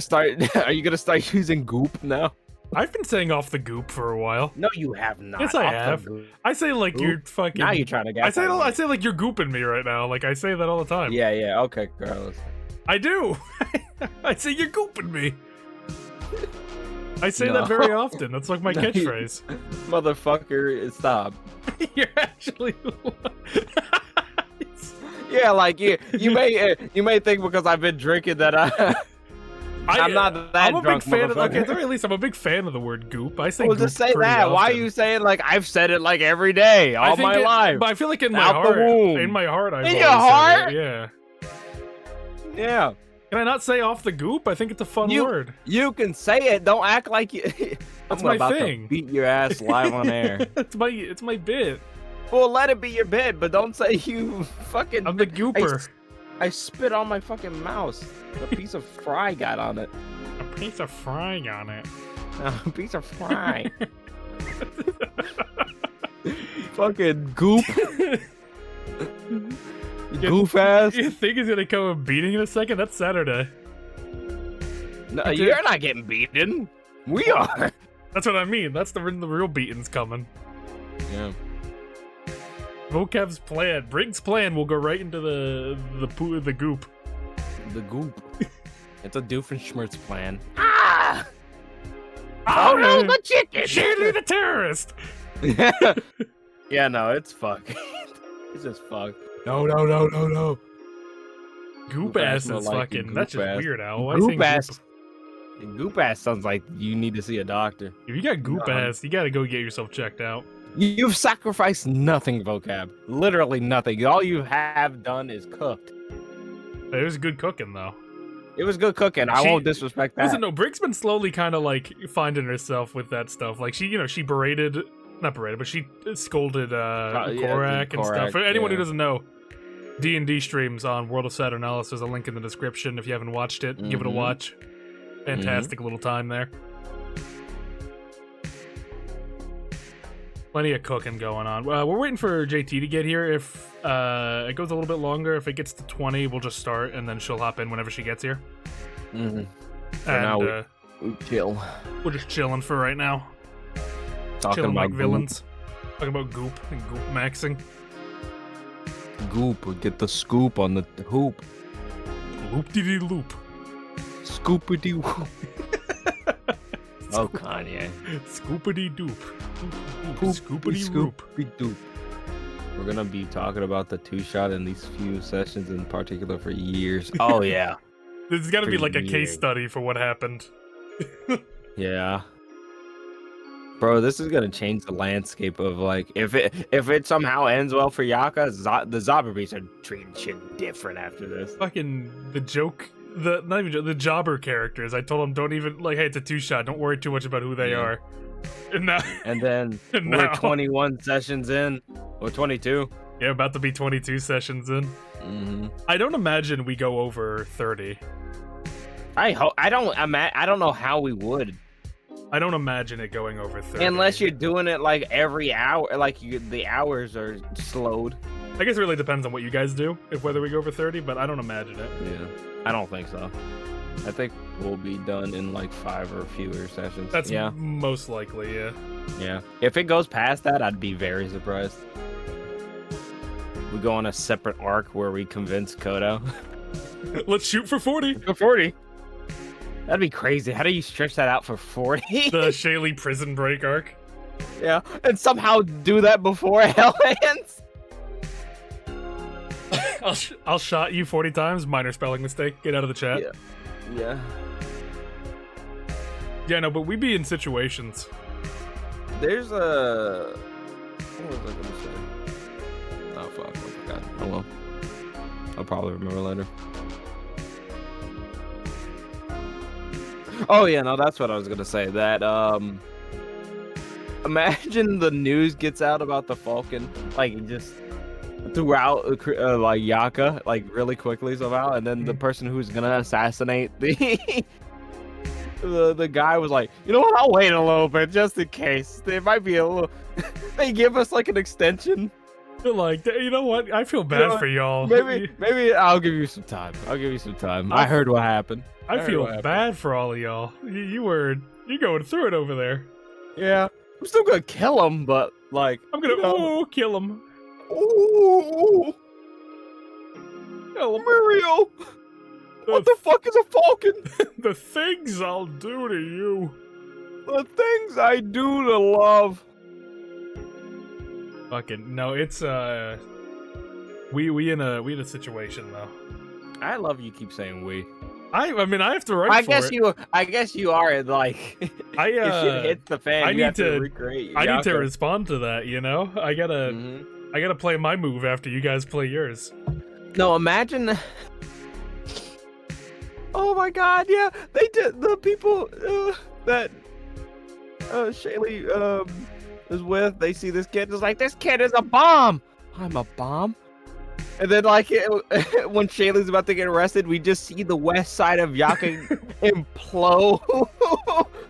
start? Are you gonna start using goop now? I've been saying off the goop for a while. No, you have not. Yes, I have. I say like you're fucking. Now you're trying to get. I say like you're gooping me right now. Like I say that all the time. Yeah, yeah. Okay, Carlos. I do. I say you're gooping me. I say that very often. That's like my catchphrase. Motherfucker, stop. You're actually. Yeah, like you may think because I've been drinking that I'm not that I'm a drunk. Big fan of, okay, at the very least, I'm a big fan of the word goop. I say. Well, goop just say that. often. Why are you saying like I've said it like every day all my life? But I feel like in my Out heart, the womb. in my heart, In your heart, yeah. Yeah. Can I not say off the goop? I think it's a fun word. You can say it. Don't act like you. That's I'm my about thing. To beat your ass live on air. It's my bit. Well, let it be your bit, but don't say you fucking. I'm the gooper. I spit on my fucking mouse. A piece of fry got on it. A piece of fry on it. A piece of fry. Fucking goop. Goof ass. You think he's gonna come and beating in a second? That's Saturday. No, you're not getting beaten. We are. That's what I mean. That's the real beating's coming. Yeah. Vocab's plan. Briggs' plan will go right into the goop. The goop. It's a Doofenshmirtz plan. Ah! Oh no, the chicken! Shirley the terrorist! Yeah, no, it's fuck. It's just fuck. No. Goop ass is fucking. That's just weird, Al. Goop ass. Goop ass sounds like you need to see a doctor. If you got goop ass, you gotta go get yourself checked out. You've sacrificed nothing, Vocab. Literally nothing. All you have done is cooked. It was good cooking, though. It was good cooking. I won't disrespect that. Listen, no, Briggs been slowly kind of like finding herself with that stuff. Like she berated, not berated, but she scolded Korak and stuff. For anyone who doesn't know, D&D streams on World of Saturnalis. There's a link in the description. If you haven't watched it, give it a watch. Fantastic little time there. Plenty of cooking going on. We're waiting for JT to get here. If it goes a little bit longer, if it gets to 20, we'll just start, and then she'll hop in whenever she gets here. For now, we chill. We're just chilling for right now. Chilling like goop. villains. Talking about goop and goop maxing. Goop, get the scoop on the hoop. Loop-de-de-loop. Scoopity-whoop. Oh, Kanye. Scoopity-doop. Scoopity-roop. Scoopity-doop. We're gonna be talking about the two-shot in these few sessions in particular for years. Oh, yeah. This has got to be like a case study for what happened. Yeah. Bro, this is gonna change the landscape of like if it somehow ends well for Yaka, the Zobberbees are treating shit different after this. Fucking the joke, the jobber characters. I told them don't even like, hey, it's a two-shot. Don't worry too much about who they are. And then we're 21 sessions in, or 22. Yeah, about to be 22 sessions in. I don't imagine we go over 30. I don't know how we would. I don't imagine it going over 30. Unless you're doing it like every hour, like the hours are slowed. I guess it really depends on what you guys do, whether we go over 30, but I don't imagine it. Yeah, I don't think so. I think we'll be done in like 5 or fewer sessions. That's most likely, yeah. Yeah. If it goes past that, I'd be very surprised. We go on a separate arc where we convince Ch.0. Let's shoot for 40. For 40. That'd be crazy. How do you stretch that out for 40? The Shaylee prison break arc. Yeah, and somehow do that before Hell ends. I'll shot you 40 times. Minor spelling mistake. Get out of the chat. Yeah. Yeah, no, but we be in situations. There's a... What was I gonna say? Oh, fuck. I forgot. Oh, well. I'll probably remember later. Oh, yeah, no, that's what I was gonna say. That, imagine the news gets out about the Falcon, like, just throughout, like, Yaka, like, really quickly somehow, and then the person who's gonna assassinate the... the guy was like, you know what, I'll wait a little bit, just in case. There might be a little... They give us, like, an extension Like, you know what? I feel bad for y'all. Maybe I'll give you some time. I heard what happened. I feel bad for all of y'all. You're going through it over there. Yeah, I'm still gonna kill him, but like I'm gonna kill him. Ooh, kill him. Muriel. What the fuck is a falcon? The things I'll do to you. The things I do to love. Fucking no, it's we in a situation though. I love you keep saying we. I mean I have to write I guess you are like if shit hits the fan, I need to recreate. I need to respond to that, you know? I gotta play my move after you guys play yours. No, imagine. Oh my god, yeah, they did. The people that Shaylee is with, they see this kid, is like, this kid is a bomb. I'm a bomb. And then like when Shaylee's about to get arrested, we just see the west side of Yaka implode.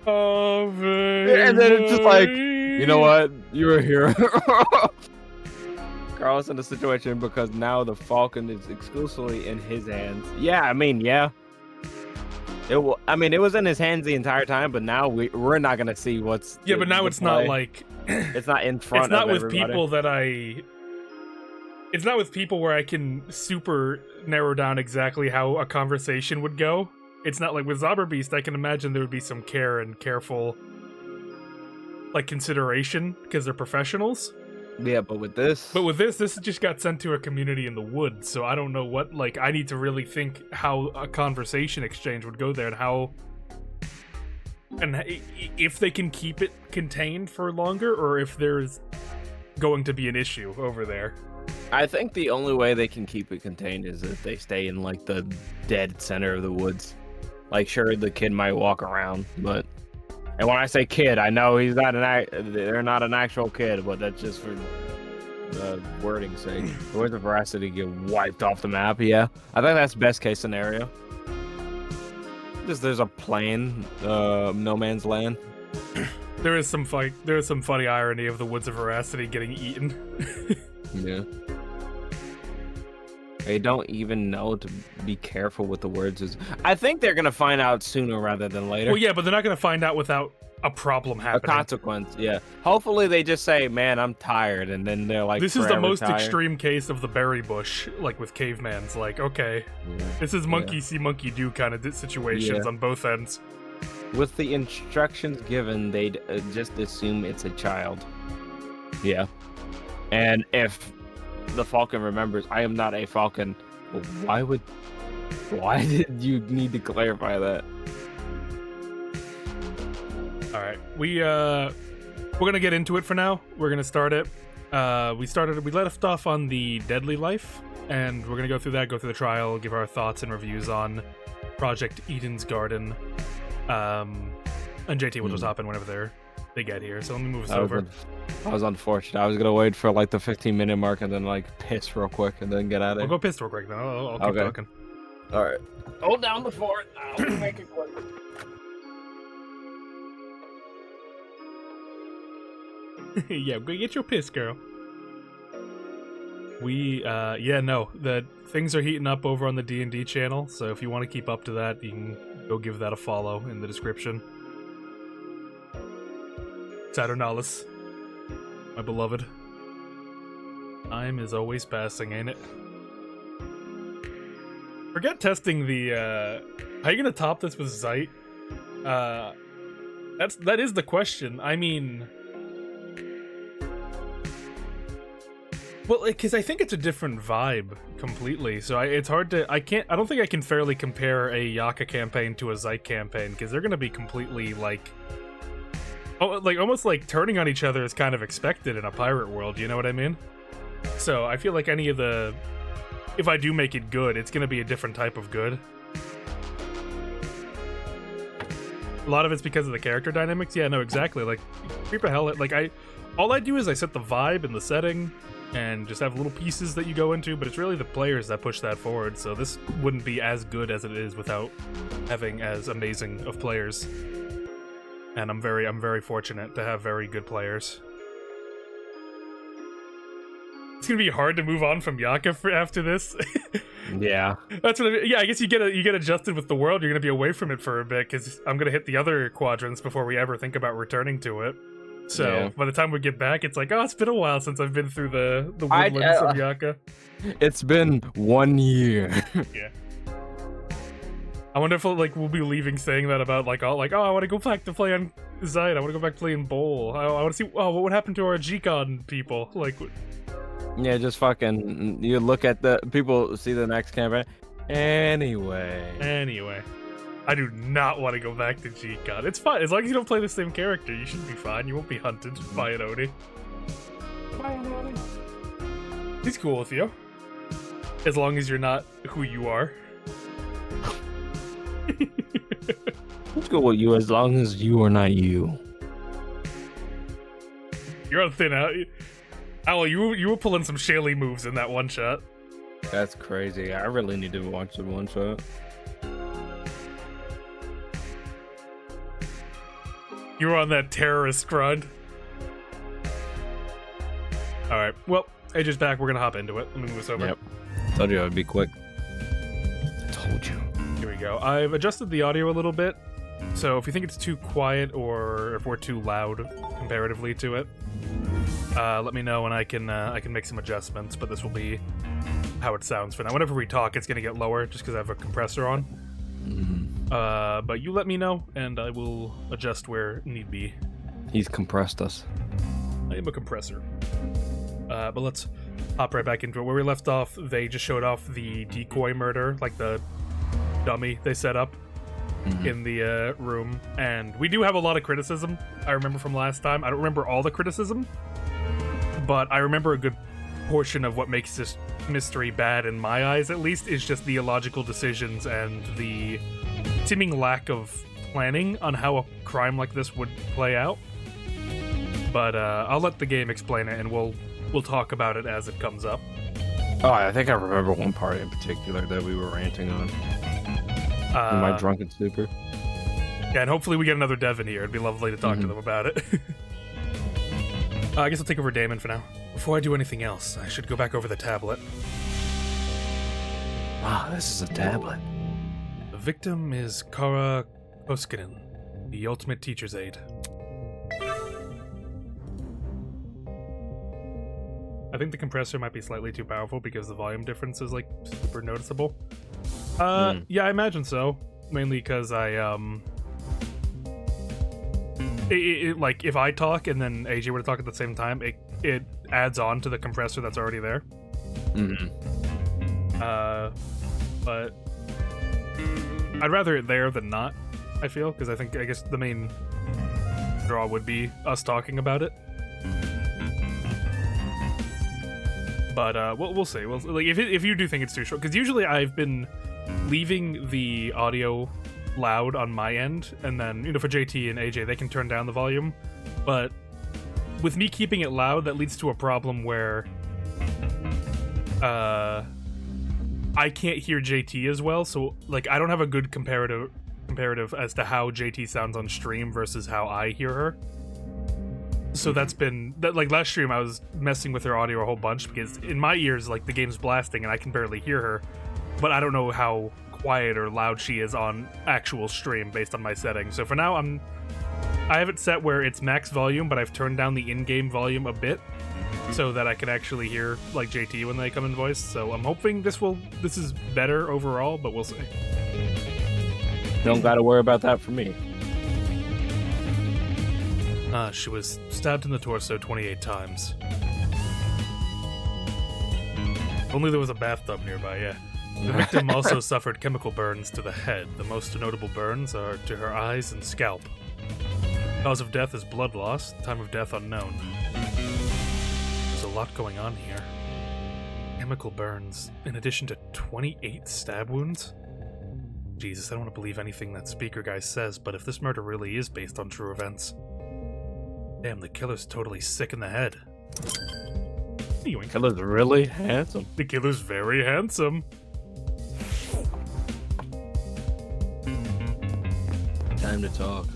Oh, and then it's just like, you know what? You're a hero. Carl's in the situation because now the Falcon is exclusively in his hands. Yeah, I mean, yeah. It was in his hands the entire time, but now we're not gonna see what's. Yeah, but now it's not like it's not in front. It's not of with everybody. people that It's not with people where I can super narrow down exactly how a conversation would go. It's not like with Zauberbeast. I can imagine there would be some care and careful, like consideration because they're professionals. Yeah, but with this this just got sent to a community in the woods, so I don't know what, like, I need to really think how a conversation exchange would go there and if they can keep it contained for longer or if there's going to be an issue over there. I think the only way they can keep it contained is if they stay in, like, the dead center of the woods. Like, sure, the kid might walk around, but... And when I say kid, I know he's not they're not an actual kid, but that's just for the wording's sake. Where's the veracity get wiped off the map? Yeah, I think that's best case scenario. Just there's a plain, no man's land. There is some funny irony of the Woods of Veracity getting eaten. Yeah. They don't even know to be careful with the words. I think they're gonna find out sooner rather than later. Well, yeah, but they're not gonna find out without a problem happening. A consequence, yeah. Hopefully they just say, man, I'm tired, and then they're like, this is the most extreme case of the berry bush, like with cavemans. Like, okay, this is monkey see, monkey do kind of situations on both ends. With the instructions given, they'd just assume it's a child. Yeah. And if the Falcon remembers, I am not a Falcon, why did you need to clarify that? All right, we're gonna get into it for now. We're gonna start it. We left off on the Deadly Life, and we're gonna go through the trial, give our thoughts and reviews on Project Eden's Garden. And JT will just hop in whenever they get here. So let me move this over. I was unfortunate. I was gonna wait for like the 15-minute mark and then like piss real quick and then get out of here. I'll go piss real quick then. I'll keep talking. All right. Hold down the fort. I'll make it quick. Yeah, go get your piss, girl. The things are heating up over on the D&D channel, so if you want to keep up to that, you can go give that a follow in the description. Saturnalis, my beloved. Time is always passing, ain't it? Forget testing the, how you gonna top this with Zeit? That is the question. I mean... Well, because I think it's a different vibe completely, so it's hard to... I don't think I can fairly compare a Yaka campaign to a Zeit campaign, because they're gonna be completely, like... Oh, like, almost like turning on each other is kind of expected in a pirate world, you know what I mean? So, I feel like any of the... If I do make it good, it's gonna be a different type of good. A lot of it's because of the character dynamics. Yeah, no, exactly. Like, Creeper Hell, like, all I do is I set the vibe and the setting, and just have little pieces that you go into, but it's really the players that push that forward, so this wouldn't be as good as it is without having as amazing of players. And I'm very fortunate to have very good players. It's gonna be hard to move on from Yaka after this. Yeah. That's what I mean. Yeah, I guess you get adjusted with the world. You're gonna be away from it for a bit because I'm gonna hit the other quadrants before we ever think about returning to it. So by the time we get back, it's like, oh, it's been a while since I've been through the woodlands of Yaka. It's been 1 year. Yeah. I wonder if we'll be leaving saying that about oh, I want to go back to play on Zeit. I want to go back playing Bowl. I want to see what would happen to our G-Con people. Yeah, just fucking. You look at the people, see the next campaign. Anyway, I do not want to go back to G-Con. It's fine as long as you don't play the same character. You should be fine. You won't be hunted by an Oni. He's cool with you, as long as you're not who you are. Let's go with you as long as you are not you. You're on thin out. Owl, you were pulling some Shaley moves in that one shot. That's crazy. I really need to watch the one shot. You were on that terrorist grind. Alright, well, AJ's back. We're gonna hop into it. Let me move this over. Yep. Told you I'd be quick. I told you. Here we go. I've adjusted the audio a little bit. So if you think it's too quiet or if we're too loud comparatively to it, let me know and I can make some adjustments, but this will be how it sounds for now. Whenever we talk, it's going to get lower just because I have a compressor on. Mm-hmm. But you let me know and I will adjust where need be. He's compressed us. I am a compressor. But let's hop right back into it. Where we left off, they just showed off the decoy murder, like the dummy they set up in the room, and we do have a lot of criticism. I remember from last time. I don't remember all the criticism, but I remember a good portion of what makes this mystery bad in my eyes, at least, is just the illogical decisions and the seeming lack of planning on how a crime like this would play out. But I'll let the game explain it, and we'll talk about it as it comes up. Oh, I think I remember one part in particular that we were ranting on. In my drunken stupor. Yeah, and hopefully we get another dev in here. It'd be lovely to talk to them about it. I guess I'll take over Damon for now. Before I do anything else, I should go back over the tablet. Wow, this is a tablet. The victim is Kara Koskinen, the ultimate teacher's aide. I think the compressor might be slightly too powerful because the volume difference is super noticeable. Yeah, I imagine so. Mainly because if I talk and then AJ were to talk at the same time, it adds on to the compressor that's already there. But I'd rather it there than not, I feel, because I guess the main draw would be us talking about it. But we'll see. If you do think it's too short, because usually I've been leaving the audio loud on my end, and then for JT and AJ they can turn down the volume. But with me keeping it loud, that leads to a problem where I can't hear JT as well. So I don't have a good comparative as to how JT sounds on stream versus how I hear her. So that's been last stream I was messing with her audio a whole bunch because in my ears the game's blasting and I can barely hear her, but I don't know how quiet or loud she is on actual stream based on my settings. So for now I have it set where it's max volume, but I've turned down the in-game volume a bit so that I can actually hear JT when they come in voice. So I'm hoping this is better overall, but we'll see. Don't gotta worry about that for me. She was stabbed in the torso 28 times. Only there was a bathtub nearby, yeah. The victim also suffered chemical burns to the head. The most notable burns are to her eyes and scalp. Cause of death is blood loss. Time of death unknown. There's a lot going on here. Chemical burns, in addition to 28 stab wounds? Jesus, I don't want to believe anything that speaker guy says, but if this murder really is based on true events... Damn, the killer's totally sick in the head. Anyway. Killer's really handsome. The killer's very handsome. Time to talk.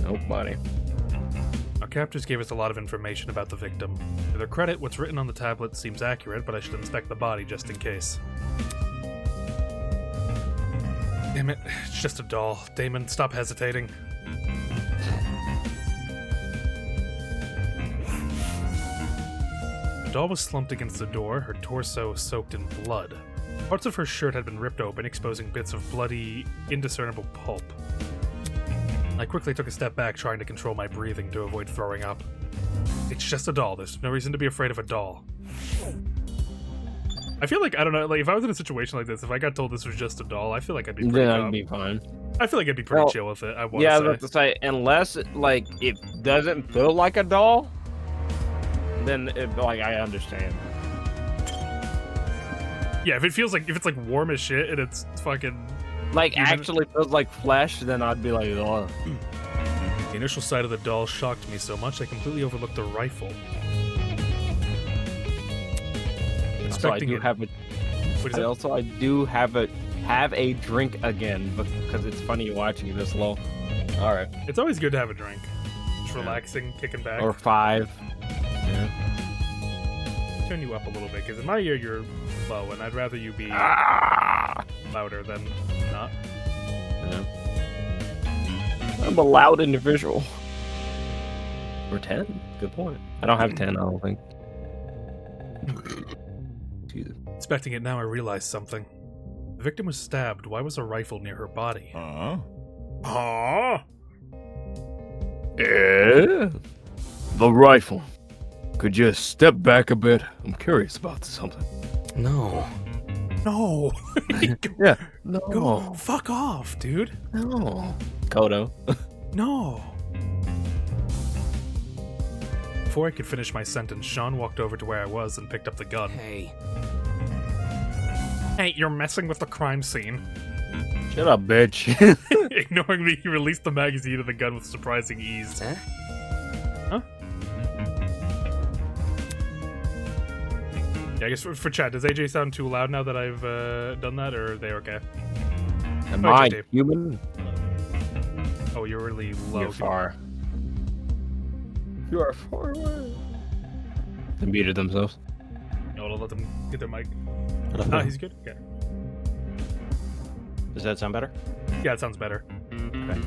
Nope, buddy. captors gave us a lot of information about the victim. To their credit, what's written on the tablet seems accurate, but I should inspect the body just in case. Damn it, it's just a doll. Damon, stop hesitating. The doll was slumped against the door, her torso soaked in blood. Parts of her shirt had been ripped open, exposing bits of bloody, indiscernible pulp. I quickly took a step back, trying to control my breathing to avoid throwing up. It's just a doll. There's no reason to be afraid of a doll. I feel like, I don't know, like, if I was in a situation like this, if I got told this was just a doll, I feel like I'd be pretty That'd be fine. I feel like I'd be pretty chill with it, I want Yeah, I to was about to say, unless, like, it doesn't feel like a doll, then, like, I understand. Yeah, if it feels like, if it's, like, warm as shit and it's fucking... Like, actually feels like flesh, then I'd be like, oh. The initial sight of the doll shocked me so much I completely overlooked the rifle. So I do have a. I do have a drink again because it's funny watching this low. All right. It's always good to have a drink. Just relaxing, kicking back. Or 5. Yeah. Turn you up a little bit because in my ear you're low, and I'd rather you be louder than not. Yeah. I'm a loud individual. Or 10. Good point. I don't have 10. I don't think. Inspecting it now, I realized something. The victim was stabbed. Why was a rifle near her body? Yeah. The rifle. Could you step back a bit? I'm curious about something. No. No. Yeah. No. Go fuck off, dude. No. Ch.0. No. Before I could finish my sentence, Sean walked over to where I was and picked up the gun. Hey, you're messing with the crime scene. Shut up, bitch. Ignoring me, he released the magazine of the gun with surprising ease. Huh? Yeah, I guess for chat, does AJ sound too loud now that I've done that, or are they okay? Am I human? Oh, you're really low. You're far. You are far away. They muted themselves. No, I'll let them get their mic. He's good? Okay. Does that sound better? Yeah, it sounds better. Okay.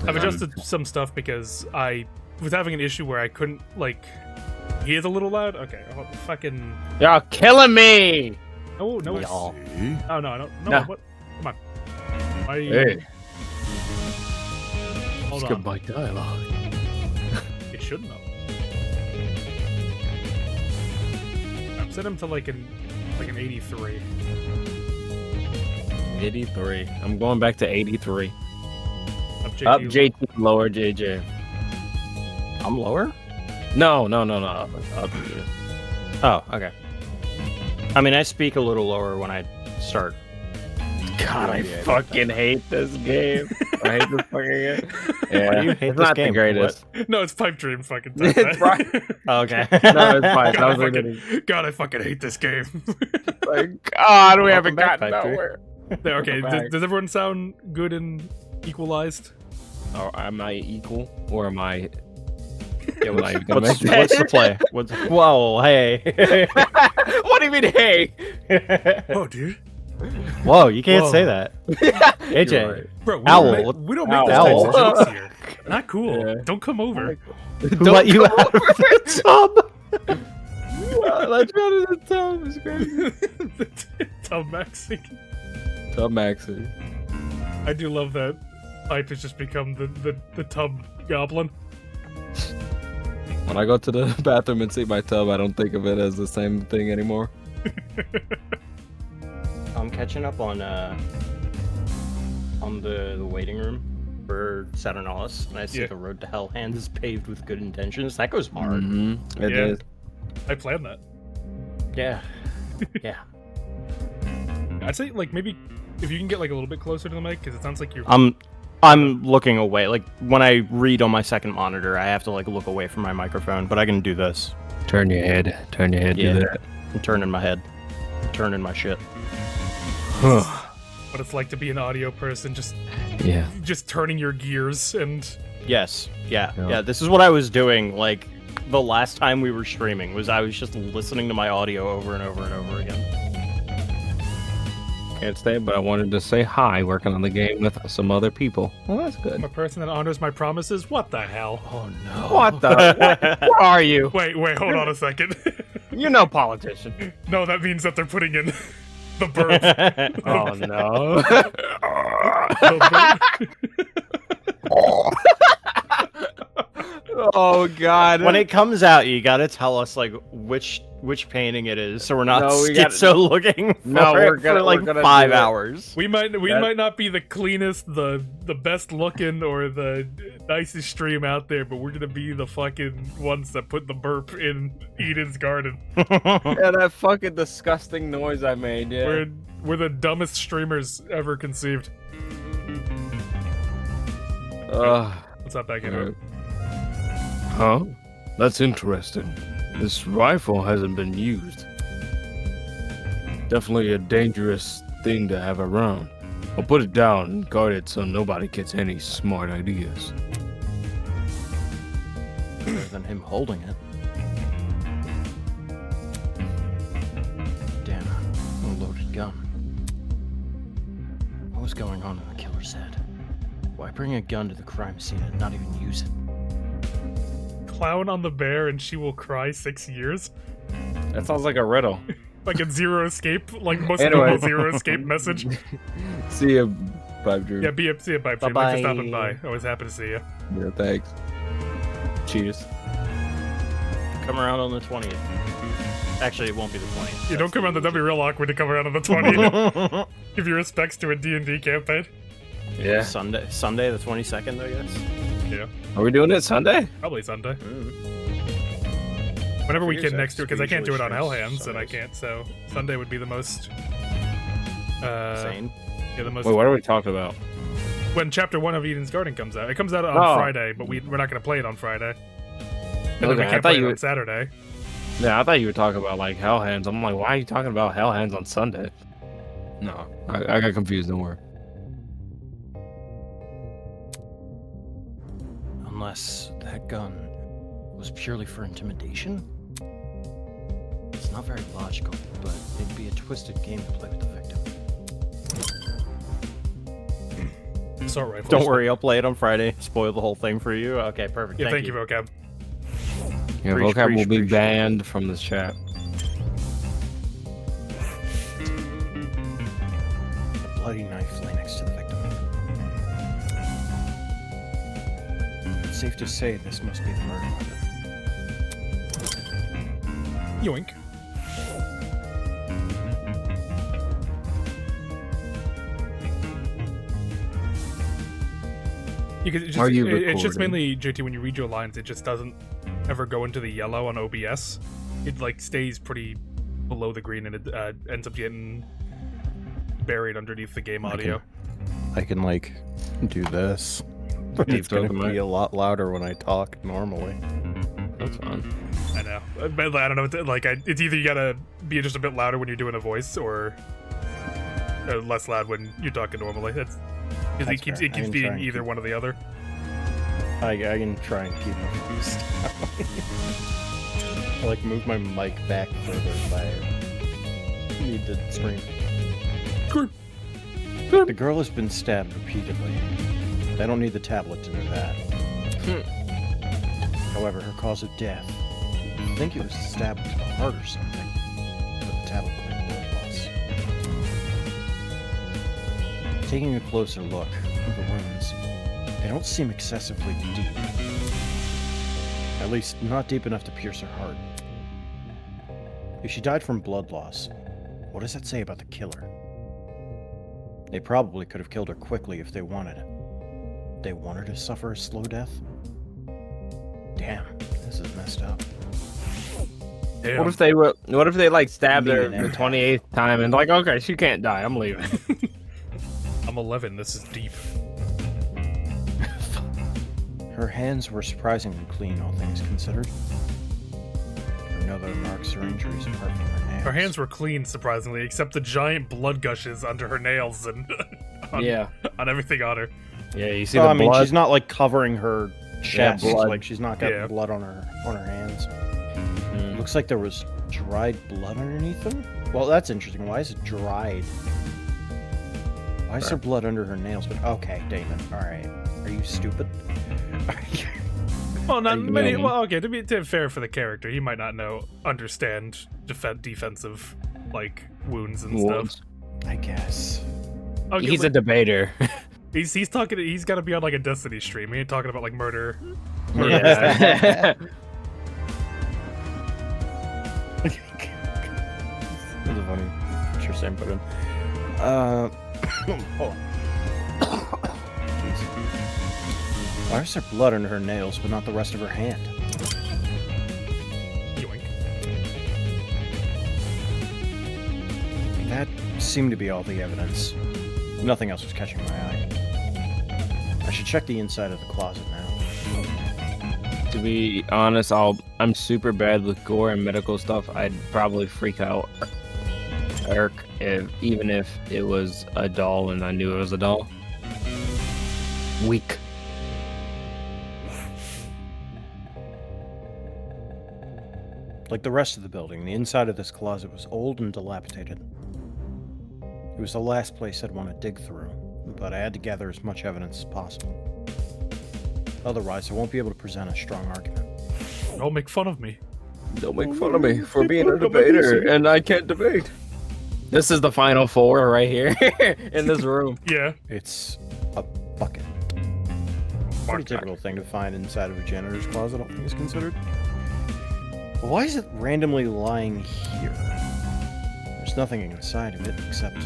I've adjusted some stuff because I was having an issue where I couldn't, like, hear the little loud. Okay, oh, fucking... Y'all killing me! No, no, it's... Y'all. Oh, no, no, Nah. what? Come on. Why are you... Hey. Hold Skip on. my dialogue. It shouldn't have. I've set him to, like an 83. 83. I'm going back to 83. Up JT. Up JT, lower JJ. I'm lower? No. Up. Oh, okay. I mean, I speak a little lower when I start. God, I fucking hate this game. I hate this fucking game. Yeah, Why do you hate it's this not game? the greatest. No, it's pipe dream fucking time. It's right. Okay. No, it's fine. God, I fucking hate this game. Like, God, we haven't back, gotten Factory. nowhere. There, okay, Welcome back. does everyone sound good and equalized? Or am I equal? Or am I... Yeah, Am I gonna what's make the play? Whoa, hey. What do you mean, hey? Oh, dude. Whoa, you can't Whoa. say that. AJ. You're right. Bro, we Owl. don't make those Owl. types of jokes here. Not cool. Yeah. Don't come over. Who let you out of the tub? Let's go to the tub. It's crazy. Tub Maxing. Tub Maxi. I do love that Pipe has just become the tub goblin. When I go to the bathroom and see my tub, I don't think of it as the same thing anymore. I'm catching up on the waiting room for Saturnalis, and I see Yeah. the road to Hellhand is paved with good intentions. That goes hard. Mm-hmm. It Yeah. is. I planned that. Yeah. Yeah. I'd say, like, maybe if you can get, like, a little bit closer to the mic, because it sounds like you're... I'm looking away. Like, when I read on my second monitor, I have to, like, look away from my microphone, but I can do this. Turn your head. Yeah. Do that. I'm turning my head. I'm turning my shit. what it's like to be an audio person, just turning your gears and... Yes. Yeah. This is what I was doing, like, the last time we were streaming, was I was just listening to my audio over and over and over again. Can't stay, but I wanted to say hi, working on the game with some other people. Well, that's good. I'm a person that honors my promises? What the hell? Oh, no. What the? Where are you? Wait, hold on a second. You're no politician. No, that means that they're putting in the bird. Oh, no. Oh, God. When it comes out, you gotta tell us, like, which painting it is, so we're not looking for like 5 hours. We might not be the cleanest, the best looking, or the nicest stream out there, but we're gonna be the fucking ones that put the burp in Eden's garden. Yeah, that fucking disgusting noise I made, yeah. We're the dumbest streamers ever conceived. What's up back in? Huh? That's interesting. This rifle hasn't been used. Definitely a dangerous thing to have around. I'll put it down and guard it so nobody gets any smart ideas. Better than him holding it. Damn, a loaded gun. What was going on in the killer's head? Why bring a gun to the crime scene and not even use it? Clown on the bear and she will cry 6 years? That sounds like a riddle. Like a Zero Escape, like most normal Zero Escape message. See ya, Pipe Dream. Yeah, see ya, Pipe Dream. Thanks for stopping by. Always happy to see you. Yeah, thanks. Cheers. Come around on the 20th. Actually, it won't be the 20th. You don't come around, that'd be real awkward to come around on the 20th. Give your respects to a D&D campaign. Yeah. Sunday the 22nd, I guess. Yeah. Are we doing it Sunday? Probably Sunday. Whenever we can next to it, because I can't do it on Hell Hands, and I can't, so Sunday would be the most... Sane. Yeah, the most... Wait, what are we talking about? When Chapter 1 of Eden's Garden comes out. It comes out on Friday, but we're not going to play it on Friday. And then we can't play it on Saturday. Yeah, I thought you were talking about, like, Hell Hands. I'm like, why are you talking about Hell Hands on Sunday? No, I got confused, don't worry. Unless that gun was purely for intimidation? It's not very logical, but it'd be a twisted game to play with the victim. Assault rifle. Don't worry, I'll play it on Friday. Spoil the whole thing for you. Okay, perfect. Yeah, thank you, Vocab. Yeah, Vocab will be banned from this chat. A bloody knife lay next to the victim. It's safe to say this must be the murder weapon. Yoink. It's just mainly, JT, when you read your lines, it just doesn't ever go into the yellow on OBS. It like stays pretty below the green, and it ends up getting buried underneath the game audio. I can like do this, but it's gonna be a lot louder when I talk normally. That's fun. I know, but I don't know. Like, it's either you gotta be just a bit louder when you're doing a voice, or less loud when you're talking normally. It keeps being either one or the other. I can try and keep my voice down. I like move my mic back further if I need to scream. The girl has been stabbed repeatedly. I don't need the tablet to know that. However, her cause of death, I think it was stabbed to the heart or something, but the tablet claimed blood loss. Taking a closer look at the wounds, they don't seem excessively deep. At least, not deep enough to pierce her heart. If she died from blood loss, what does that say about the killer? They probably could have killed her quickly if they wanted it. They want her to suffer a slow death? Damn, this is messed up. Damn. What if they like stabbed her the 28th time and like, okay, she can't die, I'm leaving. I'm 11, this is deep. Her hands were surprisingly clean, all things considered. There were no other marks or injuries apart from her nails. Her hands were clean, surprisingly, except the giant blood gushes under her nails and on everything on her. Yeah, you see Well, the I mean, blood? she's not like covering her chest. blood. Like she's not got blood on her hands. Looks like there was dried blood underneath them. Well, that's interesting. Why is it dried? Why is there blood under her nails? But okay, Damon. All right. Are you stupid? Well, not many. Well, okay. To be fair for the character, he might not understand defensive like wounds and stuff. I guess. Okay, He's a debater. He's talking. He's got to be on like a Destiny stream. He ain't talking about like murder. Yeah. That's a funny picture Sam put in. Hold on. Jeez. Why is there blood under her nails, but not the rest of her hand? Yoink. That seemed to be all the evidence. Nothing else was catching my eye. I should check the inside of the closet now. To be honest, I'm super bad with gore and medical stuff. I'd probably freak out Eric even if it was a doll and I knew it was a doll. Weak. Like the rest of the building, the inside of this closet was old and dilapidated. It was the last place I'd want to dig through, but I had to gather as much evidence as possible. Otherwise, I won't be able to present a strong argument. Don't make fun of me. Don't make fun of me for being a debater, and I can't debate. This is the final four right here in this room. Yeah. It's a bucket. Pretty typical thing to find inside of a janitor's closet, I don't think is considered. Why is it randomly lying here? There's nothing inside of it except...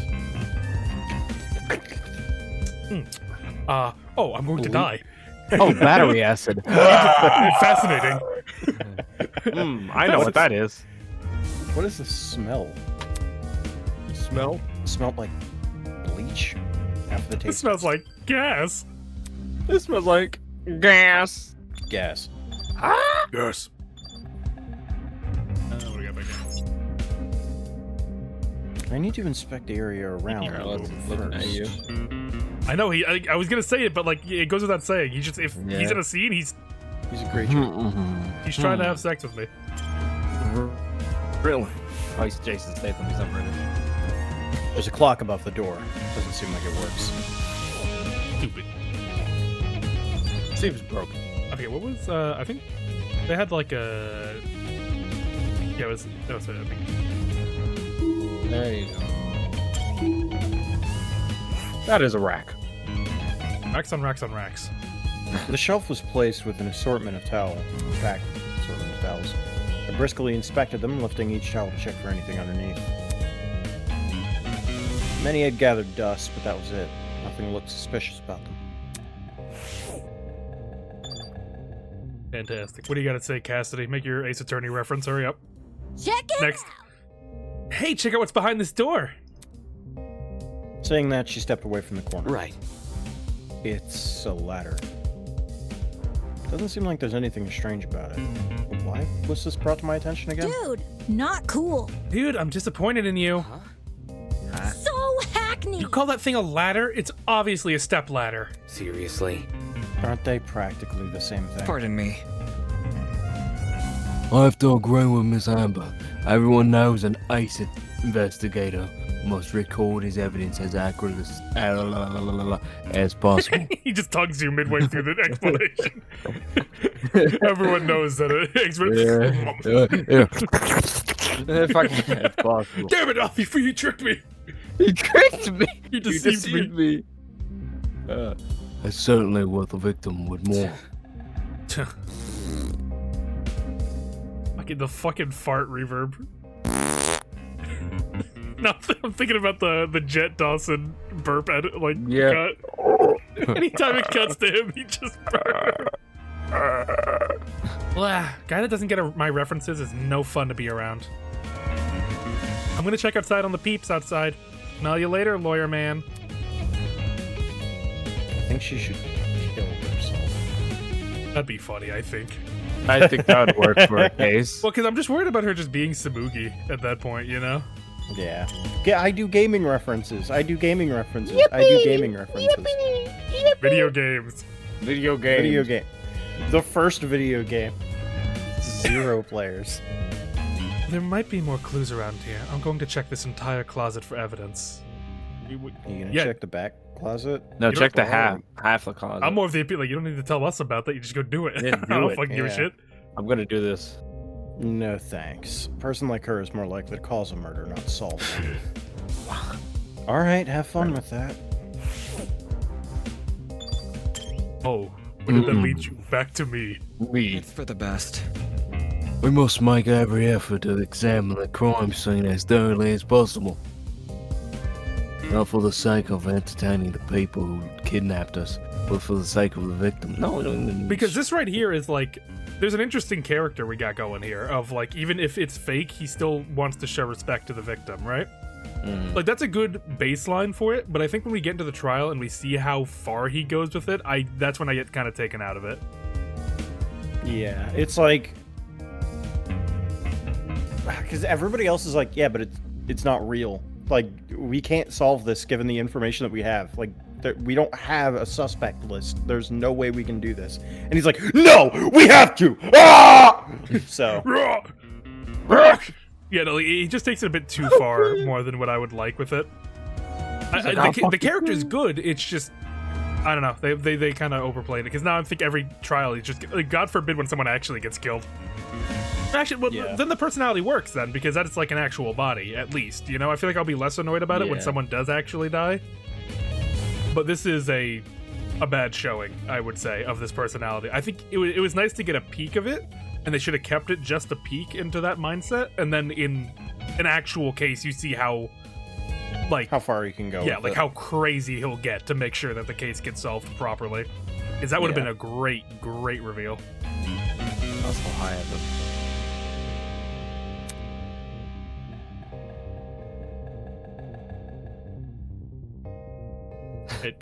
Oh, I'm going to die. Oh, battery acid. Fascinating. I know what that is. What is the smell? Smell? It smelled like bleach after the It taste. smells like gas. It smells like gas. Gas. Yes. What do we got back there? I need to inspect the area around. Here, let's first. look at you. I know I was gonna say it, but like it goes without saying. He's just if he's in a scene, he's He's a creature. he's trying to have sex with me. Really? Oh, he's Jason Statham. He's not British. There's a clock above the door. Doesn't seem like it works. Stupid. Seems broken. Okay, what was I think they had like a that was it, I think. There you go. That is a rack. Racks on racks on racks. The shelf was placed with an assortment of towels. I briskly inspected them, lifting each towel to check for anything underneath. Many had gathered dust, but that was it. Nothing looked suspicious about them. Fantastic. What do you got to say, Cassidy? Make your Ace Attorney reference. Hurry up. Check it Next. Hey, check out what's behind this door. Saying that, she stepped away from the corner. Right. It's a ladder. Doesn't seem like there's anything strange about it. Why was this brought to my attention again? Dude, not cool. Dude, I'm disappointed in you. So hackneyed. You call that thing a ladder? It's obviously a step ladder. Seriously? Aren't they practically the same thing? Pardon me. I have to agree with Miss Amber. Everyone knows an ace investigator must record his evidence as accurate as possible. He just talks to you midway through the explanation. Everyone knows that an expert. As possible. Damn it, Alfie, you tricked me. You tricked me. You deceived me. It's certainly worth a victim with more. Fucking the fucking fart reverb. Now I'm thinking about the Jet Dawson burp cut. Anytime it cuts to him, he just burps. Guy that doesn't get my references is no fun to be around. I'm gonna check outside on the peeps outside. Smell you later, lawyer man. I think she should kill herself. That'd be funny, I think. I think that would work for a case. Well, because I'm just worried about her just being Samugi at that point, you know? Yeah. Yeah, I do gaming references. I do gaming references. I do gaming references. Video games. Video game. Video game. The first video game. 0 players. There might be more clues around here. I'm going to check this entire closet for evidence. Are you gonna Yeah. check the back closet? No, You check the don't- half the closet. I'm more of the appeal. Like, you don't need to tell us about that. You just go do it. Yeah, I don't do it, fucking give a yeah. shit. I'm gonna do this. No thanks. A person like her is more likely to cause a murder, not solve one. Alright, have fun with that. Oh, where did that lead you? Back to me. It's for the best. We must make every effort to examine the crime scene as thoroughly as possible. Not for the sake of entertaining the people who kidnapped us, but for the sake of the victim. No. Because this right here is like, there's an interesting character we got going here of like, even if it's fake, he still wants to show respect to the victim, right? Like, that's a good baseline for it, but I think when we get into the trial and we see how far he goes with it, that's when I get kind of taken out of it. Yeah, it's like... Because everybody else is like, yeah, but it's not real. Like, we can't solve this given the information that we have. Like, we don't have a suspect list. There's no way we can do this. And he's like, no, we have to! Ah! So... Yeah, no, he just takes it a bit too far, more than what I would like with it. The character's good, it's just... I don't know, they kind of overplayed it, because now I think every trial, he's just... Like, God forbid when someone actually gets killed. Actually, well, Yeah. then the personality works then, because that's like an actual body, at least, you know? I feel like I'll be less annoyed about it when Yeah. someone does actually die. But this is a bad showing, I would say, of this personality. I think it was nice to get a peek of it, and they should have kept it just a peek into that mindset, and then in an actual case, you see how, like... How far you can go Yeah, with like it. how crazy he'll get to make sure that the case gets solved properly. Because that would have Yeah. been a great, great reveal. That's so high of them.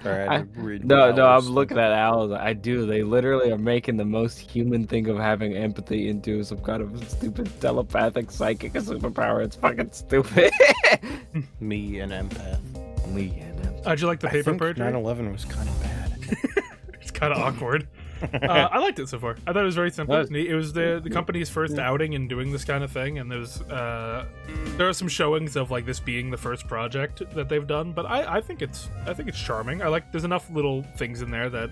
Alright, I- I'm reading No, I'm Owl's looking at owls. I do. They literally are making the most human thing of having empathy into some kind of stupid telepathic psychic superpower. It's fucking stupid. Me, an empath. Me and him. How'd you like the I paper think perjury? 9/11 was kind of bad. It's kind of awkward. I liked it so far. I thought it was very simple. Nice. Neat. It was the company's first outing in doing this kind of thing, and there are some showings of like this being the first project that they've done. But I think it's charming. There's enough little things in there that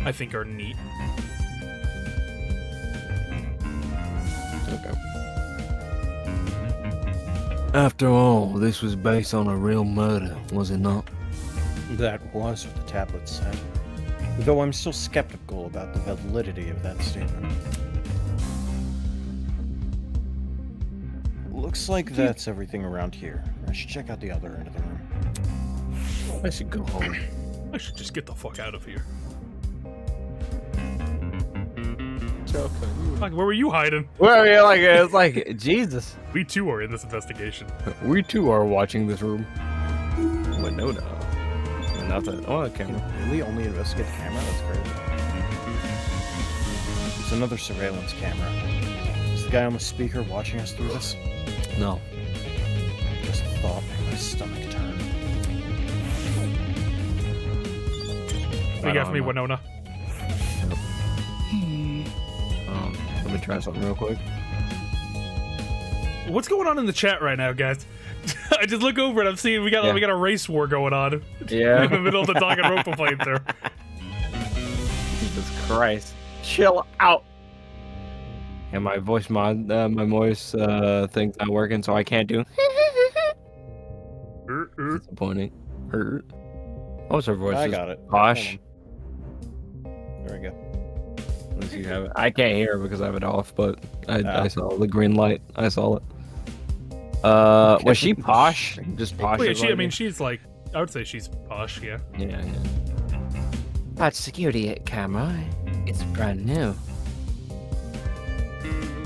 I think are neat. Okay. After all, this was based on a real murder, was it not? That was what the tablet said. Though I'm still skeptical about the validity of that statement. Looks like that's everything around here. I should check out the other end of the room. I should go home. I should just get the fuck out of here. Like, where were you hiding? Well, yeah, like it's like Jesus. We too are in this investigation. We too are watching this room. But no. Nothing. Oh, the camera. Really? Only investigate the camera? That's crazy. There's another surveillance camera. Is the guy on the speaker watching us through this? No. Just thought made my stomach turn. What do you got for me, Winona? Let me try something real quick. What's going on in the chat right now, guys? I just look over and I'm seeing we got a race war going on. Yeah. In the middle of the Danganronpa playthrough. Jesus Christ. Chill out. And my voice thing's not working, so I can't do. Disappointing. Hurt. What was her voice? I Just got it. Posh. Hold on. There we go. Unless you have it. I can't hear it because I have it off, but I saw the green light. I saw it. Was she posh? Just posh. Well, yeah, as well? she's like, I would say she's posh, yeah. Yeah. That security camera, it's brand new.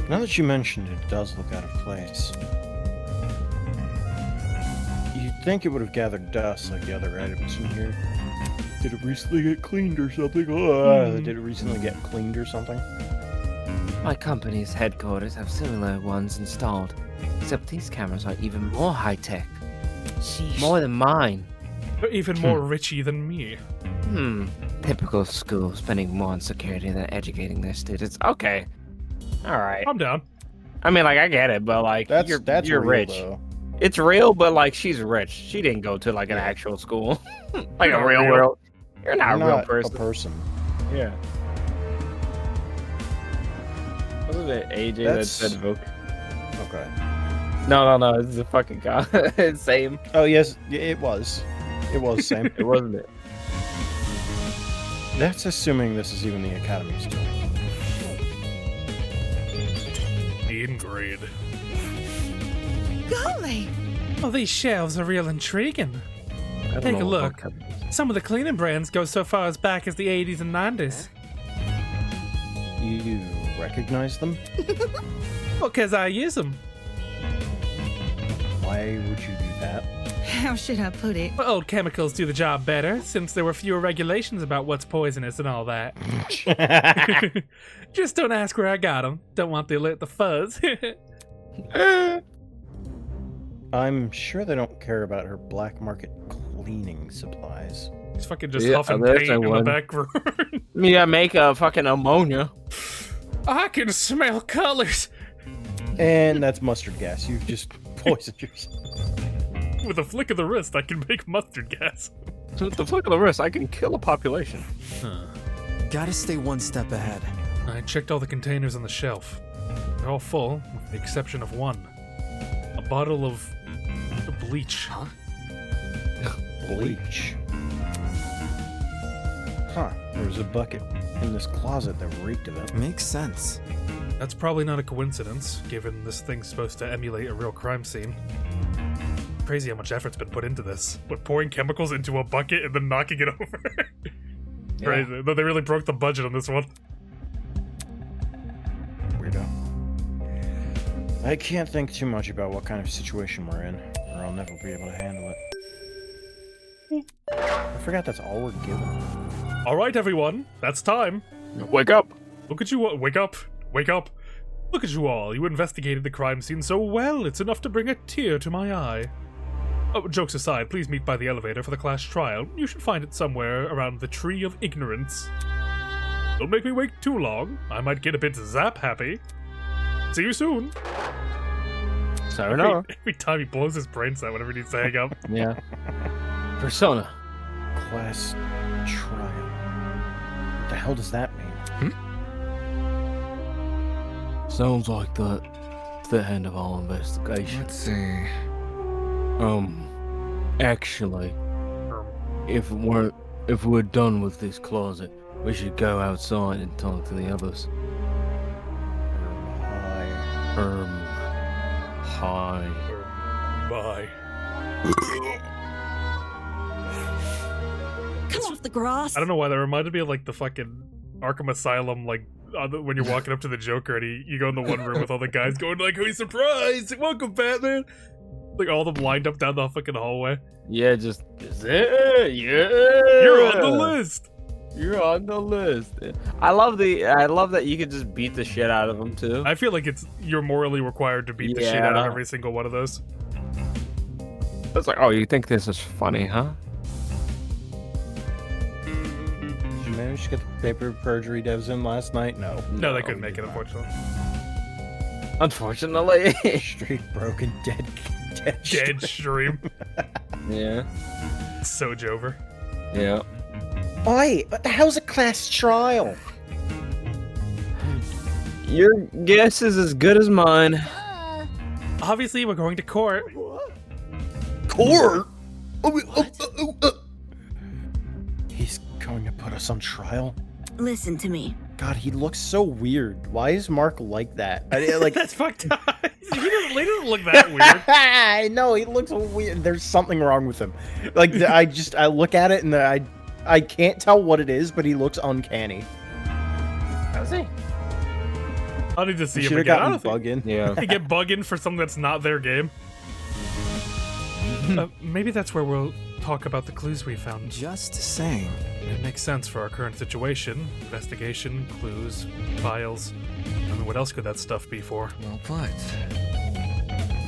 Now that you mentioned it, it does look out of place. You'd think it would have gathered dust like the other items in here. Did it recently get cleaned or something? Did it recently get cleaned or something? My company's headquarters have similar ones installed, except these cameras are even more high-tech. More than mine. They're even more richy than me. Typical school, spending more on security than educating their students. Okay. Alright. I'm down. I mean, like, I get it, but, like, That's you're real, rich. though. It's real, but, like, she's rich. She didn't go to, like, an actual school. Like, You're a not real real. world. You're not You're a real not person. a person. Yeah. Wasn't it AJ That's- that said Vogue? Okay. No, this is a fucking guy. Same. Oh, yes, it was. It was same. It wasn't it. That's assuming this is even the Academy still. Ingrate. Golly! Oh, these shelves are real intriguing. I don't Take a know what look. company- Some of the cleaning brands go so far as back as the 80s and 90s. You recognize them? Well, 'cause I use them. Why would you do that? How should I put it? Well, old chemicals do the job better, since there were fewer regulations about what's poisonous and all that. Just don't ask where I got them. Don't want to alert the fuzz. I'm sure they don't care about her black market cleaning supplies. He's fucking just Yeah, huffing there's paint that in the one. back room. Yeah, make a fucking ammonia. I can smell colors. And that's mustard gas. You've just poisoned yourself. With a flick of the wrist, I can make mustard gas. With the flick of the wrist, I can kill a population. Gotta stay one step ahead. I checked all the containers on the shelf. They're all full, with the exception of one. A bottle of bleach. Huh? Bleach. Huh. There was a bucket in this closet that reeked of it. Makes sense. That's probably not a coincidence, given this thing's supposed to emulate a real crime scene. Crazy how much effort's been put into this. But pouring chemicals into a bucket and then knocking it over. Crazy. But they really broke the budget on this one. Weirdo. I can't think too much about what kind of situation we're in, or I'll never be able to handle it. I forgot that's all we're given. Alright, everyone. That's time. Wake up. Look at you all. Wake up. Wake up. Look at you all. You investigated the crime scene so well, it's enough to bring a tear to my eye. Oh, jokes aside, please meet by the elevator for the class trial. You should find it somewhere around the Tree of Ignorance. Don't make me wait too long. I might get a bit zap-happy. See you soon. Sayonara. Every time he blows his brains out whenever he needs to hang up. Yeah. Persona. Class trial. What the hell does that mean? Sounds like that's the end of all investigation. Let's see. Actually, if we're done with this closet, we should go outside and talk to the others. Hi. Bye. Come off the grass. I don't know why that reminded me of like the fucking Arkham Asylum, like when you're walking up to the Joker and you go in the one room with all the guys going like, "Hey, surprise! Welcome, Batman!" Like all of them lined up down the fucking hallway. Yeah, yeah. You're on the list. You're on the list. I love that you can just beat the shit out of them too. I feel like you're morally required to beat the shit out of Yeah. every single one of those. It's like, oh, you think this is funny, huh? Did you manage to get the paper perjury devs in last night? No. No, they couldn't make you it, did not. unfortunately. Unfortunately. Street broken, dead. Dead stream. Yeah. So Jover. Yeah. Oi, what the hell's a class trial? Your guess is as good as mine. Obviously, we're going to court. Court? He's going to put us on trial? Listen to me. God, he looks so weird. Why is Mark like that? Like, That's fucked up. He doesn't look that weird. I know he looks weird. There's something wrong with him. Like I look at it and I can't tell what it is, but he looks uncanny. How's he? I need to see Should him have again. I gotten don't think bug in. Yeah. they get bug in for something that's not their game. Maybe that's where we'll talk about the clues we found. Just saying. It makes sense for our current situation. Investigation, clues, files. I mean, what else could that stuff be for? Well put.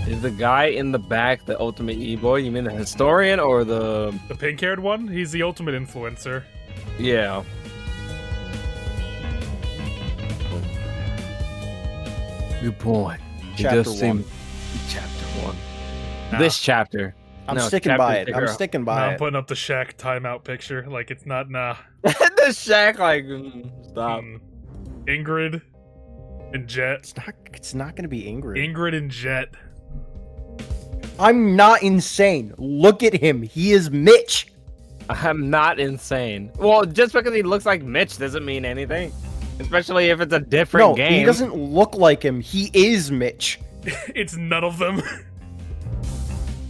Is the guy in the back the ultimate e-boy? You mean the historian or the... The pink-haired one? He's the ultimate influencer. Yeah. Good point. Chapter It does seem... 1. Chapter 1. Nah. This chapter. I'm No, sticking chapter by it. I'm zero. sticking Now by I'm it. putting up the Shaq timeout picture. Like, it's not, nah. The shack, like, stop. Ingrid and Jet. It's not going to be Ingrid. Ingrid and Jet. I'm not insane. Look at him. He is Mitch. I'm not insane. Well, just because he looks like Mitch doesn't mean anything. Especially if it's a different No, game. he doesn't look like him. He is Mitch. It's none of them.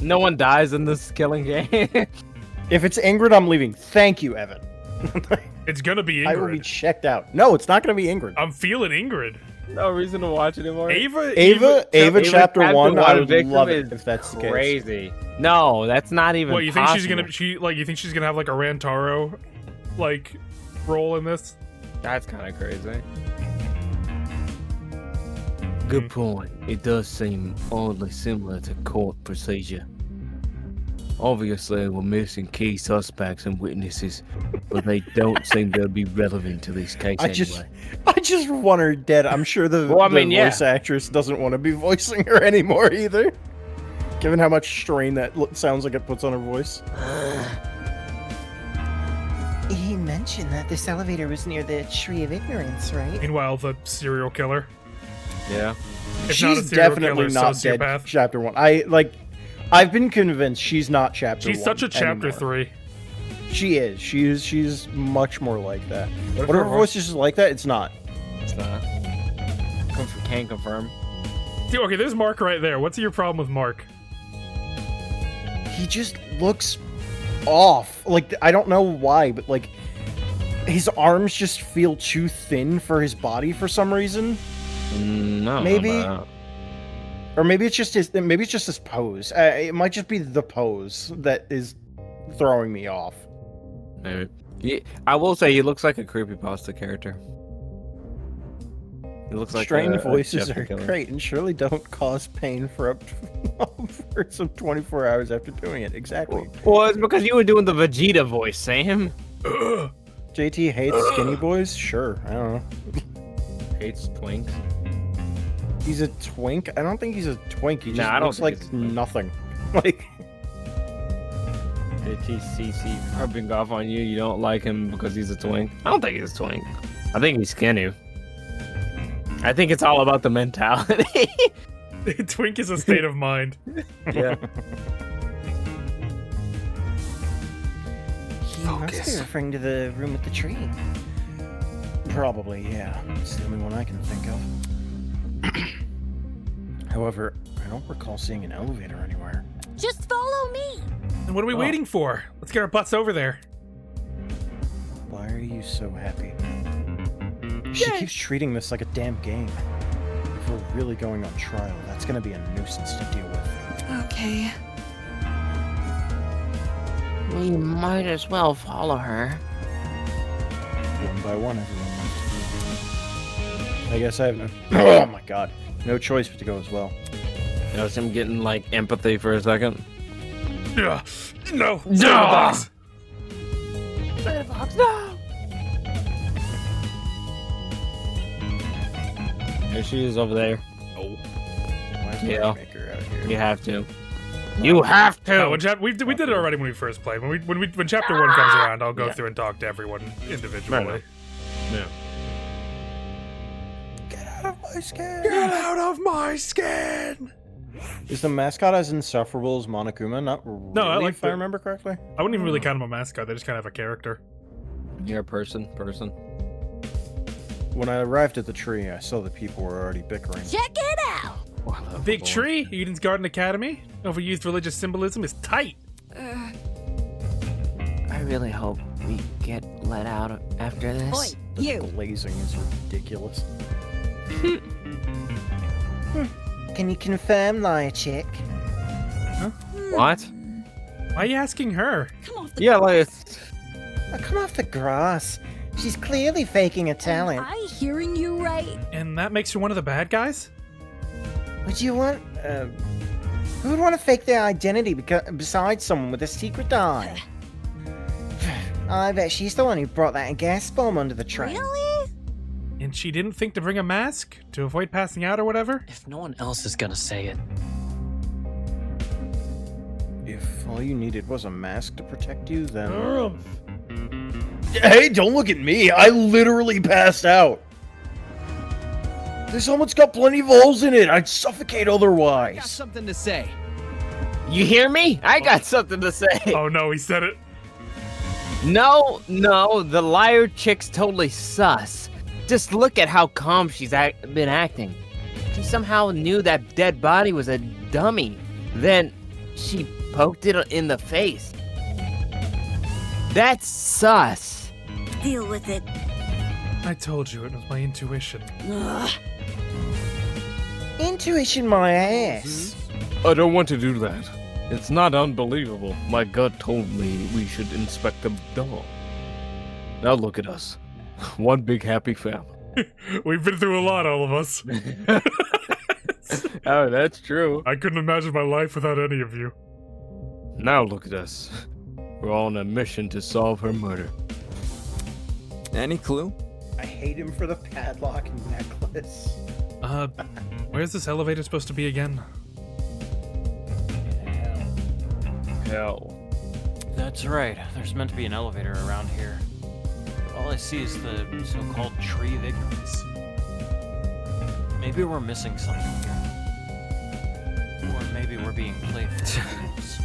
No one dies in this killing game. If it's Ingrid, I'm leaving. Thank you, Evan. It's gonna be I will be Ingrid. checked out. No, it's not going to be Ingrid. I'm feeling Ingrid. No reason to watch anymore. Ava chapter 1, I would victim love it is if that's the case. Crazy. No, that's not even What, you think she's possible. gonna you think she's gonna have like a Rantaro like role in this? That's kind of crazy. Good point. It does seem oddly similar to court procedure. Obviously, we're missing key suspects and witnesses, but they don't seem to be relevant to this case I just anyway. want her dead. I'm sure the, Well, I the mean, yeah. voice actress doesn't want to be voicing her anymore either. Given how much strain that sounds like it puts on her voice. He mentioned that this elevator was near the Tree of Ignorance, right? Meanwhile, the serial killer. Yeah. If not a She's serial definitely killer, not sociopath. dead. Chapter 1. I've been convinced she's not chapter 1. She's such a chapter anymore. 3. She is. She's much more like that. if What if her her voice is like that? It's not. It's not. Can't confirm. Dude, okay, there's Mark right there. What's your problem with Mark? He just looks off. Like, I don't know why, but like his arms just feel too thin for his body for some reason. No. Maybe. Or maybe it's just his pose. It might just be the pose that is throwing me off. Maybe. I will say he looks like a creepypasta character. He looks like Strange a voices Jeff the are Killer. great and surely don't cause pain for upwards of 24 hours after doing it. Exactly. Well, it's because you were doing the Vegeta voice, Sam. JT hates skinny boys? Sure. I don't know. Hates twinks. He's a twink? I don't think he's a twink. He just Nah, I don't looks think like he's a twink. nothing. Like, JTCC rubbing off on you. You don't like him because he's a twink. I don't think he's a twink. I think he's skinny. I think it's all about the mentality. Twink is a state of mind. Yeah. He must be referring to the room with the tree. probably, yeah. It's the only one I can think of. However, I don't recall seeing an elevator anywhere. Just follow me. And what are we waiting for? Let's get our butts over there. Why are you so happy? She keeps treating this like a damn game. If we're really going on trial, that's gonna be a nuisance to deal with. Okay. We might as well follow her. One by one, everyone left. I guess I have no... Oh my god. No choice but to go as well. That was him getting like empathy for a second. Ugh. No. No. Box. Fox, no! There she is over there. Oh. Why is Yeah. Matchmaker out here? You have to. You have to! No, we did it already when we first played. When chapter 1 comes around, I'll go through and talk to everyone individually. Right. Yeah. Get out of my skin! Get out of my skin! Is the mascot as insufferable as Monokuma? Not really, I like if I the- remember correctly. I wouldn't even really count him a mascot. They just kind of have a character. You're a person. When I arrived at the tree, I saw the people were already bickering. Check it out. Big Tree, Eden's Garden Academy. Overused religious symbolism is tight. I really hope we get let out after this. Oi, The you. glazing is ridiculous. Can you confirm, liar chick? What? Why are you asking her? Come off the Yeah, like it's, Come off the grass. She's clearly faking a talent. Am I hearing you right? And that makes you one of the bad guys? Would you want, who would want to fake their identity besides someone with a secret eye? I bet she's the one who brought that gas bomb under the train. Really? And she didn't think to bring a mask to avoid passing out or whatever? If no one else is gonna say it. If all you needed was a mask to protect you, then... Hey, don't look at me! I literally passed out! This helmet's got plenty of holes in it! I'd suffocate otherwise! Got something to say. you hear me? I got something to say. Oh no, he said it. No, the liar chick's totally sus. Just look at how calm she's been acting. She somehow knew that dead body was a dummy. Then she poked it in the face. That's sus. Deal with it. I told you it was my intuition. Ugh. Intuition my ass. I don't want to do that. It's not unbelievable. My gut told me we should inspect the doll. Now look at us. One big happy family. We've been through a lot, all of us. Oh, that's true. I couldn't imagine my life without any of you. Now look at us. We're on a mission to solve her murder. Any clue? I hate him for the padlock and necklace. Where's this elevator supposed to be again? Hell. That's right. There's meant to be an elevator around here. All I see is the so-called tree of ignorance. Maybe we're missing something here. Or maybe we're being played for fools.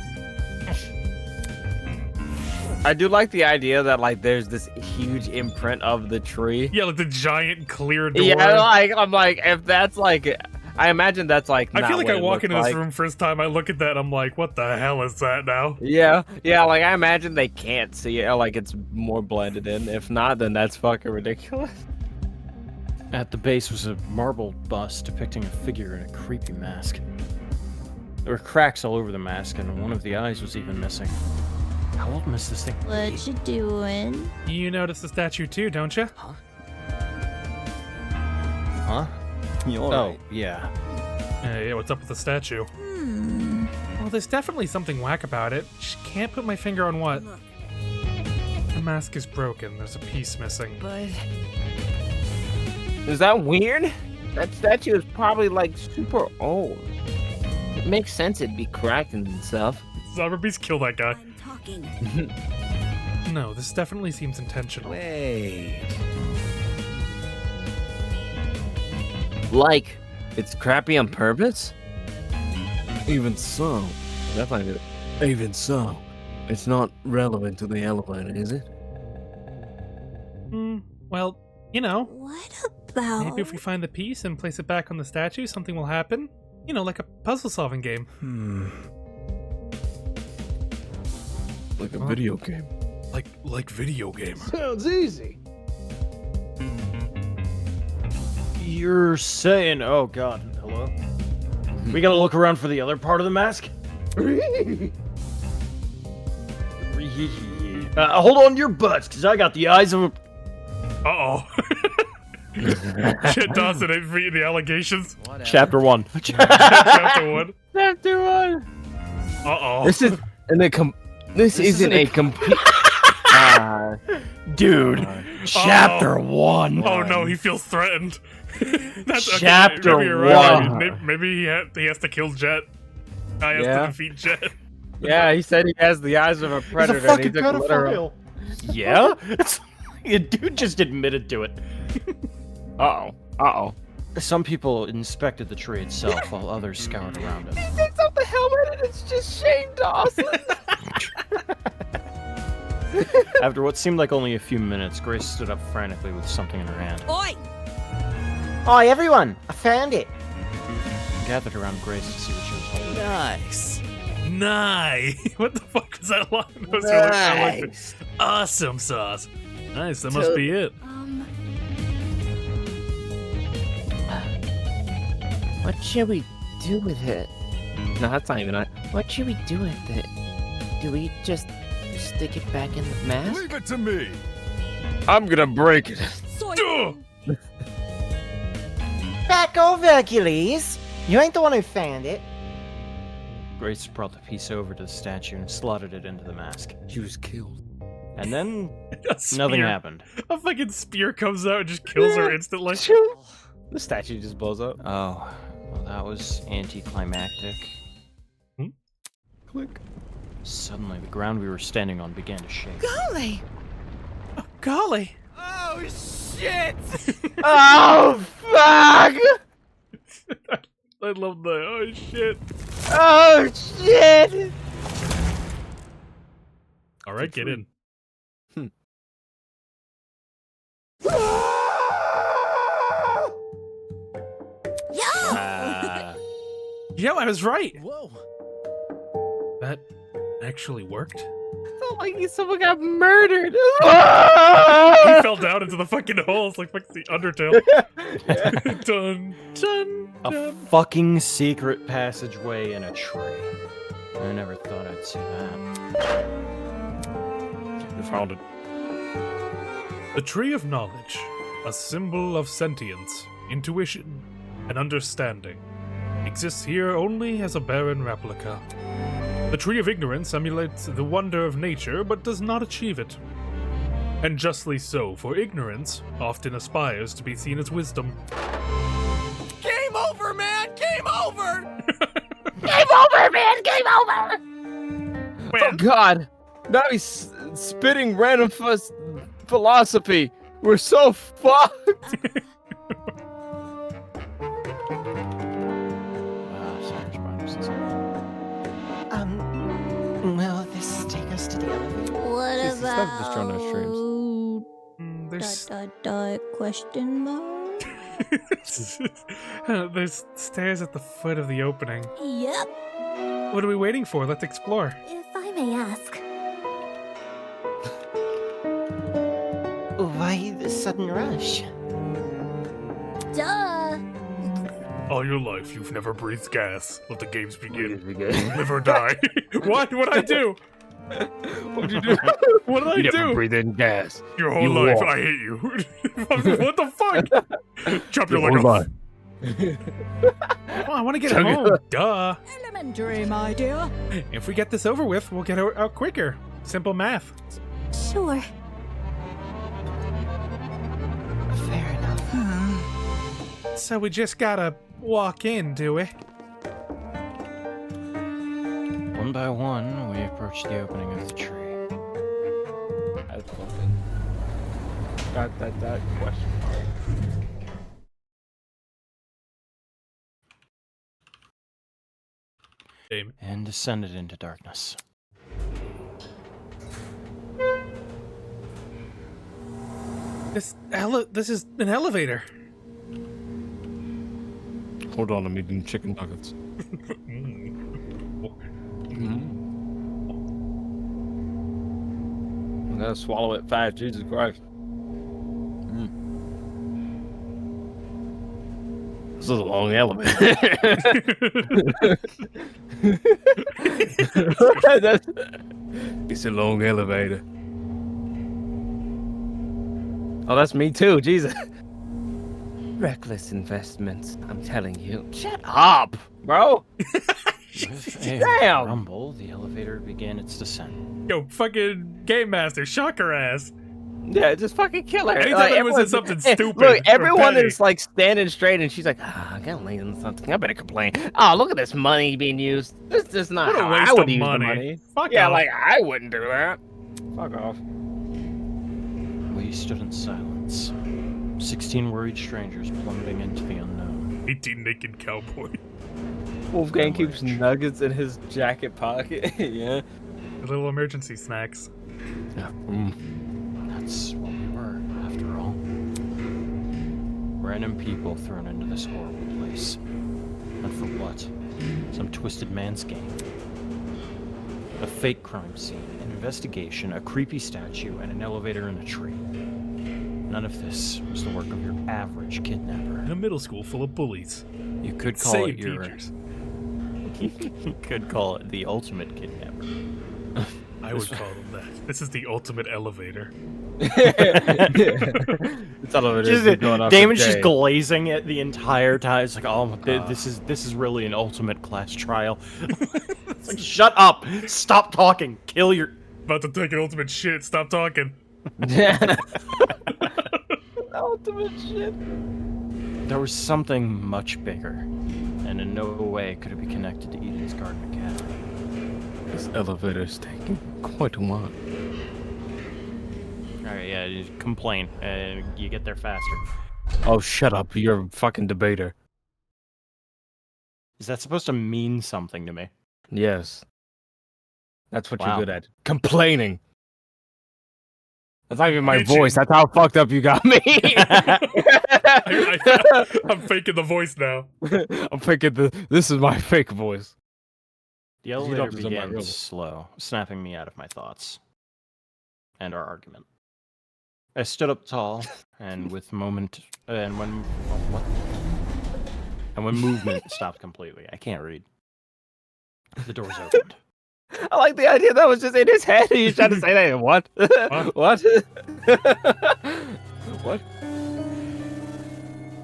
I do like the idea that like there's this huge imprint of the tree. Yeah, like the giant clear door. Yeah, I'm like if that's like I imagine that's like I not feel like what I it walk looked into this like. room first time, I look at that, I'm like, what the hell is that now? Yeah, like I imagine they can't see it, like it's more blended in. If not, then that's fucking ridiculous. At the base was a marble bust depicting a figure in a creepy mask. There were cracks all over the mask, and one of the eyes was even missing. How old must this thing be? What you doing? You notice the statue too, don't you? Huh? You Oh, alright? yeah. Yeah, what's up with the statue? Well, there's definitely something whack about it. Just can't put my finger on what. Look, The mask is broken. There's a piece missing. but Is that weird? That statue is probably like super old. It makes sense it'd be cracked and stuff. Cyberbeast, kill that guy. I'm talking. No, this definitely seems intentional. Wait. Like, it's crappy on purpose? Even so, that's not good. Even so, it's not relevant to the elevator, is it? Well, you know, What about? maybe if we find the piece and place it back on the statue, something will happen. You know, like a puzzle-solving game. Like a video game. Like video game. Sounds easy. You're saying... Oh, God. Hello? We gotta look around for the other part of the mask? Hold on to your butts, because I got the eyes of a... Uh-oh. Shit, Dawson ain't for the allegations. Whatever. Chapter 1. Chapter 1. Chapter 1! Uh-oh. This is... This isn't a complete... Dude, Chapter 1. Oh no, he feels threatened. That's okay, Chapter maybe you're right. 1. Maybe he has to kill Jet. I have Yeah. to defeat Jet. Yeah, he said he has the eyes of a He's predator. a fucking and he took literal- pedophile. Yeah? A dude just admitted to it. Uh-oh. Some people inspected the tree itself, while others scoured around it. He takes off the helmet and it's just Shane Dawson. After what seemed like only a few minutes, Grace stood up frantically with something in her hand. Oi! Oi, everyone! I found it! Gathered around Grace to see what she was holding. Nice. Nye. What the fuck was that line? That was really, I liked it. Awesome sauce. Nice, that must be it. What should we do with it? No, that's not even it. What should we do with it? Do we just stick it back in the mask? Leave it to me. I'm gonna break it. Ugh. Back over, Hercules! You ain't the one who found it. Grace brought the piece over to the statue and slotted it into the mask. She was killed. And then A spear. nothing happened. A fucking spear comes out and just kills her instantly. The statue just blows up. Oh, well, that was anticlimactic. Click. Suddenly, the ground we were standing on began to shake. Golly! Oh, golly! Oh, shit! Oh fuck! I love the oh shit. Oh shit! All right, get in. Yeah, I was right. Whoa. That actually worked. Felt like someone got murdered. He fell down into the fucking hole. It's like the Undertale. Dun dun A dun. fucking secret passageway in a tree. I never thought I'd see that. You found it. The Tree of Knowledge, a symbol of sentience, intuition, and understanding, exists here only as a barren replica. The Tree of Ignorance emulates the wonder of nature, but does not achieve it. And justly so, for ignorance often aspires to be seen as wisdom. Game over, man! Game over! Oh god! Now he's spitting random philosophy. We're so fucked. Will this take us to the elevator? What This is stuff about just trying to streams. There's question mark? there's stairs at the foot of the opening. Yep, What are we waiting for? Let's explore. if I may ask. Why the sudden rush? Duh! All your life, you've never breathed gas. Let the games begin. What Live or die. What? What'd I do? would you do? What did I You do? never breathe in gas. Your whole You life, walk. I hate you. What the fuck? Chop your leg Hold off. on. Oh, I want to get Chug it. home. Duh. Elementary, my dear. If we get this over with, we'll get out quicker. Simple math. Sure. Fair enough. So we just gotta walk in, do we? One by one, we approached the opening of the tree. That's fucking. That question mark. Damn. And descended into darkness. This is an elevator. Hold on, I'm eating chicken nuggets. I'm gonna swallow it fast, Jesus Christ. This is a long elevator. It's a long elevator. Oh, that's me too, Jesus. Reckless investments, I'm telling you. Shut up, bro. With a Damn. rumble, the elevator began its descent. Yo, fucking game master, shock her ass. Yeah, just fucking kill her. Anytime anyone says everyone's- something stupid Look, or everyone petty. is like standing straight, and she's like, "Ah, I got late on something. I better complain." Oh, look at this money being used. This is not What a how waste I would of use money. the money. Fuck Yeah, off. like I wouldn't do that. Fuck off. We stood in silence. 16 worried strangers plummeting into the unknown. 18 naked cowboy. Wolfgang keeps nuggets in his jacket pocket. Yeah. Little emergency snacks. Yeah. That's what we were, after all. Random people thrown into this horrible place. And for what? Some twisted man's game. A fake crime scene, an investigation, a creepy statue, and an elevator in a tree. None of this was the work of your average kidnapper. In a middle school full of bullies. You could call Same it your... teachers. You could call it the ultimate kidnapper. I would call them that. This is the ultimate elevator. It's elevator going up Damon's for just days. glazing it the entire time. It's like, oh, this is really an ultimate class trial. It's like, shut up, stop talking, kill your. About to take an ultimate shit. Stop talking. Ultimate shit. There was something much bigger, and in no way could it be connected to Eden's Garden Academy. This elevator's taking quite a while. Alright, yeah, you complain, and you get there faster. Oh, shut up. You're a fucking debater. Is that supposed to mean something to me? Yes. That's what Wow. you're good at. Complaining. That's not even my Bitching. voice. That's how fucked up you got me. I'm faking the voice now. I'm thinking this is my fake voice. The You elevator don't deserve my real began voice. slow, snapping me out of my thoughts. And our argument. I stood up tall, and when movement stopped completely. I can't read. The doors opened. I like the idea that was just in his head. He's trying to say that. What? What? What?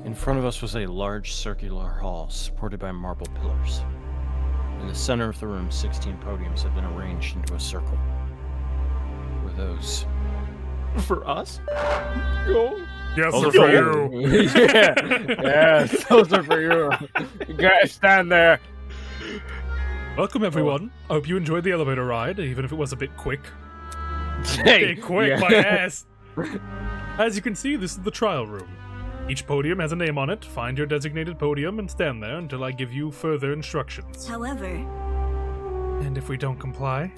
In front of us was a large circular hall supported by marble pillars. In the center of the room, 16 podiums had been arranged into a circle. Were those for us? Yes, Those they're are for you. Yeah. Yes, those are for you. You guys stand there. Welcome, everyone. I hope you enjoyed the elevator ride, even if it was a bit quick. Hey, Quick, yeah. my ass. As you can see, this is the trial room. Each podium has a name on it. Find your designated podium and stand there until I give you further instructions. However, And if we don't comply,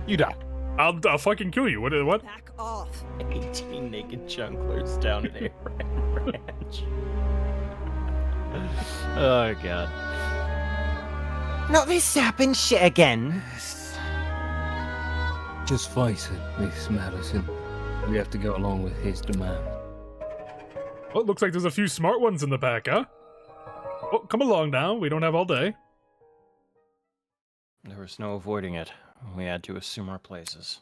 You die. I'll fucking kill you. What? back off. 18 naked junglers down at Abraham Ranch. Oh, God. Not this sapping shit again. Just face it, Miss Madison. We have to go along with his demand. Well, it looks like there's a few smart ones in the pack, huh? Oh, come along now. We don't have all day. There was no avoiding it. We had to assume our places.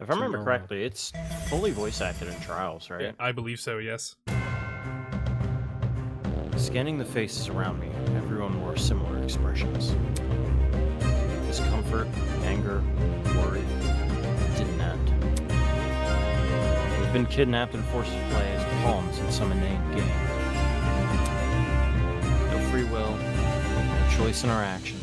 If I remember correctly, it's fully voice acted in Trials, right? I believe so, yes. Scanning the faces around me, everyone wore similar expressions. Discomfort, anger, worry. It didn't end. We've been kidnapped and forced to play as pawns in some inane game. No free will, no choice in our actions.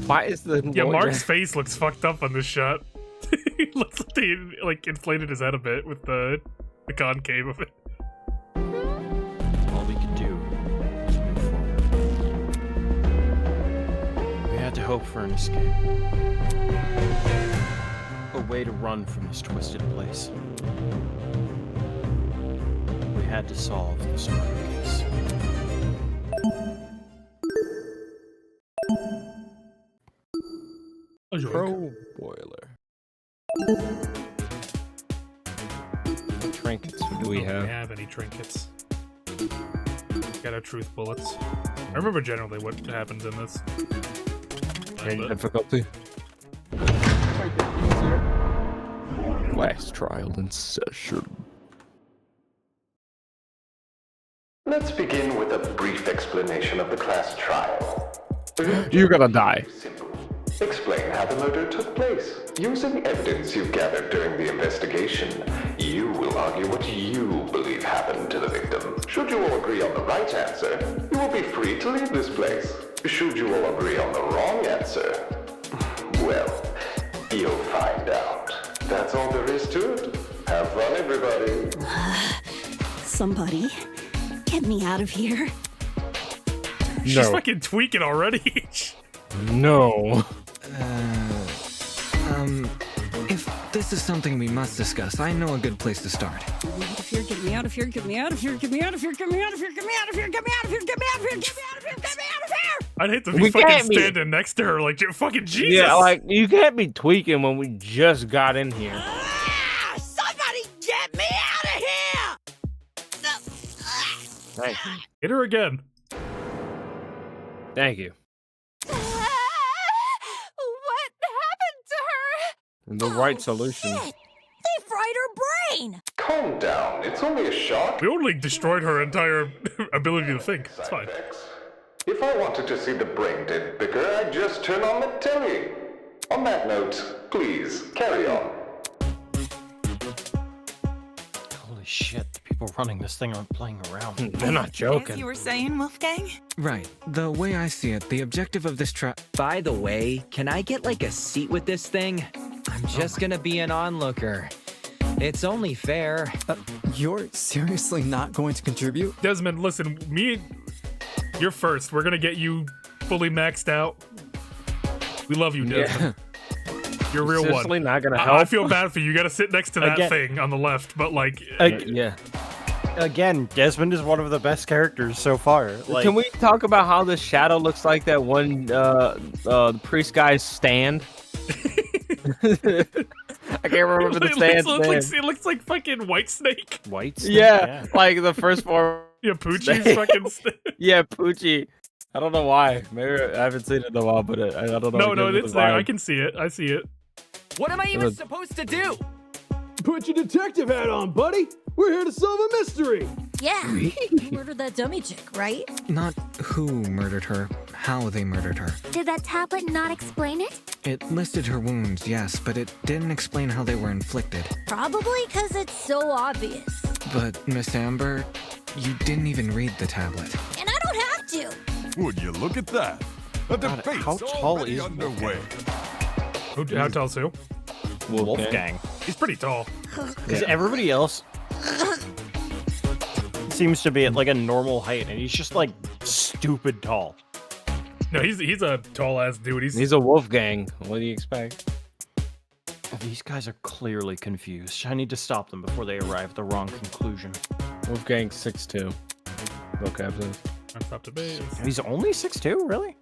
Why is the Yeah, boy- Mark's face looks fucked up on this shot. He looks like he inflated his head a bit with the concave of it. All we could do was move forward. We had to hope for an escape. A way to run from this twisted place. We had to solve this murder case. Pro boiler. What trinkets do we Don't have? have any trinkets. Got our truth bullets. I remember generally what happens in this. Any difficulty? Last trial in session. Let's begin with a brief explanation of the class trial. You're gonna die. Simple. Explain how the murder took place. Using evidence you've gathered during the investigation, you will argue what you believe happened to the victim. Should you all agree on the right answer, you will be free to leave this place. Should you all agree on the wrong answer, well, you'll find out. That's all there is to it. Have fun, everybody. Somebody, get me out of here. She's No. fucking tweaking already. No. If this is something we must discuss, I know a good place to start. Get me out of here, get me out of here, get me out of here, get me out of here, get me out of here, get me out of here, get me out of here, get me out of here, get me out of here, get me out of here! I'd hate to be We fucking can't be- standing next to her like fucking Jesus. Yeah, like you can't be tweaking when we just got in here. Somebody get me out of here! Hey, Hit her again. Thank you. What happened to her? The right solution. Shit. They fried her brain. Calm down. It's only a shock. We only destroyed her entire ability to think. It's fine. If I wanted to see the brain dead bicker, I'd just turn on the telly. On that note, please, carry on. Holy shit, the people running this thing aren't playing around. They're not As joking. you were saying, Wolfgang? Right. The way I see it, the objective of this By the way, can I get like a seat with this thing? I'm just gonna be an onlooker. It's only fair. You're seriously not going to contribute? Desmond, listen, you're first. We're gonna get you fully maxed out. We love you, Desmond. You're a real Seriously one. not gonna help. I feel bad for you. You gotta sit next to that thing on the left, but like... yeah. Again, Desmond is one of the best characters so far. Like, Can we talk about how the shadow looks like that one the priest guy's stand? I can't remember the stand's name. It looks like fucking Whitesnake. Whitesnake? Yeah, like the first form. Yeah, Poochie's fucking stand. Yeah, Poochie. I don't know why. Maybe I haven't seen it in a while, but I don't know. No, it's there. I can see it. I see it. What am I even supposed to do? Put your detective hat on, buddy. We're here to solve a mystery. Yeah, you murdered that dummy chick, right? Not who murdered her, how they murdered her. Did that tablet not explain it? It listed her wounds, yes, but it didn't explain how they were inflicted. Probably because it's so obvious. But, Miss Amber, you didn't even read the tablet. And I don't have to. Would you look at that? A debate's how tall already is underway. How tall's who? Wolfgang. He's pretty tall. Because everybody else seems to be at like a normal height, and he's just like stupid tall. No, he's a tall ass dude. He's a Wolfgang. What do you expect? These guys are clearly confused. I need to stop them before they arrive at the wrong conclusion. Wolfgang 6'2". Okay, That's up to base. He's only 6'2", really?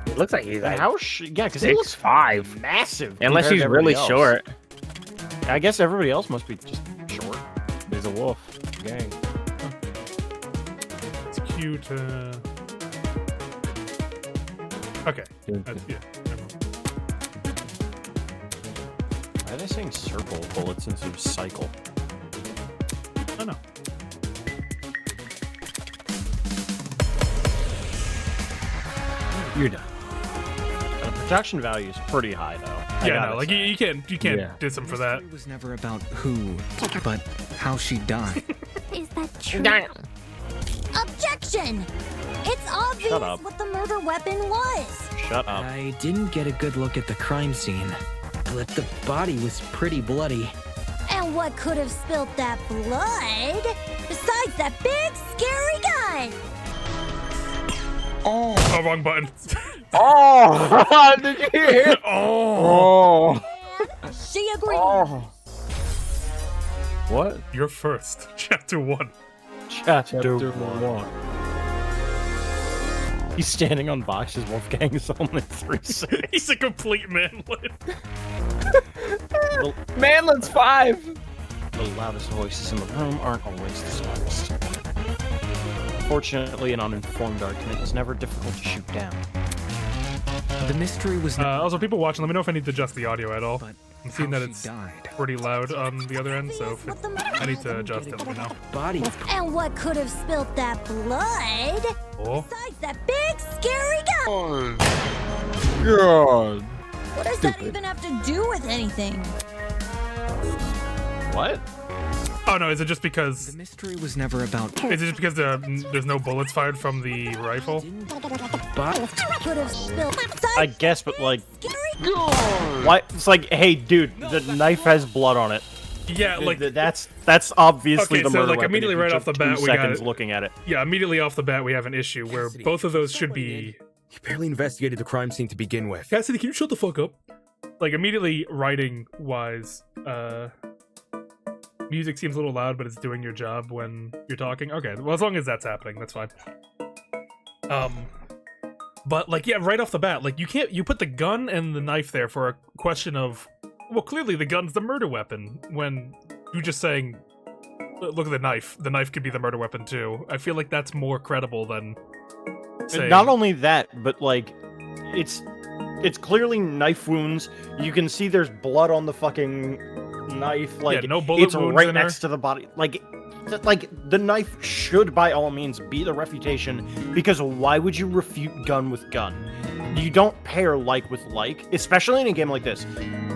It looks like he's like yeah, because he looks 6'5". massive. Unless compared he's to really everybody else. short. I guess everybody else must be just short. He's a wolf. Gang. It's cute. Okay. Yeah. Never mind. Why are they saying circle bullets instead of cycle? I know. You're done. The production value is pretty high, though. Yeah, no, like you can't diss him for that. It was never about who, but how she died. Is that true? Objection! It's obvious Shut up. what the murder weapon was. Shut up. I didn't get a good look at the crime scene, but the body was pretty bloody. And what could have spilt that blood besides that big scary gun? Oh, wrong button. Oh! Did you hear it? Oh. She agrees. Oh. What? You're first. Chapter 1. Chapter 1. He's standing on boxes. Wolfgang is only 3'6". He's a complete manlet. Manlet's 5. The loudest voices in the room aren't always the smartest. Fortunately, an uninformed argument is never difficult to shoot down. The mystery was Also, people watching, let me know if I need to adjust the audio at all. But I'm seeing how that she it's died. pretty loud on the other end, so if I need to adjust it, let me know. Body. And what could have spilt that blood Oh. besides that big scary gun? God. What does that even have to do with anything? What? Oh no, is it just The because... mystery was never about Is it just because there's no bullets fired from the rifle? Could have spilled I guess, but like, why? It's like, hey, dude, the knife has blood on it. Yeah, like... That's obviously Okay, the so, murder like, weapon immediately if you right took off the 2 bat, we got seconds it. looking at it. Yeah, immediately off the bat, we have an issue where both of those should be... You barely investigated the crime scene to begin with. Cassidy, can you shut the fuck up? Like, immediately writing-wise, music seems a little loud, but it's doing your job when you're talking. Okay, well, as long as that's happening, that's fine. But, like, yeah, right off the bat, like, you put the gun and the knife there for a question of, well, clearly the gun's the murder weapon, when you're just saying, look at the knife could be the murder weapon too. I feel like that's more credible than saying... Not only that, but like, it's clearly knife wounds. You can see there's blood on the fucking knife. Like, no bullet it's wounds right in next to the body. Like the knife should, by all means, be the refutation. Because why would you refute gun with gun? You don't pair like with like, especially in a game like this.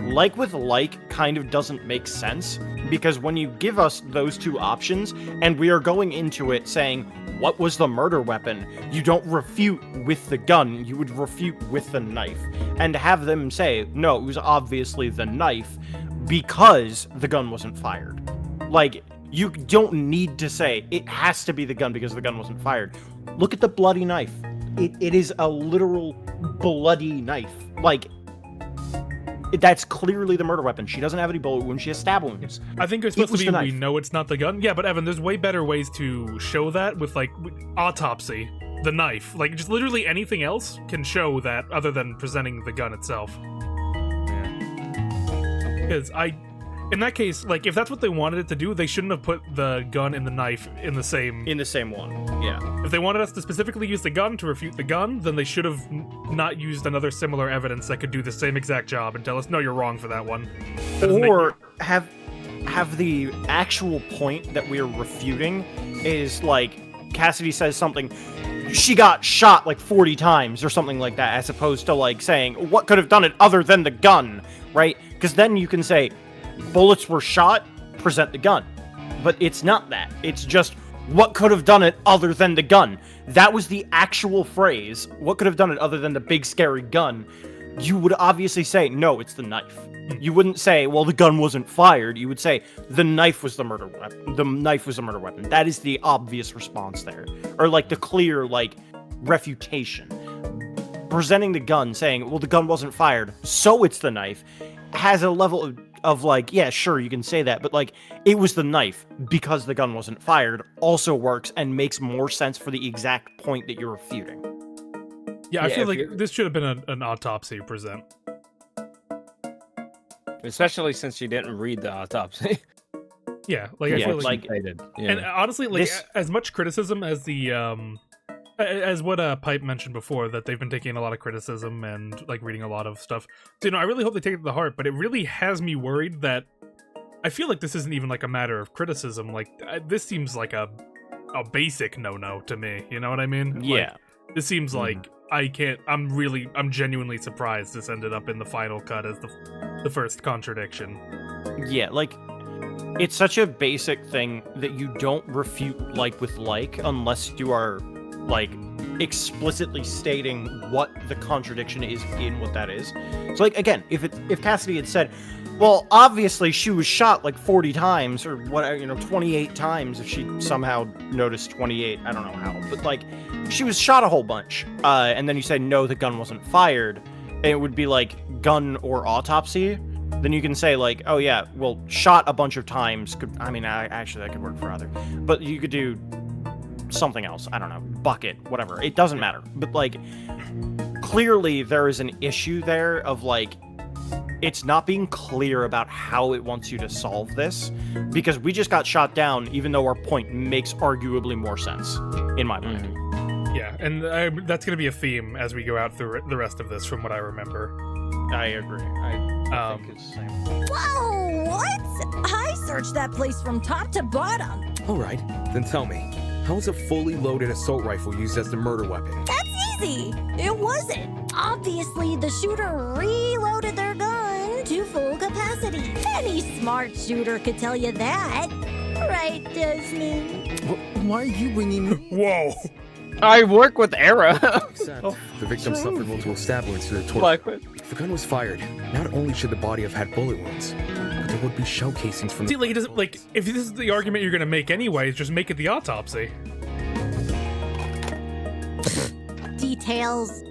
Like with like kind of doesn't make sense, because when you give us those two options, and we are going into it saying, what was the murder weapon? You don't refute with the gun, you would refute with the knife. And have them say, no, it was obviously the knife, because the gun wasn't fired. Like, you don't need to say, it has to be the gun because the gun wasn't fired. Look at the bloody knife. It is a literal bloody knife. Like, that's clearly the murder weapon. She doesn't have any bullet wounds, she has stab wounds. I think it's supposed to be we know it's not the gun. Yeah, but Evan, there's way better ways to show that with, like, autopsy, the knife. Like, just literally anything else can show that other than presenting the gun itself. Because in that case, like, if that's what they wanted it to do, they shouldn't have put the gun and the knife in the same... In the same one, yeah. If they wanted us to specifically use the gun to refute the gun, then they should have not used another similar evidence that could do the same exact job and tell us, no, you're wrong for that one. Or have the actual point that we're refuting is, like, Cassidy says something, she got shot like 40 times or something like that, as opposed to, like, saying, what could have done it other than the gun, right? Because then you can say, bullets were shot, present the gun. But it's not that. It's just, what could have done it other than the gun? That was the actual phrase. What could have done it other than the big scary gun? You would obviously say, no, it's the knife. You wouldn't say, well, the gun wasn't fired. You would say, the knife was the murder weapon. The knife was the murder weapon. That is the obvious response there. Or, like, the clear, like, refutation. Presenting the gun, saying, well, the gun wasn't fired, so it's the knife, has a level of like, yeah, sure, you can say that, but, like, it was the knife because the gun wasn't fired also works and makes more sense for the exact point that you're refuting. Yeah, I feel like this should have been an autopsy present. Especially since you didn't read the autopsy. Yeah, like, I feel like... Yeah. And honestly, like, as much criticism as the, as what Pipe mentioned before, that they've been taking a lot of criticism and, like, reading a lot of stuff. So, you know, I really hope they take it to the heart, but it really has me worried that I feel like this isn't even, like, a matter of criticism. Like, this seems like a basic no-no to me, you know what I mean? Yeah. Like, this seems like I'm genuinely surprised this ended up in the final cut as the first contradiction. Yeah, like, it's such a basic thing that you don't refute like with like unless you are, like, explicitly stating what the contradiction is in what that is. So, like, again, if Cassidy had said, well, obviously she was shot like 40 times or whatever, you know, 28 times, if she somehow noticed 28, I don't know how, but, like, she was shot a whole bunch, and then you say, no, the gun wasn't fired, and it would be like gun or autopsy, then you can say, like, oh yeah, well, shot a bunch of times actually that could work for other, but you could do something else, I don't know, bucket, whatever, it doesn't matter. But, like, clearly there is an issue there of, like, it's not being clear about how it wants you to solve this, because we just got shot down even though our point makes arguably more sense, in my mind. Yeah, and that's going to be a theme as we go out through the rest of this, from what I remember. I agree. I think it's the same. Whoa, what? I searched that place from top to bottom. Alright, then tell me, how was a fully loaded assault rifle used as the murder weapon? That's easy. It wasn't. Obviously, the shooter reloaded their gun to full capacity. Any smart shooter could tell you that. Right, Desmond? Why are you bringing me... Whoa. I work with Era. Except the victim suffered multiple stab wounds to the torso. If the gun was fired, not only should the body have had bullet wounds, but there would be shell casings from See, like, it doesn't, like, if this is the argument you're gonna make anyways, just make it the autopsy. Details.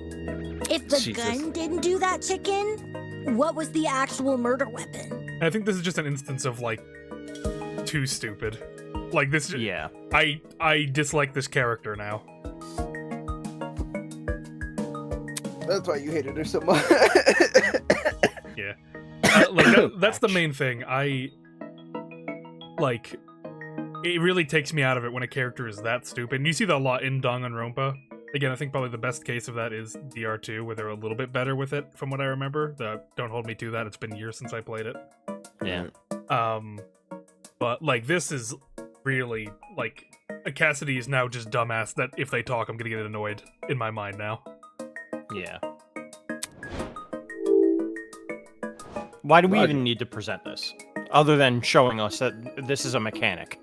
If the gun didn't do that, chicken, what was the actual murder weapon? And I think this is just an instance of, like, too stupid. Like, this... Yeah. I dislike this character now. That's why you hated her so much. Yeah. That's the main thing. Like, it really takes me out of it when a character is that stupid. And you see that a lot in Danganronpa, Again, I think probably the best case of that is DR2, where they're a little bit better with it, from what I remember. Don't hold me to that. It's been years since I played it. Yeah. But like this is really like Cassidy is now just dumbass that if they talk, I'm gonna get annoyed in my mind now. Yeah. Why do we even need to present this? Other than showing us that this is a mechanic.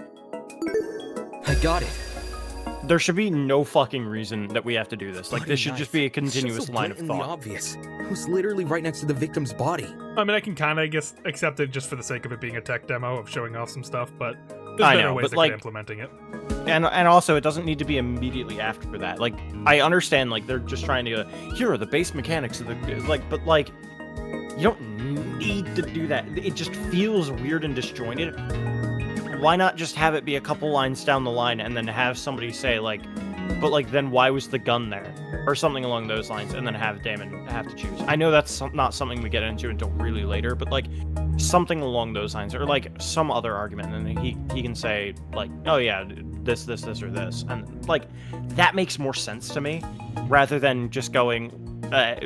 I got it. There should be no fucking reason that we have to do this. Like, this should just be a continuous line of thought. Obvious. It was literally right next to the victim's body. I mean, I can kind of, I guess, accept it just for the sake of it being a tech demo of showing off some stuff, but there's better ways of implementing it. And also, it doesn't need to be immediately after that. Like, I understand, like, they're just trying to go, here are the base mechanics of the, like, but, like, you don't need to do that. It just feels weird and disjointed. Why not just have it be a couple lines down the line and then have somebody say, like, but, like, then why was the gun there? Or something along those lines, and then have Damon have to choose. I know that's not something we get into until really later, but, like, something along those lines, or, like, some other argument, and then he can say, like, oh, yeah, this, or this. And, like, that makes more sense to me, rather than just going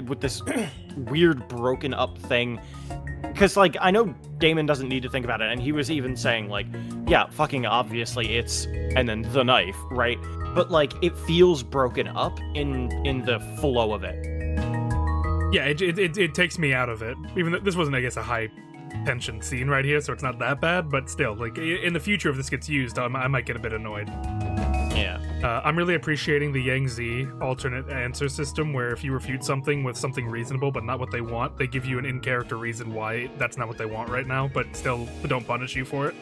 with this weird broken up thing. Because, like, I know Damon doesn't need to think about it, and he was even saying, like, yeah, fucking obviously it's, and then the knife, right? But, like, it feels broken up in the flow of it. Yeah, it takes me out of it. Even though this wasn't, I guess, a high tension scene right here, so it's not that bad, but still, like, in the future, if this gets used, I might get a bit annoyed. Yeah. I'm really appreciating the Yang Z alternate answer system, where if you refute something with something reasonable but not what they want, they give you an in-character reason why that's not what they want right now, but still don't punish you for it.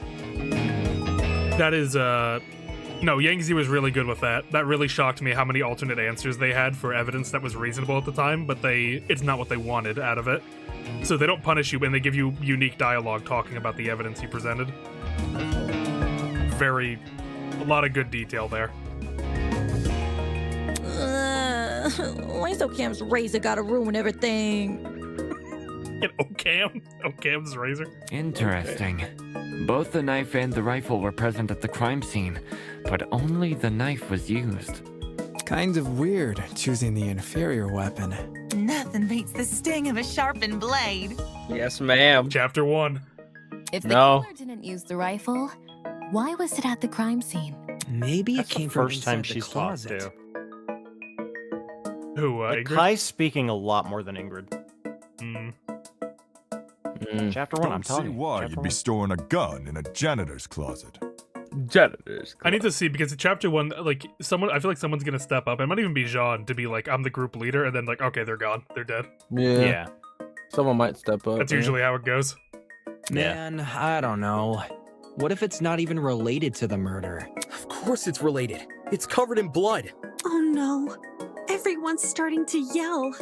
That is, no, Yang Z was really good with that. That really shocked me how many alternate answers they had for evidence that was reasonable at the time, but it's not what they wanted out of it. So they don't punish you, and they give you unique dialogue talking about the evidence you presented. A lot of good detail there. Why so Cam's razor gotta ruin everything? And Cam's razor? Interesting. Both the knife and the rifle were present at the crime scene, but only the knife was used. Kind of weird, choosing the inferior weapon. Nothing beats the sting of a sharpened blade. Yes, ma'am. Chapter 1. If the killer didn't use the rifle, why was it at the crime scene? Maybe That's it came the from first time inside the she's closet. talked to. Who, like, Ingrid? Kai's speaking a lot more than Ingrid. Chapter 1, I'm telling you. Don't see why Chapter you'd be 1. storing a gun in a janitor's closet. I need to see, because in chapter 1, like, I feel like someone's gonna step up. It might even be Jean to be like, I'm the group leader, and then like, okay, they're gone. They're dead. Yeah. Someone might step up. That's usually how it goes. Man, I don't know. What if it's not even related to the murder? Of course it's related. It's covered in blood. Oh no. Everyone's starting to yell.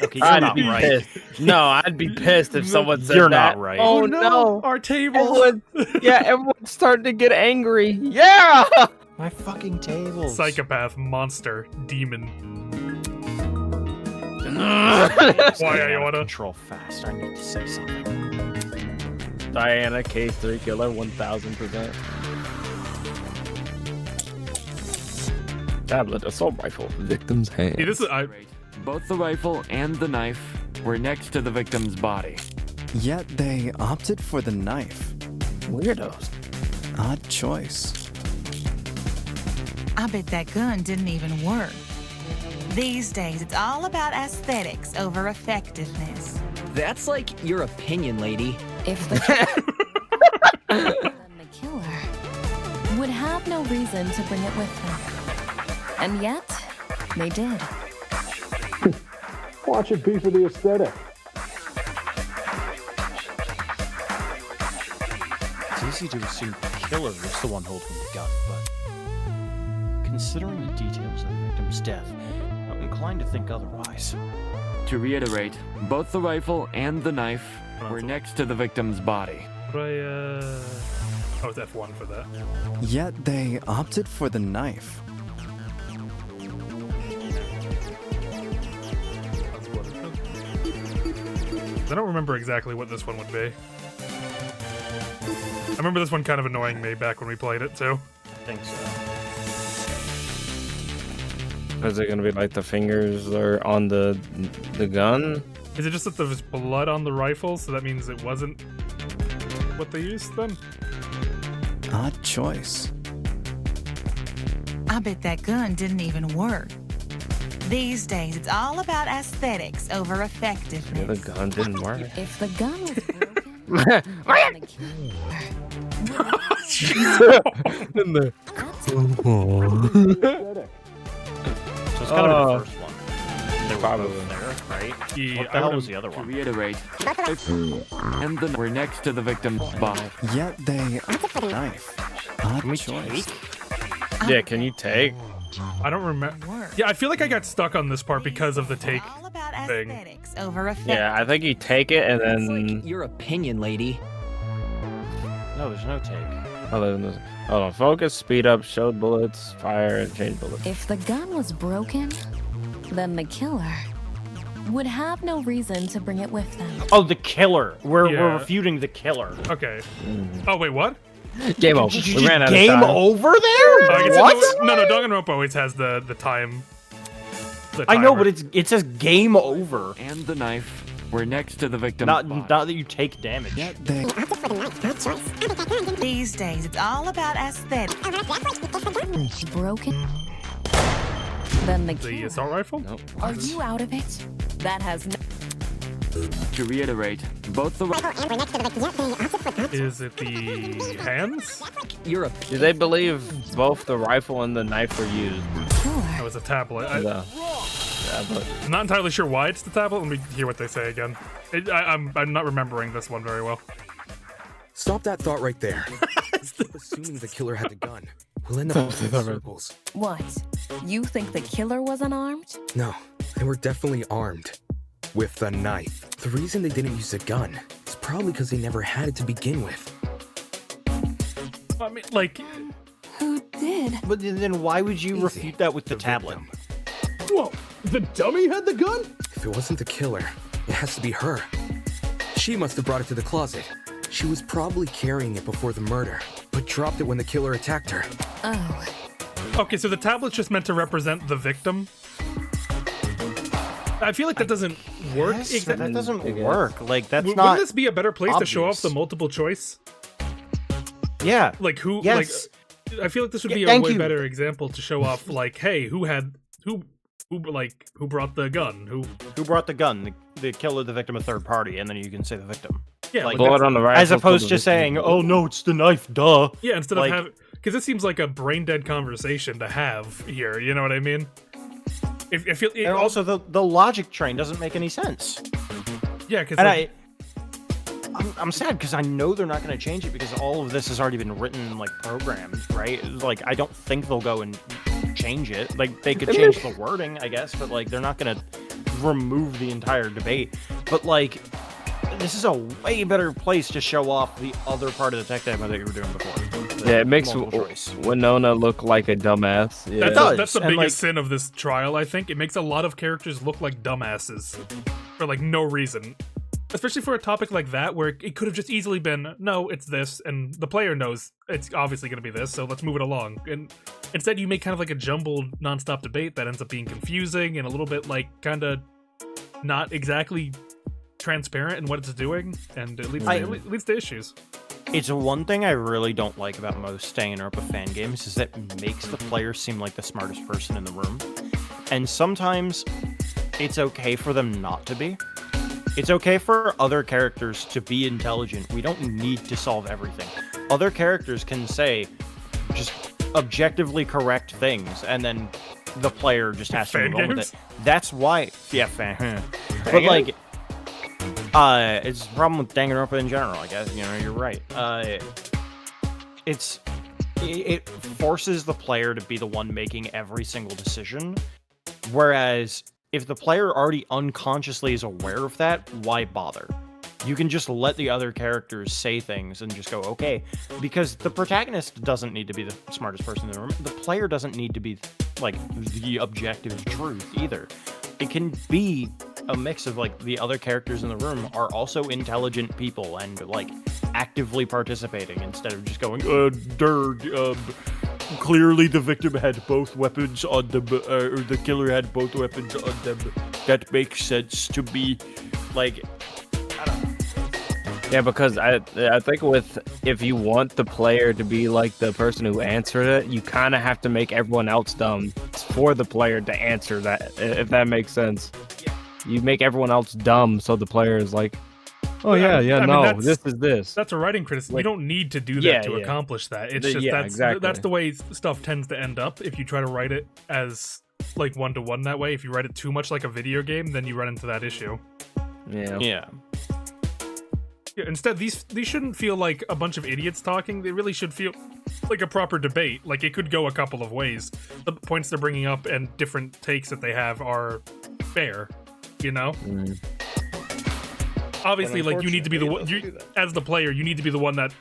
Okay, you're not right. Pissed. No, I'd be pissed if someone said You're that. not right. Oh no, our table. Everyone's starting to get angry. Yeah, my fucking table. Psychopath, monster, demon. Why are you on control fast? I need to say something. Diana K3 killer 1000%. Tablet assault rifle. Victim's hand. See, this is Both the rifle and the knife were next to the victim's body. Yet they opted for the knife. Weirdos. Odd choice. I bet that gun didn't even work. These days, it's all about aesthetics over effectiveness. That's like your opinion, lady. If the killer would have no reason to bring it with them. And yet, they did. Watch it be for the aesthetic. It's easy to assume the killer was the one holding the gun, but considering the details of the victim's death, I'm inclined to think otherwise. To reiterate, both the rifle and the knife were next to the victim's body. Oh, it's F1 for that. Yet they opted for the knife. I don't remember exactly what this one would be. I remember this one kind of annoying me back when we played it, too. I think so. Is it gonna be like the fingers are on the gun? Is it just that there was blood on the rifle, so that means it wasn't what they used then? Odd choice. I bet that gun didn't even work. These days, it's all about aesthetics over effectiveness. Yeah, the gun didn't work. If the gun was broken, In the... So it's gotta be the first one. They were Probably. both there, right? Yeah, What the hell was the other To one? reiterate, and then we're next to the victim's body. Yet they knife. Odd Can we choice. take? Yeah, can you take? I don't remember. Yeah, I feel like I got stuck on this part because of the take All about thing. aesthetics over effectiveness. Yeah, I think you take it and It's then. like your opinion, lady. No, there's no take. Hold on, focus, speed up, show bullets, fire, and change bullets. if the gun was broken, then the killer would have no reason to bring it with them. Oh, the killer. We're Yeah. refuting the killer. Okay. Oh, wait, what? Game over. Did you We just ran out of game time. over there? I guess What? No, Danganronpa always has the time. The I know, timer. but it says game over. And the knife. We're next to the victim's Not body. that you take damage. Yet they These days, it's all about aesthetics. Broken, then the The killer. assault rifle? Nope. Are you out of it? That has no. To reiterate, both the Is it the hands? You're a Do they believe both the rifle and the knife were used? That was a tablet. Yeah, but I'm not entirely sure why it's the tablet. Let me hear what they say again. I'm not remembering this one very well. Stop that thought right there. Assuming the killer had the gun, we'll end up in circles. What? You think the killer was unarmed? No, they were definitely armed. With the knife. The reason they didn't use a gun is probably because they never had it to begin with. I mean, like, Who did? But then why would you refute that with the tablet? Whoa, the dummy had the gun? If it wasn't the killer, it has to be her. She must have brought it to the closet. She was probably carrying it before the murder, but dropped it when the killer attacked her. Oh, okay, so the tablet's just meant to represent the victim. I feel like that doesn't work. Yes, exactly. that doesn't work. Like that's Wouldn't not. this be a better place to show off obvious. the multiple choice? Yeah. Like who? Yes. Like, I feel like this would Yeah, be a thank way you. better example to show off. Like, hey, who brought the gun? Who brought the gun? The killer, the victim, a third party, and then you can say the victim. Yeah, like bullet on the rifle. as opposed to saying, "Oh no, it's the knife." Duh. Yeah, instead Like- of having, because this seems like a brain dead conversation to have here. You know what I mean? I feel it And also, the logic train doesn't make any sense. yeah, because And I'm sad because I know they're not going to change it because all of this has already been written, like, programmed, right? Like, I don't think they'll go and change it. Like, they could change the wording, I guess, but, like, they're not going to remove the entire debate. But, like, this is a way better place to show off the other part of the tech demo that you were doing before. Yeah, it makes multiple choice. Winona look like a dumbass. Yeah. that's the and, biggest like- sin of this trial. I think it makes a lot of characters look like dumbasses for like no reason. Especially for a topic like that, where it could have just easily been, no, it's this, and the player knows it's obviously going to be this, so let's move it along. And instead, you make kind of like a jumbled, nonstop debate that ends up being confusing and a little bit like kind of not exactly transparent in what it's doing, and it leads to issues. It's one thing I really don't like about most Danganronpa fan games is that it makes the player seem like the smartest person in the room. And sometimes it's okay for them not to be. It's okay for other characters to be intelligent. We don't need to solve everything. Other characters can say just objectively correct things, and then the player just has to Fan move on with games? it. That's why, yeah, fan. But like, it's a problem with Danganronpa in general, I guess. You know, you're right. It forces the player to be the one making every single decision, whereas if the player already unconsciously is aware of that, why bother? You can just let the other characters say things and just go, okay, because the protagonist doesn't need to be the smartest person in the room. The player doesn't need to be, like, the objective truth either. It can be a mix of, like, the other characters in the room are also intelligent people and, like, actively participating instead of just going, clearly the victim had both weapons on them, or the killer had both weapons on them. That makes sense to me. Like, I don't know. Yeah, because I think if you want the player to be like the person who answered it, you kind of have to make everyone else dumb for the player to answer that, if that makes sense. You make everyone else dumb so the player is like, oh yeah, I mean, this is this. That's a writing criticism. Like, you don't need to do that to accomplish that. It's just that's the way stuff tends to end up if you try to write it as like one-to-one that way. If you write it too much like a video game, then you run into that issue. Yeah. Instead, these shouldn't feel like a bunch of idiots talking. They really should feel like a proper debate. Like, it could go a couple of ways. The points they're bringing up and different takes that they have are fair, you know? Obviously, like, you need to be the one, as the player, you need to be the one that,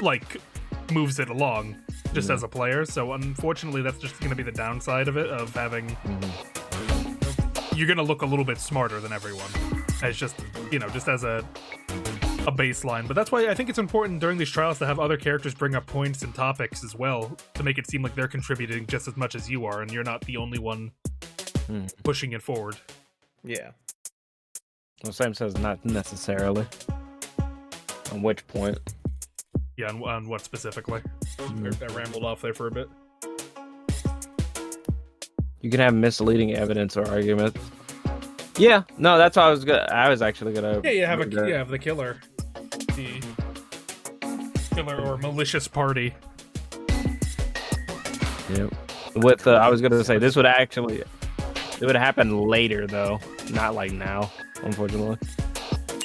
like, moves it along, just as a player. So, unfortunately, that's just going to be the downside of it, of having... You're going to look a little bit smarter than everyone. As just, you know, just as a baseline. But that's why I think it's important during these trials to have other characters bring up points and topics as well, to make it seem like they're contributing just as much as you are, and you're not the only one pushing it forward. Yeah. Well, Sam says not necessarily. On which point? Yeah, on what specifically? I rambled off there for a bit. You can have misleading evidence or arguments. Yeah, no, that's what I was actually gonna. Yeah, you have the killer, or malicious party. Yep. With I was gonna say this would happen later though, not like now, unfortunately.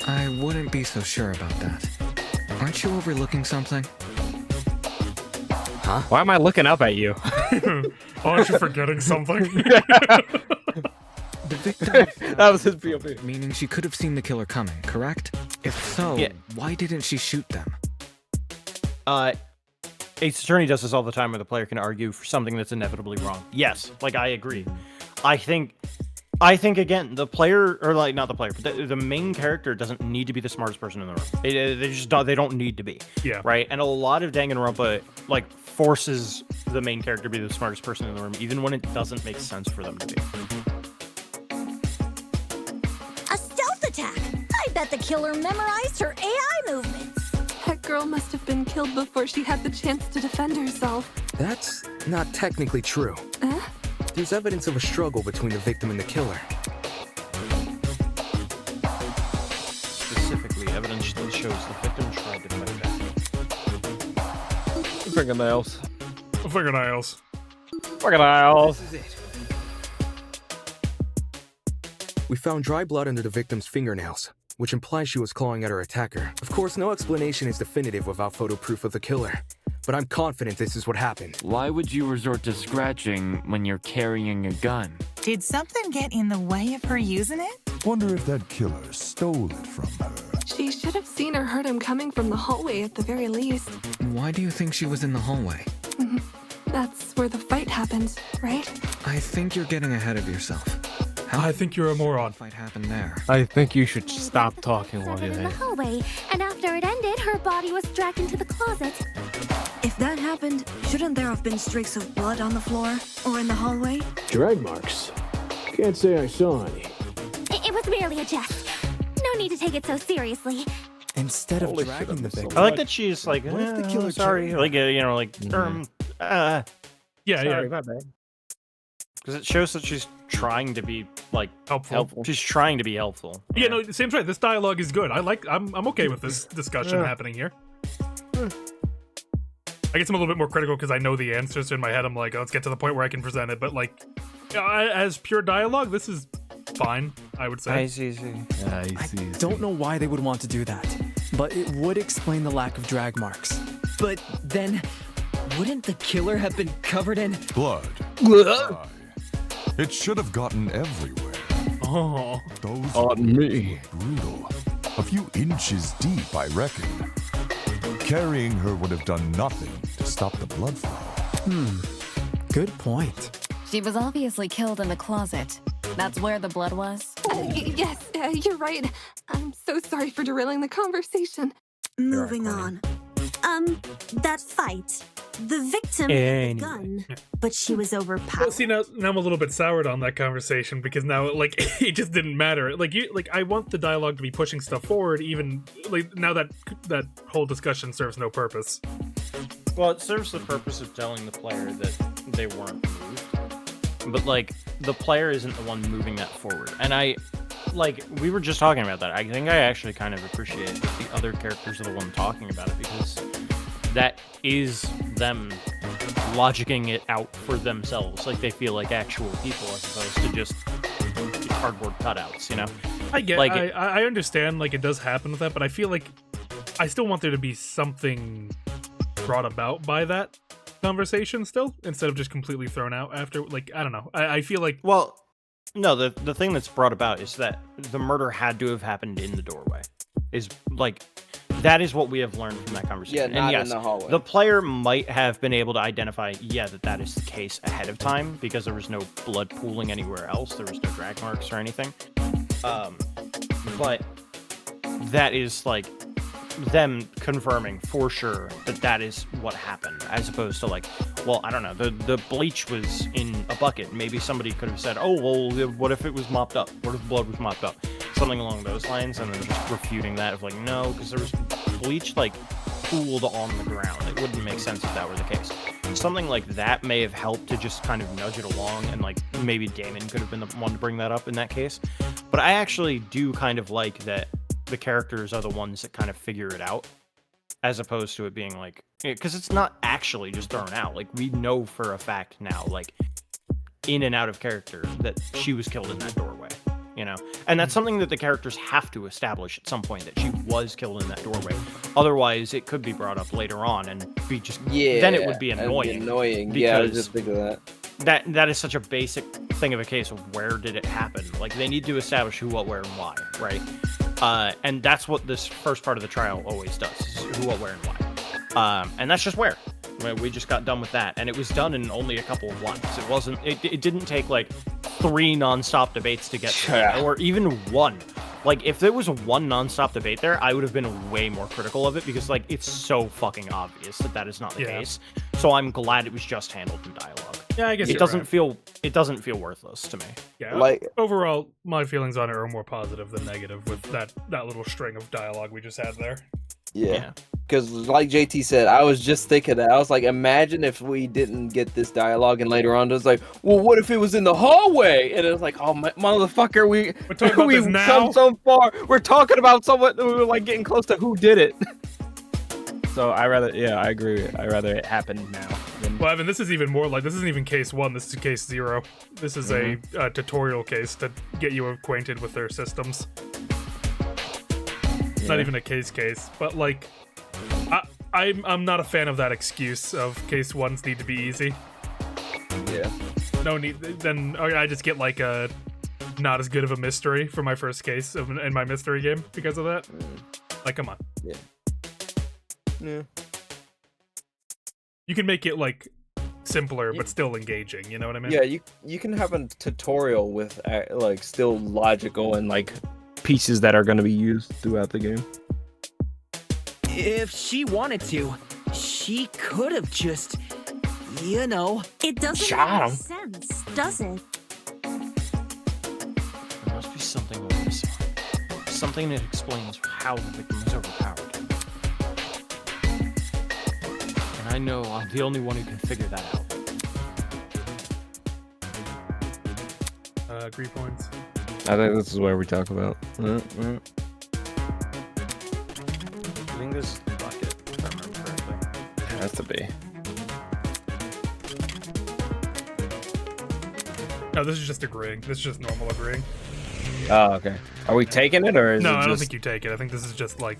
I wouldn't be so sure about that. Aren't you overlooking something? Huh? Why am I looking up at you? Aren't you forgetting something? The victim that was his POV. Meaning she could have seen the killer coming, correct? If so, why didn't she shoot them? Ace Attorney does this all the time where the player can argue for something that's inevitably wrong. Yes, like, I agree. I think again, the player, or like, not the player, but the main character doesn't need to be the smartest person in the room. They don't need to be. Yeah. Right? And a lot of Danganronpa, like, forces the main character to be the smartest person in the room, even when it doesn't make sense for them to be. A stealth attack! I bet the killer memorized her AI movements. That girl must have been killed before she had the chance to defend herself. That's not technically true. There's evidence of a struggle between the victim and the killer. Specifically, evidence that shows the victim tried to fight back. Fingernails. This is it. We found dry blood under the victim's fingernails, which implies she was clawing at her attacker. Of course, no explanation is definitive without photo proof of the killer, but I'm confident this is what happened. Why would you resort to scratching when you're carrying a gun? Did something get in the way of her using it? Wonder if that killer stole it from her. She should have seen or heard him coming from the hallway at the very least. Why do you think she was in the hallway? That's where the fight happened, right? I think you're getting ahead of yourself. I think you're a moron. Fight happened there. I think you should stop talking while you're In the there. hallway, and after it ended, her body was dragged into the closet. If that happened, shouldn't there have been streaks of blood on the floor or in the hallway? Drag marks. Can't say I saw any. It was merely a jest. No need to take it so seriously. Instead of dragging the victim, I like that she's like, what if the killer sorry, like, you know, like, yeah, sorry, my bad. Because it shows that she's trying to be, like, helpful. She's trying to be helpful. Yeah, no, Sam's right. This dialogue is good. I'm okay with this discussion happening here. I guess I'm a little bit more critical because I know the answers in my head. I'm like, oh, let's get to the point where I can present it. But, like, as pure dialogue, this is fine, I would say. I don't know why they would want to do that, but it would explain the lack of drag marks. But then, wouldn't the killer have been covered in blood? It should have gotten everywhere. Oh, those on me. Brutal. A few inches deep, I reckon. Carrying her would have done nothing to stop the blood flow. Good point. She was obviously killed in the closet. That's where the blood was? Yes, you're right. I'm so sorry for derailing the conversation. Moving on. That fight. The victim had a gun, but she was overpowered. Well, see, now I'm a little bit soured on that conversation because now, like, it just didn't matter. Like, I want the dialogue to be pushing stuff forward, even like now that whole discussion serves no purpose. Well, it serves the purpose of telling the player that they weren't moved, but like the player isn't the one moving that forward. And we were just talking about that. I think I actually kind of appreciate that the other characters are the one talking about it, because that is them logicking it out for themselves. Like, they feel like actual people as opposed to just cardboard cutouts, you know? I understand, like, it does happen with that, but I feel like I still want there to be something brought about by that conversation still, instead of just completely thrown out after. Like, I don't know. I feel like... Well, no, the thing that's brought about is that the murder had to have happened in the doorway. That is what we have learned from that conversation. Yeah, not and yes, in the hallway. The player might have been able to identify, that is the case ahead of time, because there was no blood pooling anywhere else. There was no drag marks or anything. But that is, like, them confirming for sure that is what happened, as opposed to, like, well, I don't know, the bleach was in a bucket. Maybe somebody could have said, oh, well, what if it was mopped up? What if blood was mopped up? Something along those lines, and then just refuting that of like, no, because there was bleach, like, pooled on the ground. It wouldn't make sense if that were the case. Something like that may have helped to just kind of nudge it along, and like maybe Damon could have been the one to bring that up in that case. But I actually do kind of like that the characters are the ones that kind of figure it out, as opposed to it being like, because it's not actually just thrown out. Like, we know for a fact now, like, in and out of character, that she was killed in that doorway. You know, and that's something that the characters have to establish at some point, that she was killed in that doorway. Otherwise, it could be brought up later on and be just then it would be annoying. Yeah, I was just thinking of that. That is such a basic thing of a case of where did it happen. Like, they need to establish who, what, where, and why, right? And that's what this first part of the trial always does: is who, what, where, and why. And that's just where. We just got done with that, and it was done in only a couple of lines. It wasn't. It didn't take like 3 non-stop debates to get to, or even 1. Like, if there was 1 non-stop debate there, I would have been way more critical of it, because like it's so fucking obvious that is not the case. So I'm glad it was just handled in dialogue. Yeah, I guess it doesn't feel worthless to me. Yeah, like, overall, my feelings on it are more positive than negative with that little string of dialogue we just had there. Yeah. Because, like JT said, I was just thinking that. I was like, imagine if we didn't get this dialogue, and later on it was like, well, what if it was in the hallway? And it was like, oh, motherfucker, we're talking about this now? Come so far. We're talking about someone, we were like getting close to who did it. So I agree. I rather it happen now. Well, Evan, this is even more like, this isn't even case 1, this is case 0. This is a tutorial case to get you acquainted with their systems. It's not even a case, but like, I'm not a fan of that excuse of case 1s need to be easy. Yeah. No need. Then I just get like a not as good of a mystery for my first case in my mystery game because of that. Like, come on. Yeah. Yeah. You can make it like simpler, but still engaging. You know what I mean? Yeah. You can have a tutorial with like still logical and like pieces that are going to be used throughout the game. If she wanted to, she could have just, you know, it doesn't make sense, does it? There must be something we're missing. Something that explains how the victim was overpowered. And I know I'm the only one who can figure that out. Agree points. I think this is where we talk about. I think this is the bucket, if I remember correctly. It has to be. No, this is just agreeing. This is just normal agreeing. Oh, okay. Are we taking it, or is no? it I don't just... think you take it. I think this is just like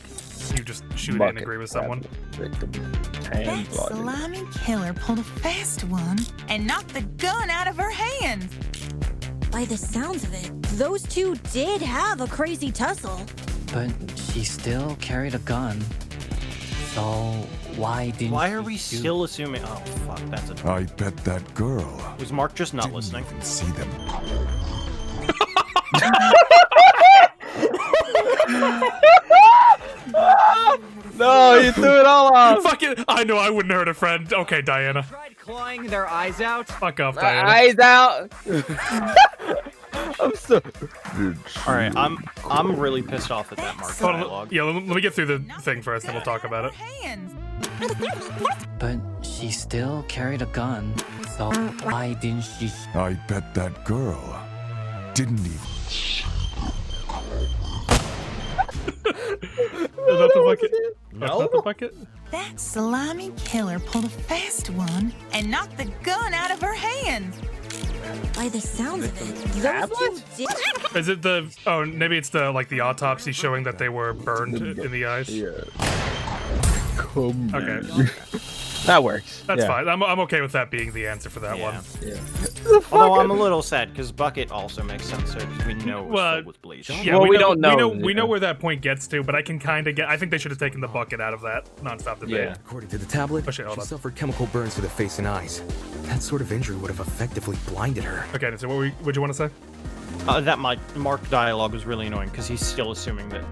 you just shoot it and agree with someone. That slimy killer pulled a fast one and knocked the gun out of her hand. By the sounds of it, those two did have a crazy tussle. But she still carried a gun. So why didn't Why are we still assuming? Oh fuck, that's a. I bet that girl. Was Mark just not listening? Even see them. No, you threw it all off. Fuck it. I know I wouldn't hurt a friend. Okay, Diana. Tried clawing their eyes out. Fuck off, Diana. Eyes out. I'm so. All right, I'm really pissed off at that Mark dialogue. Yeah, let me get through the thing first, and we'll talk about it. But she still carried a gun, so why didn't she? I bet that girl didn't even. Is that the bucket? No. That's not the bucket? That slimy killer pulled a fast one and knocked the gun out of her hand. By the sounds of it, those two did. Is it the? Oh, maybe it's the the autopsy showing that they were burned in the eyes. Yeah. Okay. That works. That's Yeah. fine. I'm okay with that being the answer for that one. Yeah. Although I'm a little sad because bucket also makes sense there because we know it was filled with bleach. Yeah, Well, we don't know. We know where that point gets to, but I can kind of get. I think they should have taken the bucket out of that non-stop debate. Yeah. According to the tablet, Oh, shit, hold she on. suffered chemical burns to the face and eyes. That sort of injury would have effectively blinded her. Okay, so what'd you want to say? That Mark dialogue was really annoying because he's still assuming that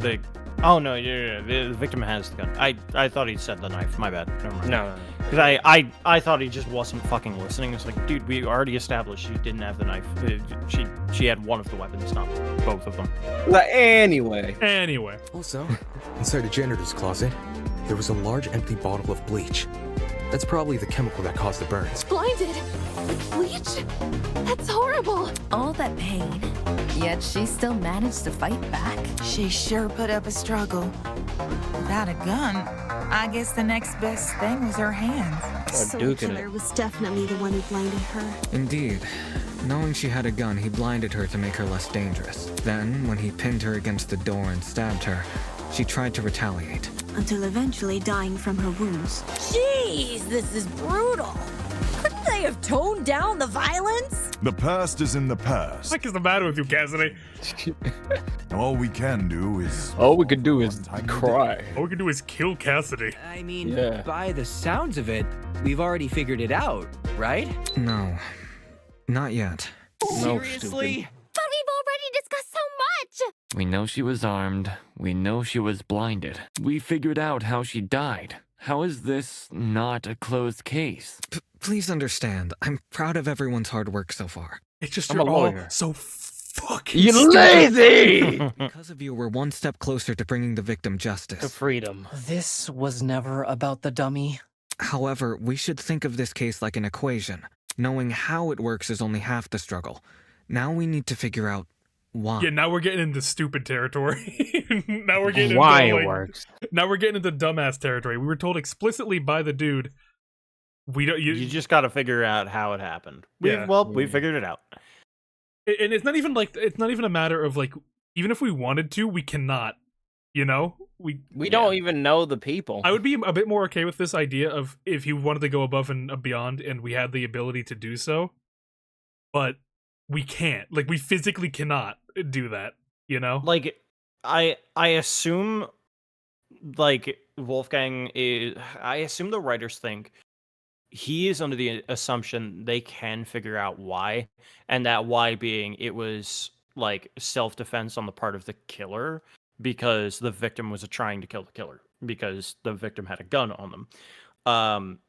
the. Oh no, the victim has the gun. I thought he said the knife. My bad. Never mind. No. Because I thought he just wasn't fucking listening. It's like, dude, we already established she didn't have the knife. She had one of the weapons, not both of them. But anyway. Also, inside the janitor's closet, there was a large empty bottle of bleach. That's probably the chemical that caused the burns. Blinded! Bleach? That's horrible! All that pain, yet she still managed to fight back. She sure put up a struggle. Without a gun, I guess the next best thing was her hands. So the killer was definitely the one who blinded her. Indeed. Knowing she had a gun, he blinded her to make her less dangerous. Then, when he pinned her against the door and stabbed her, she tried to retaliate. Until eventually dying from her wounds. Jeez, this is brutal. Couldn't they have toned down the violence? The past is in the past. What is the matter with you, Cassidy? All we can do is. All we can do is cry. All we can do is kill Cassidy. I mean, Yeah. by the sounds of it, we've already figured it out, right? No. Not yet. Seriously? But we've already discussed so much. We know she was armed. We know she was blinded. We figured out how she died. How is this not a closed case? Please understand, I'm proud of everyone's hard work so far. It's just I'm you're a all lawyer. so fucking You stupid. lazy! Because of you, we're one step closer to bringing the victim justice. To freedom. This was never about the dummy. However, we should think of this case like an equation. Knowing how it works is only half the struggle. Now we need to figure out why. Yeah, now we're getting into stupid territory. Now we're getting Why into, it works. Now we're getting into dumbass territory. We were told explicitly by the dude, we don't. You just got to figure out how it happened. We figured it out. And it's not even a matter of even if we wanted to, we cannot. You know, we don't even know the people. I would be a bit more okay with this idea of if he wanted to go above and beyond, and we had the ability to do so, but we can't. We physically cannot do that. You know, I assume Wolfgang is. I assume the writers think he is under the assumption they can figure out why, and that why being it was self-defense on the part of the killer because the victim was trying to kill the killer because the victim had a gun on them.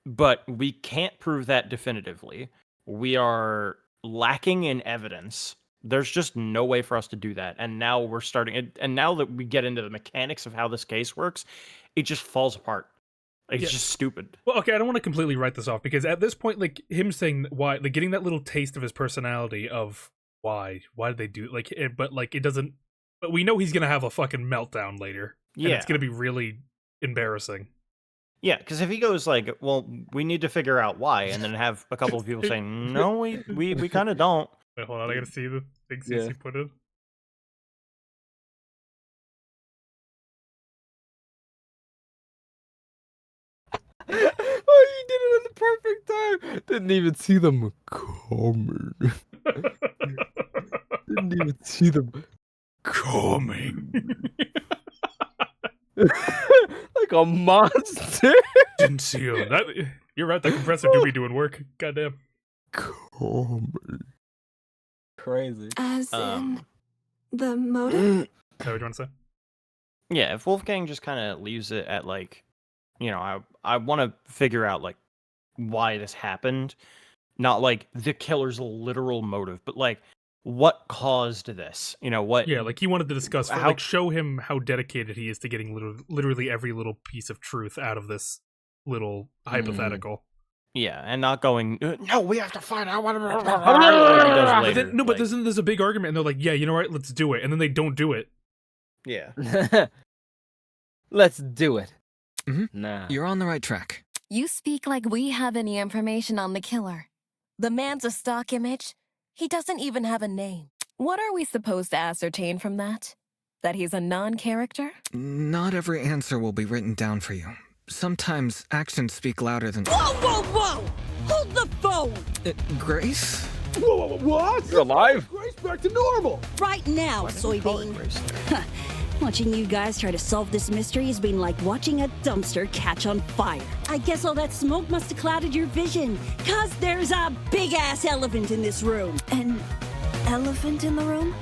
But we can't prove that definitively. We are lacking in evidence. There's just no way for us to do that. And now we're starting, and now that we get into the mechanics of how this case works, it just falls apart. It's just stupid. Well, okay, I don't want to completely write this off because at this point, him saying why, getting that little taste of his personality of why did they do it doesn't. But we know he's gonna have a fucking meltdown later. Yeah, and it's gonna be really embarrassing. Yeah, because if he goes well, we need to figure out why, and then have a couple of people saying, no, we kind of don't. Wait, hold on, I gotta see the things he put in. Oh, you did it at the perfect time. Didn't even see them coming. Didn't even see them coming. Like a monster. Didn't see him. You're right, that compressor do be doing work. Goddamn. Coming. Crazy. As in the motive? What do you want to say? Yeah, if Wolfgang just kind of leaves it at like, you know, I want to figure out like why this happened, not like the killer's literal motive, but like what caused this. You know what? Yeah, like he wanted to discuss, how, like show him how dedicated he is to getting literally every little piece of truth out of this little hypothetical. Yeah, and not going, no, we have to find out what he does But later. then, no, but there's a big argument, and they're like, yeah, you know what, let's do it, and then they don't do it. Yeah. Let's do it. Nah. You're on the right track. You speak like we have any information on the killer. The man's a stock image. He doesn't even have a name. What are we supposed to ascertain from that? That he's a non-character? Not every answer will be written down for you. Sometimes actions speak louder than... Whoa, whoa, whoa! Hold the phone! Grace? Whoa, what? You're alive? Grace back to normal! Right now, soybean. Watching you guys try to solve this mystery has been like watching a dumpster catch on fire. I guess all that smoke must have clouded your vision, cause there's a big-ass elephant in this room. An elephant in the room?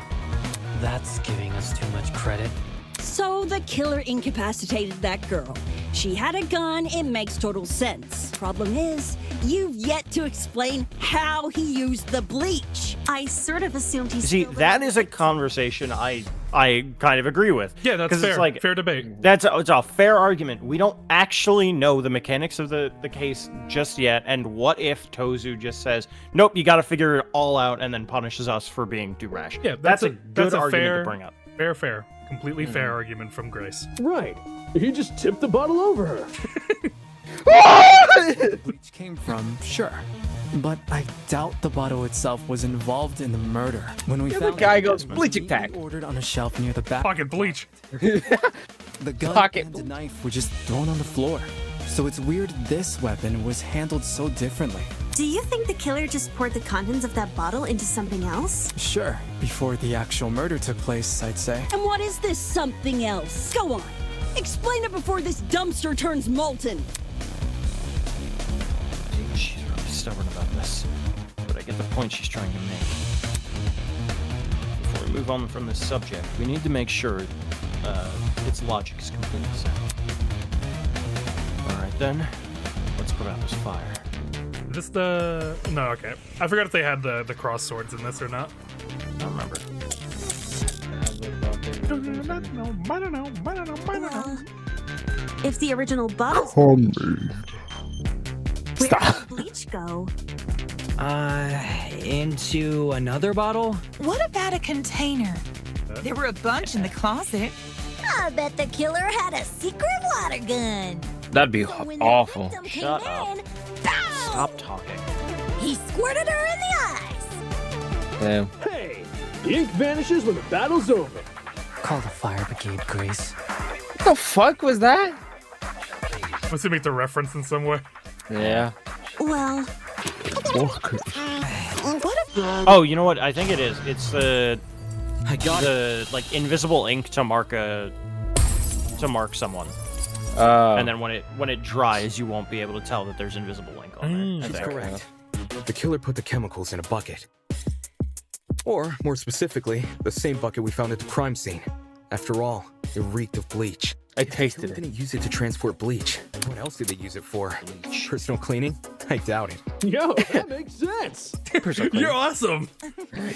That's giving us too much credit. So the killer incapacitated that girl. She had a gun, it makes total sense. Problem is, you've yet to explain how he used the bleach. I sort of assumed he See, that is a conversation I kind of agree with. Yeah, that's fair. It's like, fair debate. It's a fair argument. We don't actually know the mechanics of the case just yet, and what if Tozu just says, nope, you gotta figure it all out, and then punishes us for being too rash? Yeah, that's a good argument fair, to bring up. Fair. Completely fair argument from Grace. Right. He just tipped the bottle over her. Bleach came from, sure. But I doubt the bottle itself was involved in the murder. When we found the guy it, goes bleach attack. Ordered on a shelf near the back. Pocket bleach. The gun Pocket and the knife were just thrown on the floor. So it's weird this weapon was handled so differently. Do you think the killer just poured the contents of that bottle into something else? Sure, before the actual murder took place, I'd say. And what is this something else? Go on. Explain it before this dumpster turns molten. She's really stubborn about this, but I get the point she's trying to make. Before we move on from this subject, we need to make sure its logic is completely sound. Alright then, let's put out this fire. Is this no, okay. I forgot if they had the cross swords in this or not. I don't remember. If the original bottles... Where did bleach go? Into another bottle? What about a container? There were a bunch in the closet. I bet the killer had a secret water gun. That'd be awful. Shut up. Stop talking. He squirted her in the eyes. Damn. Hey, the ink vanishes when the battle's over. Call the fire brigade, Grace. What the fuck was that? Must he make the reference in some way? Yeah. Well... Oh, you know what? I think it is. It's the like invisible ink to mark someone. And then when it dries, you won't be able to tell that there's invisible ink on there. That's correct. The killer put the chemicals in a bucket. Or, more specifically, the same bucket we found at the crime scene. After all, it reeked of bleach. I tasted it. They didn't use it to transport bleach. What else did they use it for? Personal cleaning? I doubt it. Yo, that makes sense. You're awesome.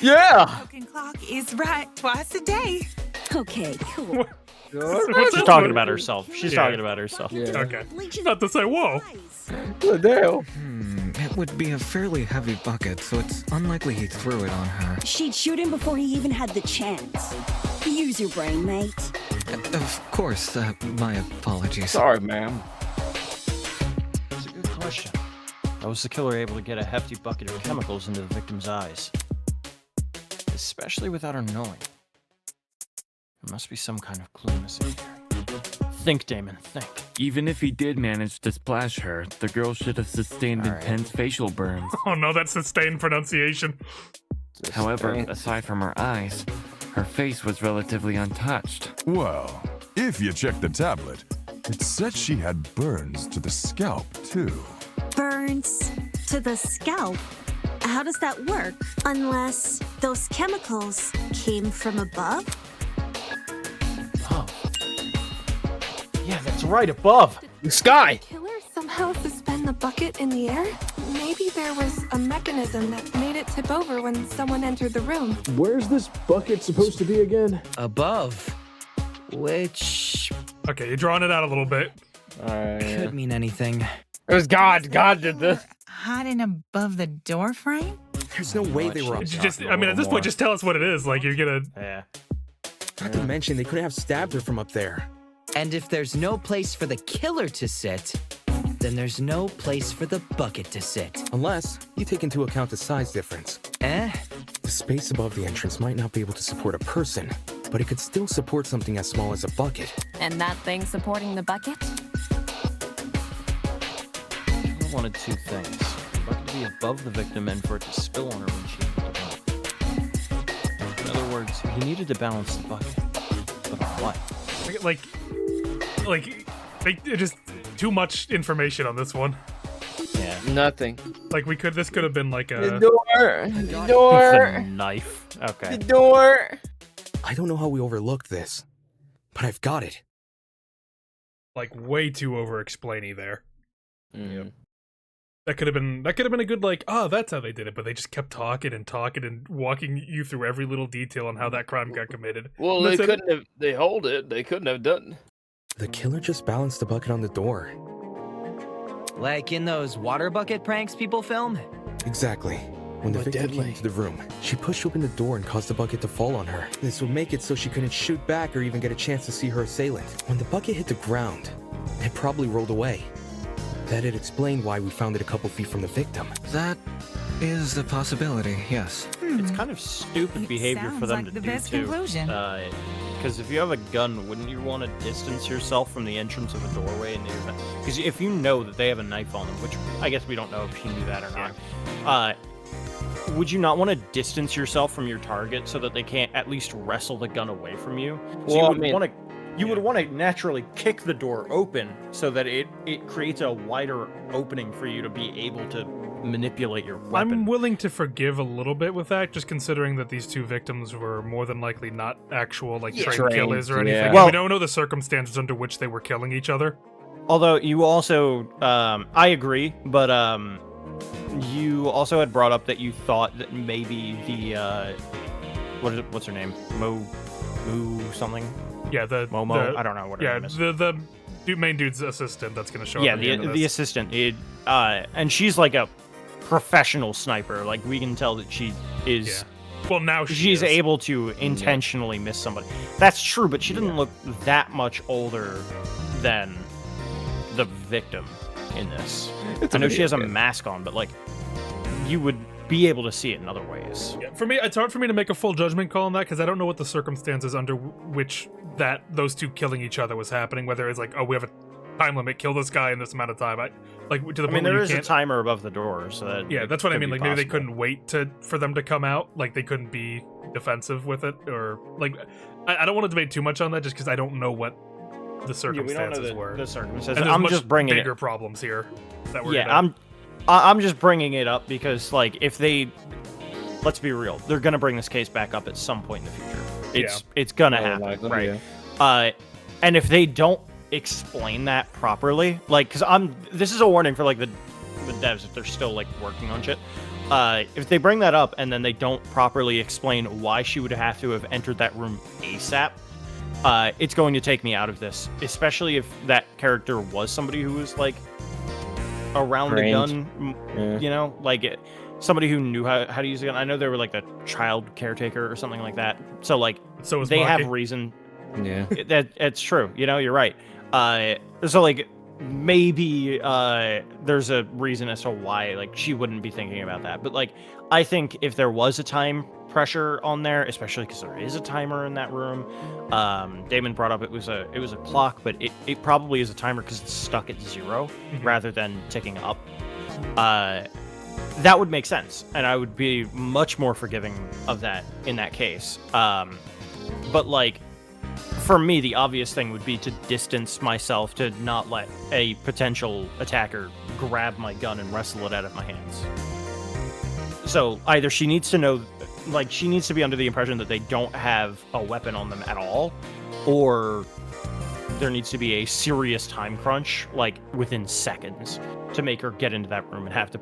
Yeah. Broken clock is right twice a day. Okay, cool. She's talking about herself. She's talking about herself. Yeah. Okay. Not to say whoa. What the hell? It would be a fairly heavy bucket, so it's unlikely he threw it on her. She'd shoot him before he even had the chance. Use your brain, mate. Of course, my apologies. Sorry, ma'am. That's a good question. How was the killer able to get a hefty bucket of chemicals into the victim's eyes? Especially without her knowing. There must be some kind of clue missing here. Think, Damon, think. Even if he did manage to splash her, the girl should have sustained intense facial burns. Oh no, that's sustained pronunciation. However, aside from her eyes, her face was relatively untouched. Well, if you check the tablet, it said she had burns to the scalp, too. Burns to the scalp? How does that work? Unless those chemicals came from above? right above. The sky. Killer somehow suspend the bucket in the air? Maybe there was a mechanism that made it tip over when someone entered the room. Where's this bucket supposed to be again? Above. Which... Okay, you're drawing it out a little bit. Could mean anything. It was God. God did this. Hiding above the door frame? There's no way they were up top. Just, I mean, at this point, just tell us what it is. Like, you're gonna... Yeah. Not to mention, they couldn't have stabbed her from up there. And if there's no place for the killer to sit, then there's no place for the bucket to sit. Unless you take into account the size difference. Eh? The space above the entrance might not be able to support a person, but it could still support something as small as a bucket. And that thing supporting the bucket? I wanted two things. The bucket to be above the victim and for it to spill on her when she hit the bucket. In other words, he needed to balance the bucket. But on what? Like, just too much information on this one. Yeah. Nothing. Like, this could have been like a... The door. The door. The knife. Okay. The door. I don't know how we overlooked this, but I've got it. Like, way too over-explainy there. Mm. That could have been a good, like, oh, that's how they did it, but they just kept talking and walking you through every little detail on how that crime got committed. Well, they couldn't have. They hold it. They couldn't have done. The killer just balanced the bucket on the door. Like in those water bucket pranks people film? Exactly. When the But victim deadly. came into the room, she pushed open the door and caused the bucket to fall on her. This would make it so she couldn't shoot back or even get a chance to see her assailant. When the bucket hit the ground, it probably rolled away. That'd explain why we found it a couple feet from the victim. That is a possibility, yes. It's kind of stupid behavior for them Sounds like to the do best too. conclusion. Because if you have a gun, wouldn't you want to distance yourself from the entrance of a doorway? Because if you know that they have a knife on them, which I guess we don't know if she knew that or not, would you not want to distance yourself from your target so that they can't at least wrestle the gun away from you? So Well, you would want to naturally kick the door open so that it creates a wider opening for you to be able to manipulate your weapon. I'm willing to forgive a little bit with that, just considering that these two victims were more than likely not actual, like, trained killers or anything. yeah. Well, we don't know the circumstances under which they were killing each other. Although you also, I agree, but you also had brought up that you thought that maybe the, what's her name? Moo something? Yeah, Momo? I don't know what her name is. the main dude's assistant that's going to show up. Yeah, at the end of the this. assistant. And she's like a professional sniper. Like, we can tell that she is... Yeah. Well, now she's able to intentionally miss somebody. That's true, but she didn't look that much older than the victim in this. I know she has a mask on, but, like, you would be able to see it in other ways. Yeah, for me, it's hard for me to make a full judgment call on that, because I don't know what the circumstances under which those two killing each other was happening. Whether it's like, oh, we have a time limit, kill this guy in this amount of time. There is a timer above the door, so that that's what I mean. Like, maybe they possible. couldn't wait for them to come out. Like, they couldn't be defensive with it, or like, I don't want to debate too much on that, just because I don't know what the circumstances were. The circumstances. And there's I'm much just bringing bigger problems here. That we're Yeah, I'm just bringing it up because, like, if they, let's be real, they're gonna bring this case back up at some point in the future. It's gonna happen, right? Yeah. And if they don't explain that properly, like, because this is a warning for, like, the devs if they're still, like, working on shit. If they bring that up and then they don't properly explain why she would have to have entered that room ASAP, it's going to take me out of this, especially if that character was somebody who was, like, around the gun, you know, like somebody who knew how to use a gun. I know they were like a child caretaker or something like that. So, like, they have reason. Yeah, that's true. You know, you're right. So, like, maybe there's a reason as to why, like, she wouldn't be thinking about that. But, like, I think if there was a time pressure on there, especially because there is a timer in that room. Damon brought up it was a clock, but it probably is a timer because it's stuck at 0 rather than ticking up. That would make sense, and I would be much more forgiving of that in that case. But, like, for me, the obvious thing would be to distance myself, to not let a potential attacker grab my gun and wrestle it out of my hands. So either she needs to know, like, she needs to be under the impression that they don't have a weapon on them at all, or there needs to be a serious time crunch, like within seconds, to make her get into that room and have to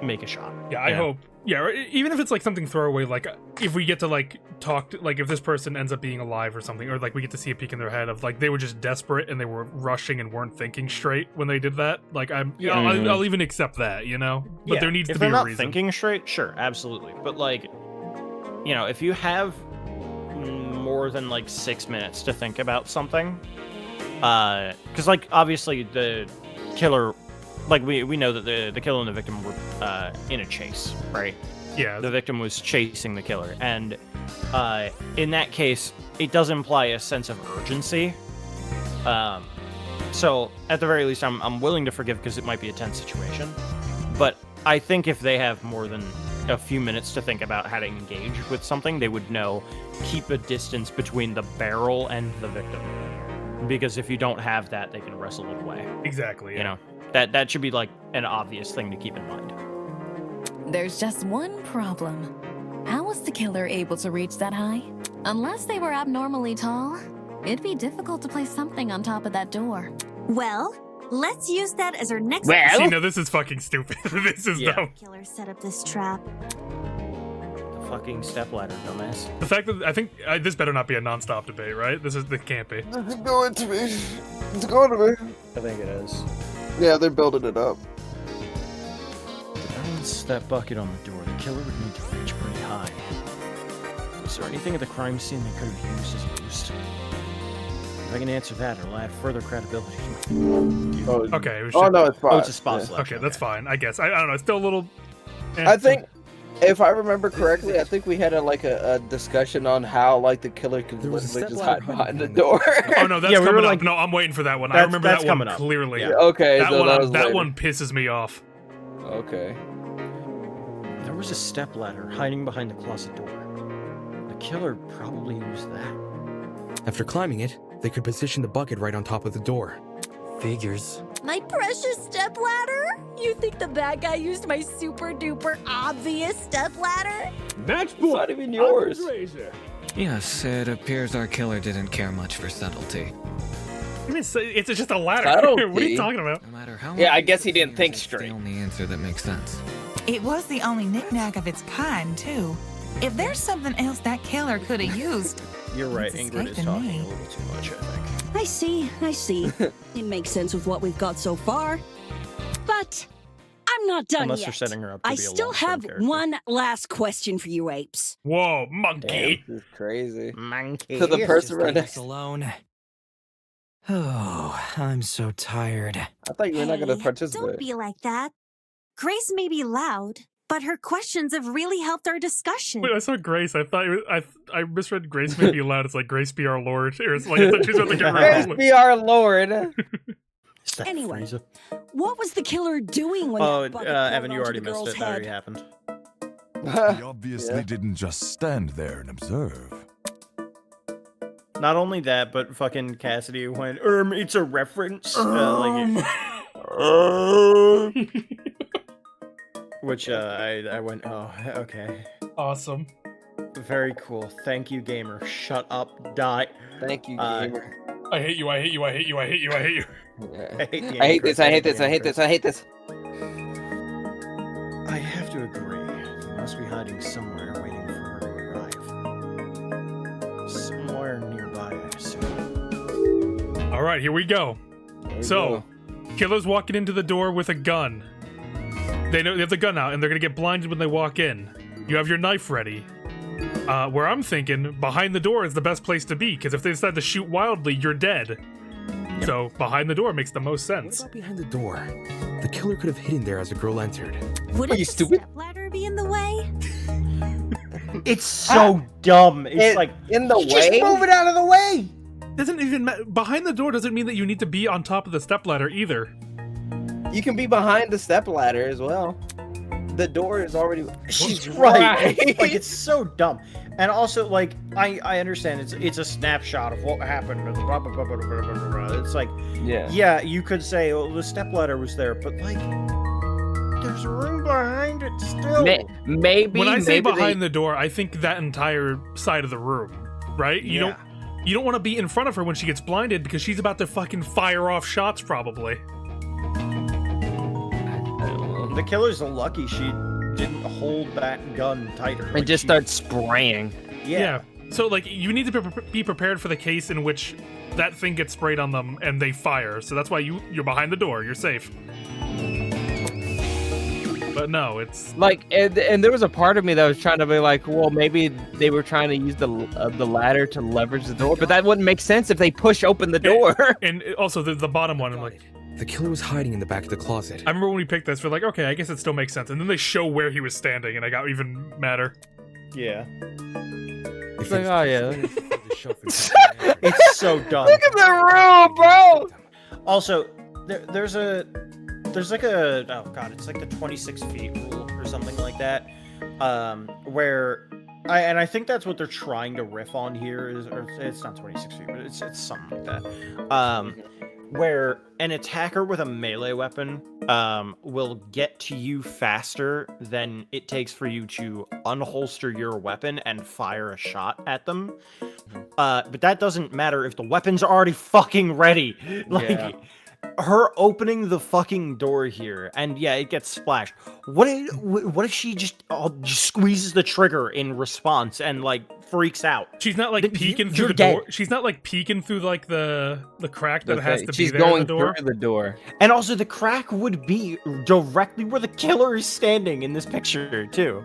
make a shot. Yeah, I hope. Yeah, or even if it's like something throwaway, like if we get to like talk, like if this person ends up being alive or something, or like we get to see a peek in their head of like they were just desperate and they were rushing and weren't thinking straight when they did that. Like I'll even accept that, you know. But there needs to be a reason. If they're not thinking straight, sure, absolutely. But like, you know, if you have more than like 6 minutes to think about something, because like obviously the killer. Like, we know that the killer and the victim were in a chase, right? Yeah. The victim was chasing the killer. And in that case, it does imply a sense of urgency. So, at the very least, I'm willing to forgive because it might be a tense situation. But I think if they have more than a few minutes to think about how to engage with something, they would know, keep a distance between the barrel and the victim. Because if you don't have that, they can wrestle it away. Exactly, You know? That should be like an obvious thing to keep in mind. There's just one problem. How was the killer able to reach that high? Unless they were abnormally tall, it'd be difficult to place something on top of that door. Well, let's use that as our next. See, no, this is fucking stupid. This is dumb. Killer set up this trap. The fucking stepladder, dumbass. The fact that I think this better not be a non-stop debate, right? This can't be. It's going to be. It's going to be. I think it is. Yeah, they're building it up. To balance that bucket on the door, the killer would need to reach pretty high. Is there anything at the crime scene they could have used as a boost? If I can answer that, it'll add further credibility to my... Okay. No, it's fine. Oh, it's a spot selection. Okay, that's fine. I guess. I don't know. It's still a little... I think, if I remember correctly, I think we had a discussion on how like the killer could literally just hide behind the door. Oh no, that's coming up. No, I'm waiting for that one. I remember that one clearly. Yeah. Okay, that one pisses me off. Okay. There was a stepladder hiding behind the closet door. The killer probably used that. After climbing it, they could position the bucket right on top of the door. Figures. My precious stepladder? You think the bad guy used my super duper obvious stepladder? Match point! It's not even yours. Yes, it appears our killer didn't care much for subtlety. I mean, it's just a ladder. What are you talking about? No matter how I guess he didn't think straight. The only answer that makes sense. It was the only knickknack of its kind, too. If there's something else that killer could have used... You're right, Ingrid is talking a little too much, I think. I see. It makes sense with what we've got so far. But I'm not done Unless yet. you're setting her up to I be a still have long-term character. one last question for you apes. Whoa, monkey! This is crazy. Monkey. To the person right Leave next. us alone. Oh, I'm so tired. I thought you were not going to Don't participate. be like that. Grace may be loud, but her questions have really helped our discussion. Wait, I saw Grace. I thought I misread Grace may be loud. It's like Grace be our Lord. Or it's like I thought she was about to get Grace rid of be our Lord. Anyway, what was the killer doing when that bucket Evan, fell you onto already the missed girl's it. That already head? happened. He obviously didn't just stand there and observe. Not only that, but fucking Cassidy went, it's a reference. Which I went, oh, okay. Awesome. Very cool. Thank you, gamer. Shut up, die. Thank you, gamer. I hate you, I hate you, I hate you, I hate you, I hate you. I hate this, I hate this, I hate this, I hate this. I have to agree. He must be hiding somewhere waiting for her to arrive. Somewhere nearby, I assume. All right, here we go. Killer's walking into the door with a gun. They know they have the gun out, and they're gonna get blinded when they walk in. You have your knife ready. Where I'm thinking, behind the door is the best place to be, because if they decide to shoot wildly, you're dead. Yep. So behind the door makes the most sense. What about behind the door? The killer could have hidden there as the girl entered. Wouldn't the stepladder be in the way? It's so dumb. It's like in the way. Just move it out of the way. Doesn't even behind the door doesn't mean that you need to be on top of the stepladder either. You can be behind the stepladder as well. The door is already. She's right. Like it's so dumb. And also, like, I understand it's a snapshot of what happened. Blah, blah, blah, blah, blah, blah, blah. It's like, yeah, you could say, oh, the stepladder was there, but like, there's room behind it still. Maybe when I say behind the door, I think that entire side of the room, right? You don't. you don't want to be in front of her when she gets blinded because she's about to fucking fire off shots probably. The killer's lucky she didn't hold that gun tighter. And just start spraying. Yeah. So, like, you need to be prepared for the case in which that thing gets sprayed on them and they fire. So that's why you're behind the door. You're safe. But no, it's... Like, and there was a part of me that was trying to be like, well, maybe they were trying to use the ladder to leverage the door, but that wouldn't make sense if they push open the door. And also, the bottom one, I'm like... The killer was hiding in the back of the closet. I remember when we picked this, we're like, okay, I guess it still makes sense. And then they show where he was standing, and I got even madder. Yeah. It's like, oh yeah. It's so dumb. Look at the room, bro. Also, there's like a, oh god, it's like the 26 feet rule or something like that, where I think that's what they're trying to riff on here or it's not 26 feet, but it's something like that, where an attacker with a melee weapon will get to you faster than it takes for you to unholster your weapon and fire a shot at them. But that doesn't matter if the weapon's already fucking ready. Like, her opening the fucking door here, and yeah, it gets splashed. What if she just squeezes the trigger in response and like freaks out? She's not like peeking through the door. She's not like peeking through like the crack that has to be there. She's going in the door. through the door. And also, the crack would be directly where the killer is standing in this picture too.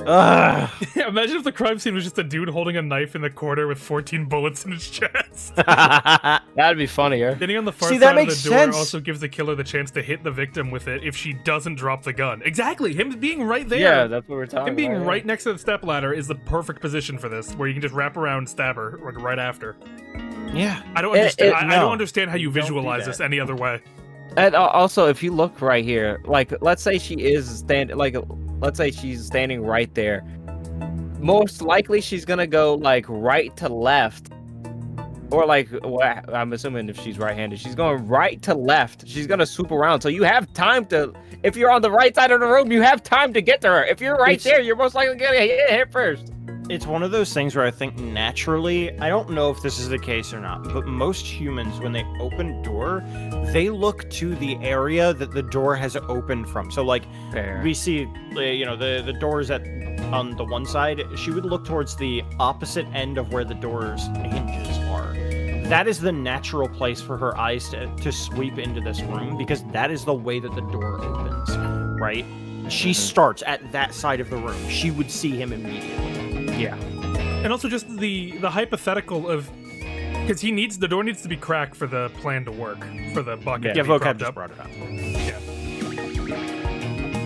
Imagine if the crime scene was just a dude holding a knife in the corner with 14 bullets in his chest. That'd be funnier. Getting on the far side of the door also gives the killer the chance to hit the victim with it if she doesn't drop the gun. Exactly. Him being right there. Yeah, that's what we're talking about. Him being right next to the stepladder is the perfect position for this, where you can just wrap around and stab her like right after. Yeah. I don't understand. I don't understand how you visualize this any other way. And also, if you look right here, like, let's say she is standing, like, let's say she's standing right there. Most likely, she's gonna go like right to left, or like, well, I'm assuming if she's right-handed, she's going right to left. She's gonna swoop around, so you have time to. If you're on the right side of the room, you have time to get to her. If you're right there, you're most likely gonna hit first. It's one of those things where I think naturally, I don't know if this is the case or not, but most humans, when they open door, they look to the area that the door has opened from. So like, we see, you know, the doors on the one side, she would look towards the opposite end of where the door's hinges are. That is the natural place for her eyes to sweep into this room, because that is the way that the door opens, right? She starts at that side of the room. She would see him immediately. Yeah. And also just the hypothetical of, because the door needs to be cracked for the plan to work, for the bucket to be vocab propped just up. brought it up. Yeah.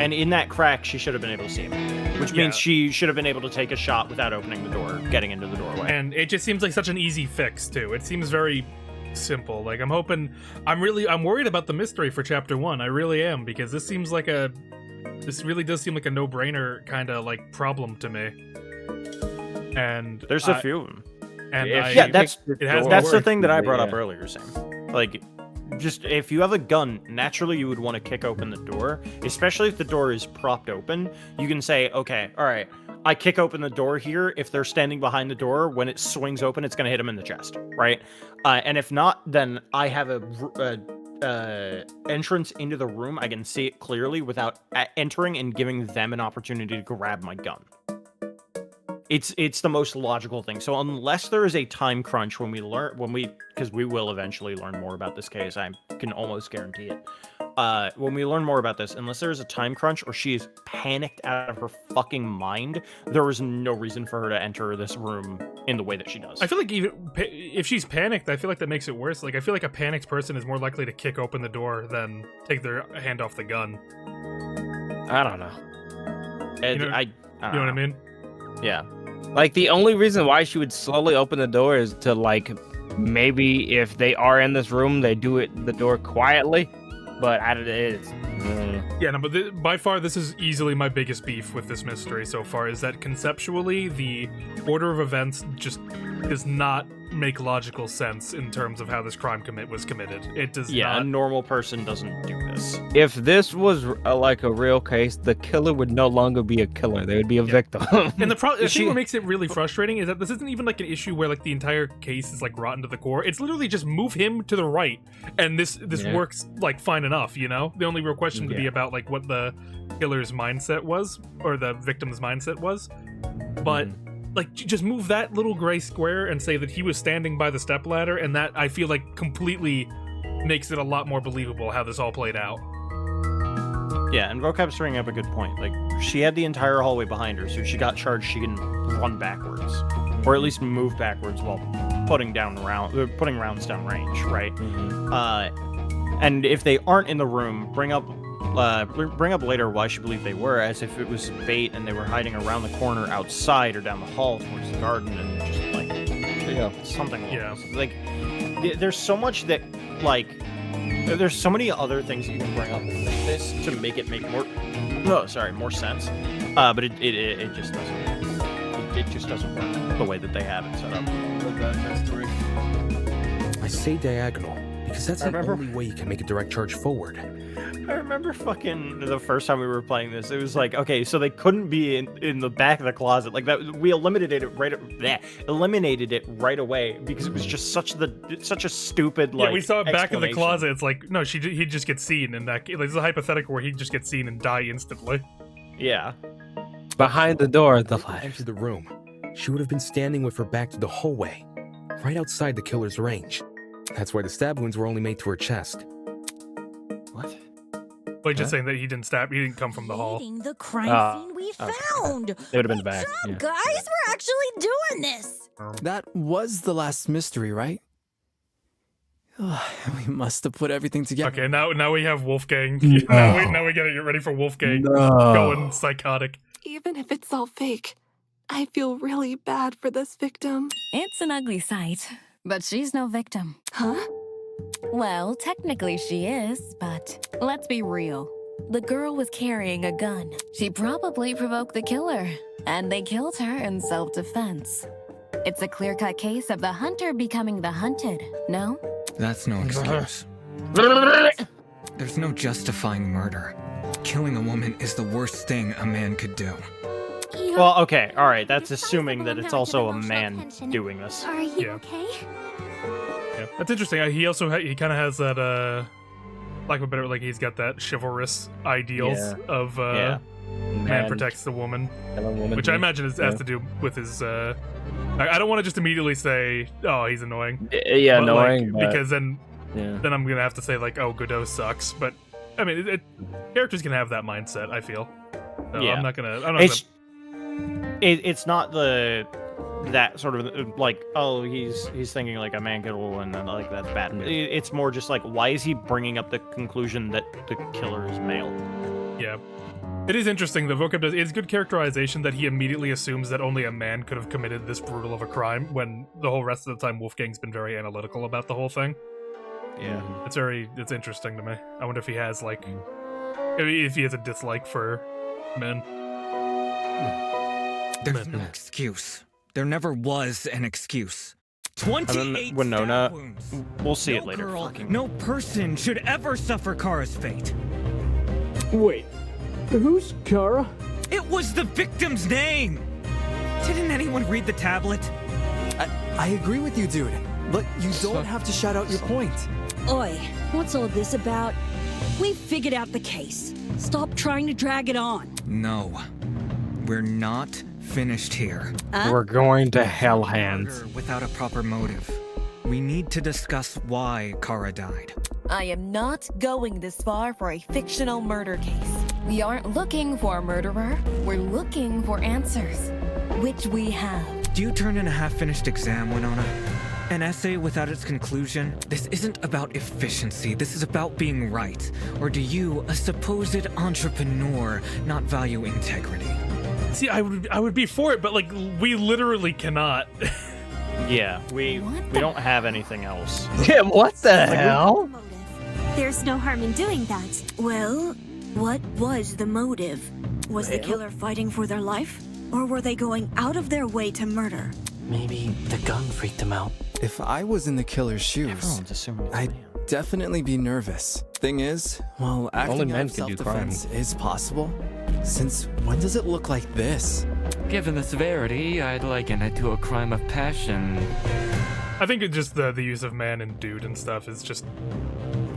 And in that crack, she should have been able to see him, which means she should have been able to take a shot without opening the door, getting into the doorway. And it just seems like such an easy fix too. It seems very simple. Like, I'm worried about the mystery for chapter 1. I really am, because this really does seem like a no-brainer kind of like problem to me. And there's a few of them. And that's the thing that I brought up earlier, Sam. Like, just if you have a gun, naturally you would want to kick open the door, especially if the door is propped open. You can say, okay, all right, I kick open the door here. If they're standing behind the door, when it swings open, it's going to hit them in the chest, right? And if not, then I have a entrance into the room. I can see it clearly without entering and giving them an opportunity to grab my gun. It's the most logical thing. So unless there is a time crunch because we will eventually learn more about this case, I can almost guarantee it. When we learn more about this, unless there is a time crunch or she is panicked out of her fucking mind, there is no reason for her to enter this room in the way that she does. I feel like even if she's panicked, I feel like that makes it worse. Like, I feel like a panicked person is more likely to kick open the door than take their hand off the gun. I don't know. You know what I mean? Yeah. Like, the only reason why she would slowly open the door is to, like, maybe if they are in this room, they do the door quietly. But yeah, no, but by far, this is easily my biggest beef with this mystery so far, is that conceptually, the order of events just does not make logical sense in terms of how this crime was committed. It does not. A normal person doesn't do this. If this was like a real case, the killer would no longer be a killer. They would be a victim. And the thing what makes it really frustrating is that this isn't even like an issue where like the entire case is like rotten to the core. It's literally just move him to the right, and this works like fine enough. You know, the only real question would be about like what the killer's mindset was or the victim's mindset was, but. Like, just move that little gray square and say that he was standing by the stepladder, and that, I feel like, completely makes it a lot more believable how this all played out. Yeah, and Vocab's bringing up a good point. Like, she had the entire hallway behind her, so if she got charged, she can run backwards. Or at least move backwards while putting rounds down range, right? And if they aren't in the room, bring up later why she believed they were, as if it was bait and they were hiding around the corner outside or down the hall towards the garden, and just like something like there's so much that like there's so many other things that you can bring up with this to make it make more sense, but it just doesn't work the way that they have it set up. I say diagonal because that's the only way you can make a direct charge forward. I remember fucking the first time we were playing this, it was like, okay, so they couldn't be in the back of the closet. Like that, we eliminated it right away because it was just such a stupid like. Yeah, we saw it back of the closet. It's like no, he'd just get seen in that. Like, there's a hypothetical where he'd just get seen and die instantly. Yeah. Behind the door, the flash. Entered the room. She would have been standing with her back to the hallway, right outside the killer's range. That's why the stab wounds were only made to her chest. What? Like just saying that he didn't come from the hall. The crime scene we found. They would have been back. Good job, guys. We're actually doing this. That was the last mystery, right? We must have put everything together. Okay, now we have Wolfgang. No. Now we gotta get ready for Wolfgang going psychotic. Even if it's all fake, I feel really bad for this victim. It's an ugly sight, but she's no victim. Huh? Well, technically she is, but let's be real. The girl was carrying a gun. She probably provoked the killer, and they killed her in self-defense. It's a clear-cut case of the hunter becoming the hunted, no? That's no excuse. There's no justifying murder. Killing a woman is the worst thing a man could do. Well, okay, all right. That's assuming that it's also a man doing this. Are you okay? Yeah, that's interesting. He also he kind of has that like he's got that chivalrous ideals of man protects the woman, which I imagine has to do with his. I don't want to just immediately say, oh, he's annoying. Yeah, but annoying. Because then I'm gonna have to say like, oh, Godot sucks. But I mean, characters can have that mindset. I feel. So I'm not gonna. It's not that sort of like, oh, he's thinking like a man killed a woman and like that's bad. It's more just like, why is he bringing up the conclusion that the killer is male? Yeah. It is interesting that Vocab does. It's good characterization that he immediately assumes that only a man could have committed this brutal of a crime, when the whole rest of the time Wolfgang's been very analytical about the whole thing. Yeah, it's interesting to me. I wonder if he has like, if he has a dislike for men. There's no excuse. There never was an excuse. 28 Winona, stab wounds. We'll see No it later. girl, no person should ever suffer Kara's fate. Wait, who's Kara? It was the victim's name! Didn't anyone read the tablet? I agree with you, dude. But you don't have to shout out your point. Oi, what's all this about? We figured out the case. Stop trying to drag it on. No. We're not finished here. We're going to hell hands. Without a proper motive. We need to discuss why Kara died. I am not going this far for a fictional murder case. We aren't looking for a murderer. We're looking for answers, which we have. Do you turn in a half-finished exam, Winona? An essay without its conclusion? This isn't about efficiency. This is about being right. Or do you, a supposed entrepreneur, not value integrity? See, I would be for it, but like we literally cannot. Yeah, we don't have anything else. Yeah, what the hell? There's no harm in doing that. Well, what was the motive? Was the killer fighting for their life? Or were they going out of their way to murder? Maybe the gun freaked him out. If I was in the killer's shoes, Everyone's assuming it's I'd definitely be nervous. Thing is, well, acting men out of can do crime. self-defense is possible. Since when does it look like this? Given the severity, I'd liken it to a crime of passion. I think it just the use of man and dude and stuff is just.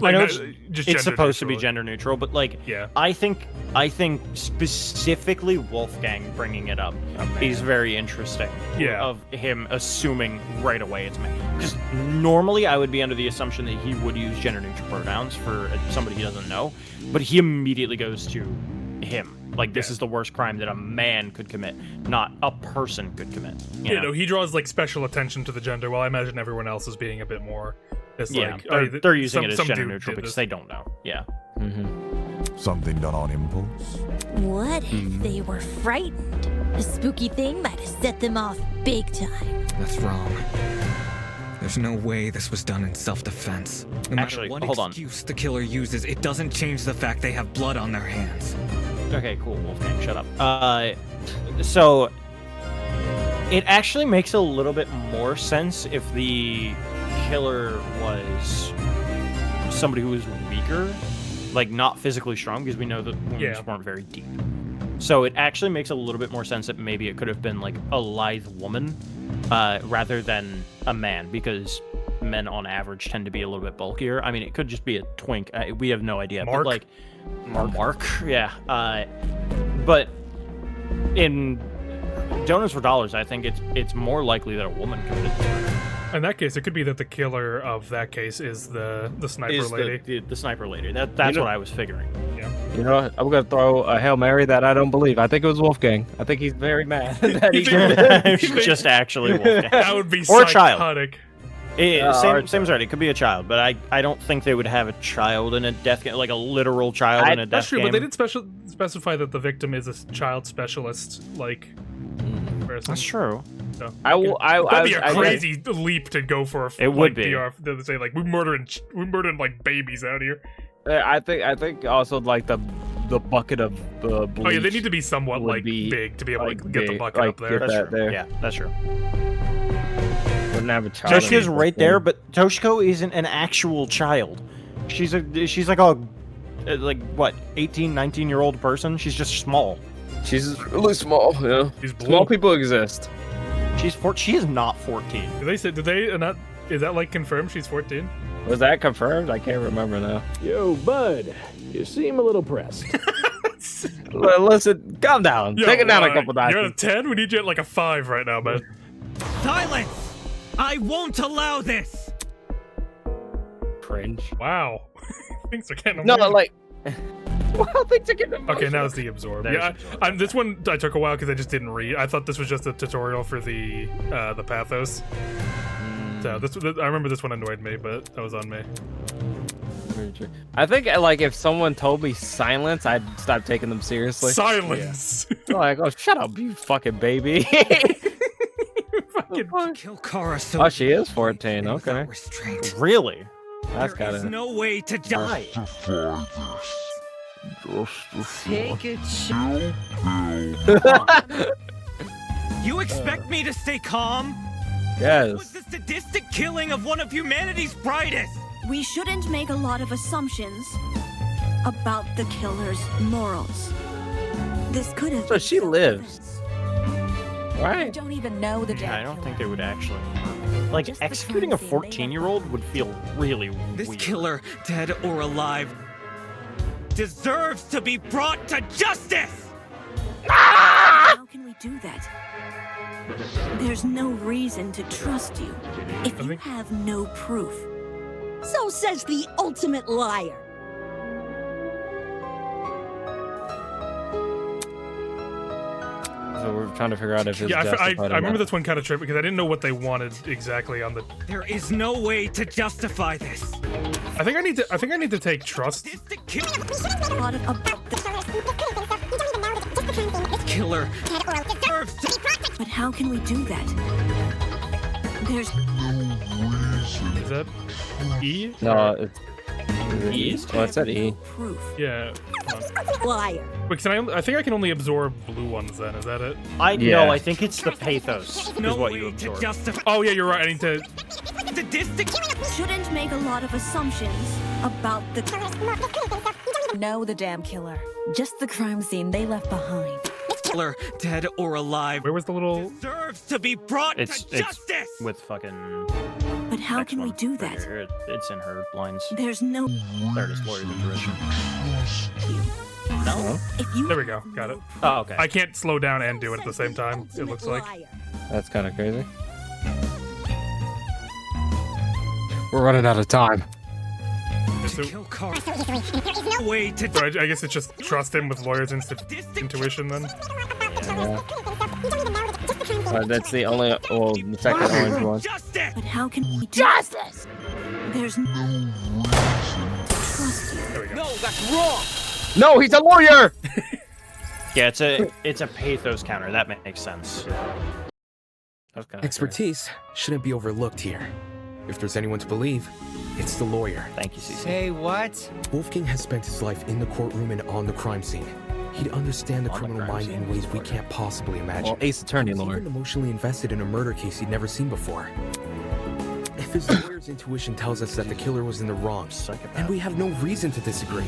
I know just it's supposed to be neutral. gender neutral, but like, Yeah. I think specifically Wolfgang bringing it up is very interesting. Yeah. Of him assuming right away it's man. Because normally I would be under the assumption that he would use gender neutral pronouns for somebody he doesn't know, but he immediately goes to him. Like, this is the worst crime that a man could commit, not a person could commit. You know? He draws like special attention to the gender, while I imagine everyone else is being a bit more. It's Yeah, like they're using it as some gender dude neutral did because this. they don't know. Yeah. Something done on impulse? What if they were frightened? The spooky thing might have set them off big time. That's wrong. There's no way this was done in self-defense. No Actually, matter what hold on. excuse the killer uses, it doesn't change the fact they have blood on their hands. Okay, cool. Wolfgang, shut up. So it actually makes a little bit more sense if the killer was somebody who was weaker, like not physically strong, because we know that wounds weren't very deep. So it actually makes a little bit more sense that maybe it could have been like a lithe woman rather than a man, because men on average tend to be a little bit bulkier. I mean, it could just be a twink. We have no idea. Mark? But like Mark, yeah. But in Donuts for Dollars, I think it's more likely that a woman committed this murder. In that case, it could be that the killer of that case is the sniper Is lady. the sniper lady. That's what I was figuring. Yeah. You know what? I'm gonna throw a Hail Mary that I don't believe. I think it was Wolfgang. I think he's very mad that he It's just actually Wolfgang. That would be or a child. psychotic. Same as already. It could be a child, but I don't think they would have a child in a death game, like a literal child in a death That's true, game. but they did specify that the victim is a child specialist, like person. That's true. So, I that'd be a crazy leap to go for. It would be. To say like we're murdering like babies out here. I think also like the bucket of bleach. Oh yeah, they need to be somewhat would like be, big to be able like, to get the big, bucket like, up there. get that there. Yeah, that's true. Wouldn't have a child. Toshiko's right there, but Toshiko isn't an actual child. She's like a like what 18, 19-year-old person. She's just small. She's really small. Yeah. She's blue. Small people exist. She is not 14. Did they not? Is that like confirmed? She's 14. Was that confirmed? I can't remember now. Yo, bud, you seem a little pressed. Listen, calm down. Yo, Take it down a couple You're at a notches. 10. We need you at like a 5 right now, man. Silence! I won't allow this! Cringe. Wow. Things are getting No, weird. like. Well, things are getting. Okay, now it's the absorb. There's Yeah, absorb. this one I took a while because I just didn't read. I thought this was just a tutorial for the pathos. So I remember this one annoyed me, but that was on me. I think like if someone told me silence, I'd stop taking them seriously. Silence. Like, oh, shut up, you fucking baby. Fucking kill Kara so Oh, she is 14. Okay. restraint. Really? That's There is kind of. no way to die. Take it, You expect me to stay calm? Yes. Was the sadistic killing of one of humanity's brightest? We shouldn't make a lot of assumptions about the killer's morals. This could have. So she lives. You Right. don't even know the Yeah, I dead don't killer. think they would actually. Like Just the executing a crime scene, they 14-year-old would feel really This weird. killer, dead or alive, deserves to be brought to justice! How can we do that? There's no reason to trust you if you have no proof. So says the ultimate liar. So we're trying to figure out if it's Yeah, I justified or remember not. this one kind of tripped because I didn't know what they wanted exactly on the. There is no way to justify this. I think I need to take trust. A lot about the Killer deserves to. But how can we do that? There's Is that E? No, it's E? Oh, it said E. Yeah. Liar. Wait, I think I can only absorb blue ones then, is that it? No, I think it's the pathos is what you absorb. Oh yeah, you're right, I need to... Shouldn't make a lot of assumptions about the... Know the damn killer. Just the crime scene they left behind. Killer, dead or alive. Where was the little... Deserves to be brought to justice! It's with fucking... But how can we do that? Here, it's in her lines. There's no... There it is, lawyer's intuition. No? There we go, got it. Oh, okay. I can't slow down and do it at the same time, it looks like. That's kind of crazy. We're running out of time. So I guess it's just trust him with lawyer's intuition then? Yeah. That's the only, the second orange one. But how can we do justice? There's no trust you. There we go. No, that's wrong! No, he's a lawyer! Yeah, it's a pathos counter. That makes sense. Expertise shouldn't be overlooked here. If there's anyone to believe, it's the lawyer. Thank you, CC. Say what? Wolfgang has spent his life in the courtroom and on the crime scene. He'd understand the criminal mind in ways we can't possibly imagine. Well, Ace Attorney He's lawyer. even emotionally invested in a murder case he'd never seen before. If his lawyer's intuition tells us that the killer was in the wrong, and we have no reason to disagree.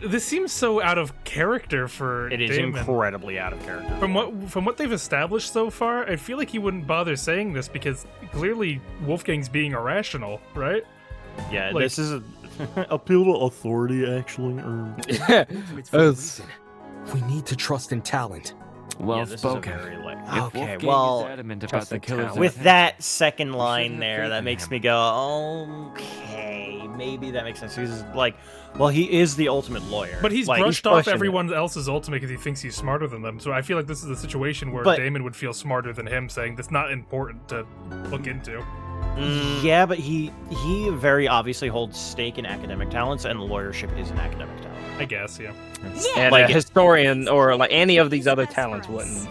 This seems so out of character for It is Damon. incredibly out of character. From what they've established so far, I feel like he wouldn't bother saying this because clearly Wolfgang's being irrational, right? Yeah, Like- this is a appeal to authority, actually. We need to trust in talent. Well this spoken. Is a very, like, If okay, Wolfgang well, is adamant about the killer's with innocence, that second line have there, faith that in makes him. me go, okay, maybe that makes sense. He's like, well, he is the ultimate lawyer. But he's like, brushed off pushing it. everyone else's ultimate because he thinks he's smarter than them. So I feel like this is a situation where But- Damon would feel smarter than him, saying that's not important to look into. Yeah, but he very obviously holds stake in academic talents, and lawyership is an academic talent. I guess, yeah. And Like a historian or like any of these other talents wouldn't.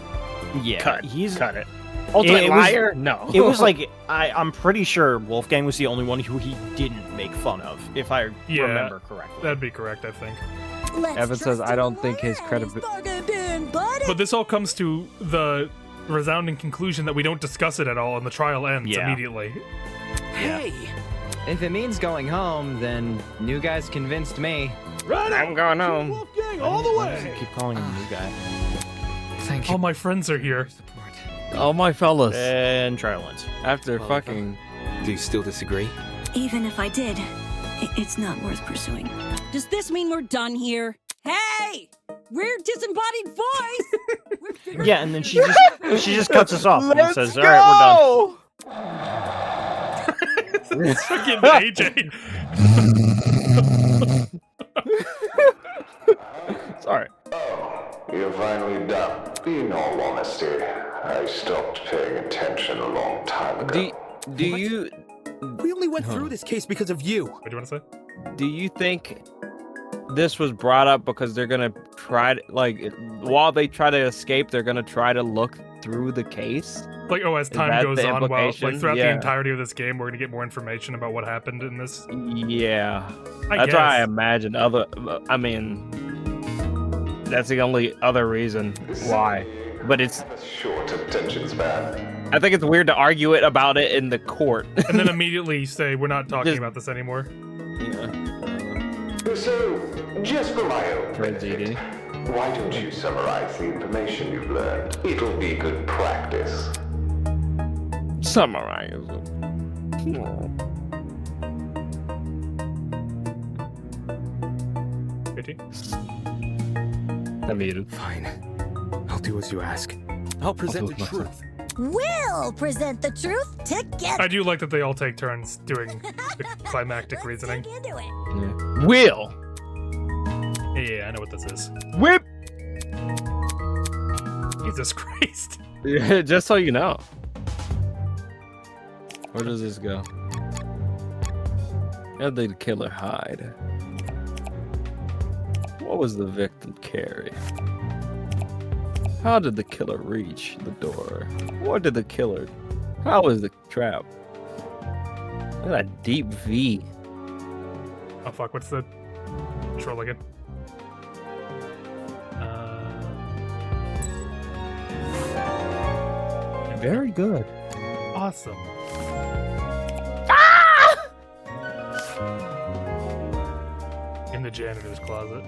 Yeah, Cut it. Ultimate It was- liar? No. It was like I'm pretty sure Wolfgang was the only one who he didn't make fun of, if I remember correctly. That'd be correct, I think. Evan says, I don't think his credibility. But this all comes to the resounding conclusion that we don't discuss it at all, and the trial ends Yeah. immediately. Hey! If it means going home, then new guy's convinced me. Right I'm going home. Wolfgang all the Why does way. he keep calling him new guy? Thank All my friends are here. Oh my fellas. And trial ends. After fucking. Do you still disagree? Even if I did, it's not worth pursuing. Does this mean we're done here? Hey! We're disembodied voice! Yeah, and then she just cuts us off and Let's says, "All right, we're done." Fucking AJ. Sorry. You're finally done. In all honesty, I stopped paying attention a long time ago. Do you? We only went through this case because of you. What do you want to say? Do you think this was brought up because they're gonna try to, like, while they try to escape, they're gonna try to look through the case? Like, as Is time that goes the on, well, like implication? throughout the Yeah. entirety of this game, we're gonna get more information about what happened in this. Yeah, I that's what I guess. imagine. I mean, that's the only other reason why. But it's Short attention span. I think it's weird to argue it about it in the court. And then immediately say, we're not talking Just- about this anymore. So, just for my own Crazy, benefit, why don't you summarize the information you've learned? It'll be good practice. Summarize. I muted. Fine. I'll do as you ask. I'll present the truth. We'll present the truth together. I do like that they all take turns doing the climactic reasoning. Into it. Yeah. Will. Yeah, I know what this is. Whip. Jesus Christ. Yeah, just so you know. Where does this go? How did the killer hide? What was the victim carry? How did the killer reach the door? What did the killer? How was the trap? Look at that deep V. Oh fuck, what's the control again? Very good. Awesome. In the janitor's closet.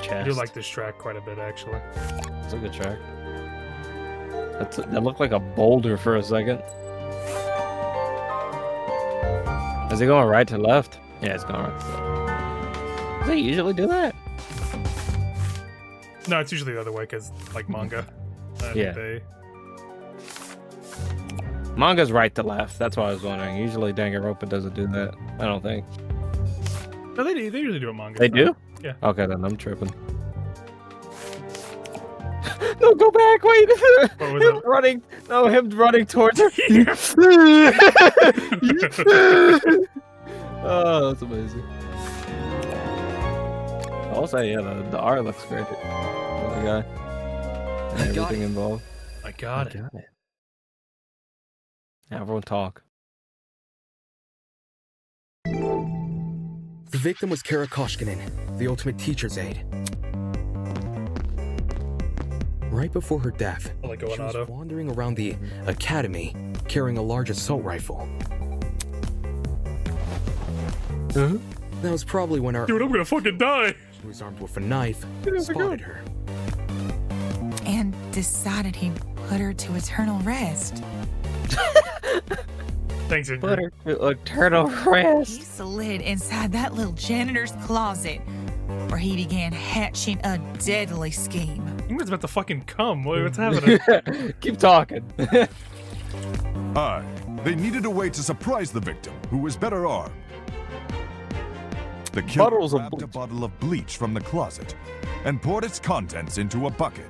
I do like this track quite a bit, actually. It's a good track. That looked like a boulder for a second. Is it going right to left? Yeah, it's going right to left. Does it usually do that? No, it's usually the other way, because, like, manga. Yeah. Manga's right to left. That's why I was wondering. Usually Danganronpa doesn't do that. I don't think. No, they usually do it manga. They do? Yeah. Okay, then I'm tripping. No, go back! Wait! Him running! No, him running towards her. Oh, that's amazing. I'll say, yeah, the art looks great. The guy. And everything involved. I got it. Yeah, everyone talk. The victim was Kara Koshkinen, the ultimate teacher's aide. Right before her death, she was wandering around the academy carrying a large assault rifle. Huh? That was probably when our— Dude, I'm gonna fucking die! Who was armed with a knife, spotted her. And decided he'd put her to eternal rest. Thanks, Ingrid. Put her to eternal rest. He slid inside that little janitor's closet, where he began hatching a deadly scheme. Ingrid's about to fucking come. What's happening? Keep talking. They needed a way to surprise the victim, who was better armed. The killer grabbed a bottle of bleach from the closet and poured its contents into a bucket.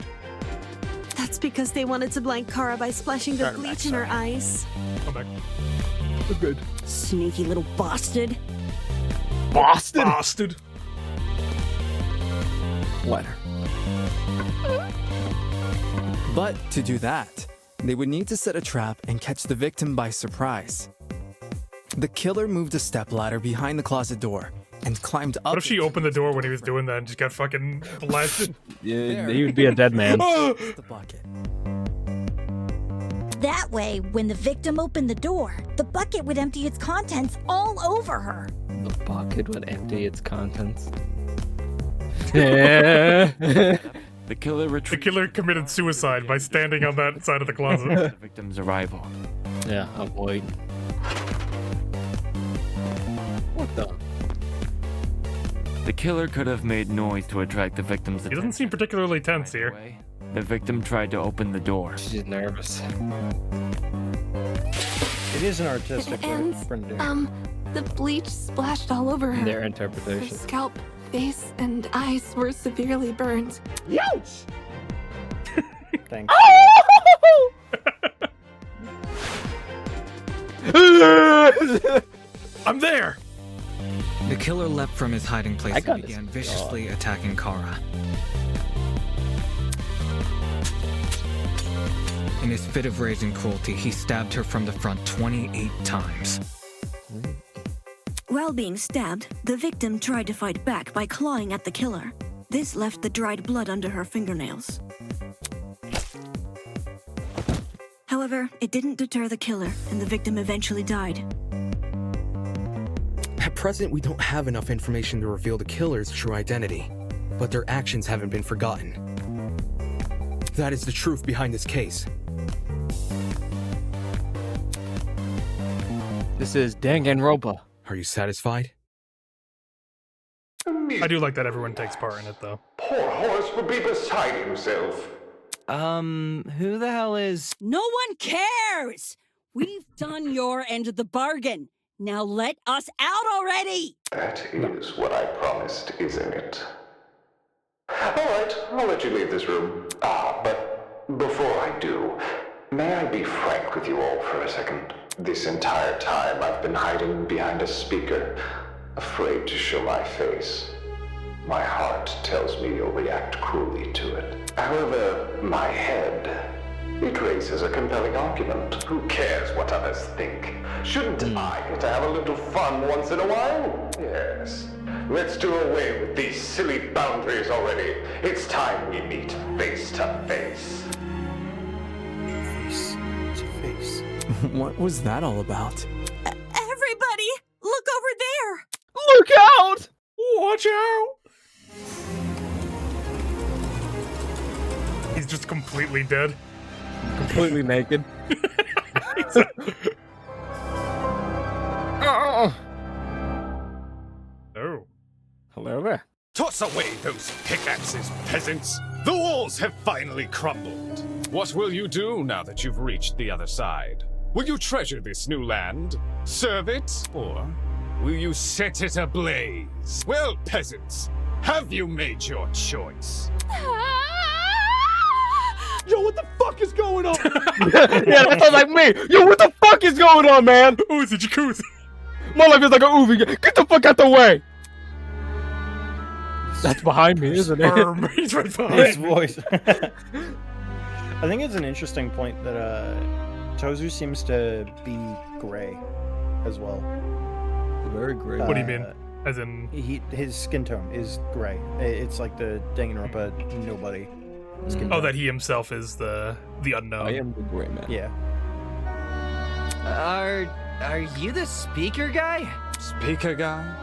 That's because they wanted to blind Kara by splashing the bleach in her eyes. Come back. We're good. Sneaky little bastard. Boston? Bastard. Let her. But to do that, they would need to set a trap and catch the victim by surprise. The killer moved a stepladder behind the closet door and climbed up. What if she opened the door when he was doing that and just got fucking blasted? Yeah, he would be a dead man. The bucket. That way, when the victim opened the door, the bucket would empty its contents all over her. The bucket would empty its contents. Yeah. The killer committed suicide by standing on that side of the closet. The victim's arrival. Yeah, I'm waiting. What the? The killer could have made noise to attract the victim's attention. He doesn't seem particularly tense here. The victim tried to open the door. She's nervous. It is an artistic rendering. The bleach splashed all over her. Their Her interpretation. scalp, face, and eyes were severely burned. Youch! Thanks. I'm there! The killer leapt from his hiding place I and got began this. viciously attacking Kara. In his fit of rage and cruelty, he stabbed her from the front 28 times. While being stabbed, the victim tried to fight back by clawing at the killer. This left the dried blood under her fingernails. However, it didn't deter the killer, and the victim eventually died. At present, we don't have enough information to reveal the killer's true identity, but their actions haven't been forgotten. That is the truth behind this case. This is Danganronpa. Are you satisfied? I do like that everyone takes part in it, though. Poor horse would be beside himself. Who the hell is... No one cares! We've done your end of the bargain. Now let us out already! That is what I promised, isn't it? Alright, I'll let you leave this room. But before I do, may I be frank with you all for a second? This entire time I've been hiding behind a speaker, afraid to show my face. My heart tells me you'll react cruelly to it. However, my head It raises a compelling argument. Who cares what others think? Shouldn't I get to have a little fun once in a while? Yes. Let's do away with these silly boundaries already. It's time we meet face to face. Face to face. What was that all about? Everybody, look over there! Look out! Watch out! He's just completely dead. Completely naked. Oh. Oh. Hello there. Toss away those pickaxes, peasants! The walls have finally crumbled. What will you do now that you've reached the other side? Will you treasure this new land? Serve it? Or will you set it ablaze? Well, peasants, have you made your choice? Yo, what the fuck is going on? Yeah, that sounds like me. Yo, what the fuck is going on, man? Uzi jacuzzi. My life is like a Uzi. Get the fuck out the way. That's behind me, isn't it? He's right behind His voice. I think it's an interesting point that Tozu seems to be gray as well. Very gray. What do you mean? As in his skin tone is gray. It's like the Danganronpa nobody. Skin Oh, tone. that he himself is the unknown. I am the gray man. Yeah. Are you the speaker guy? Speaker guy?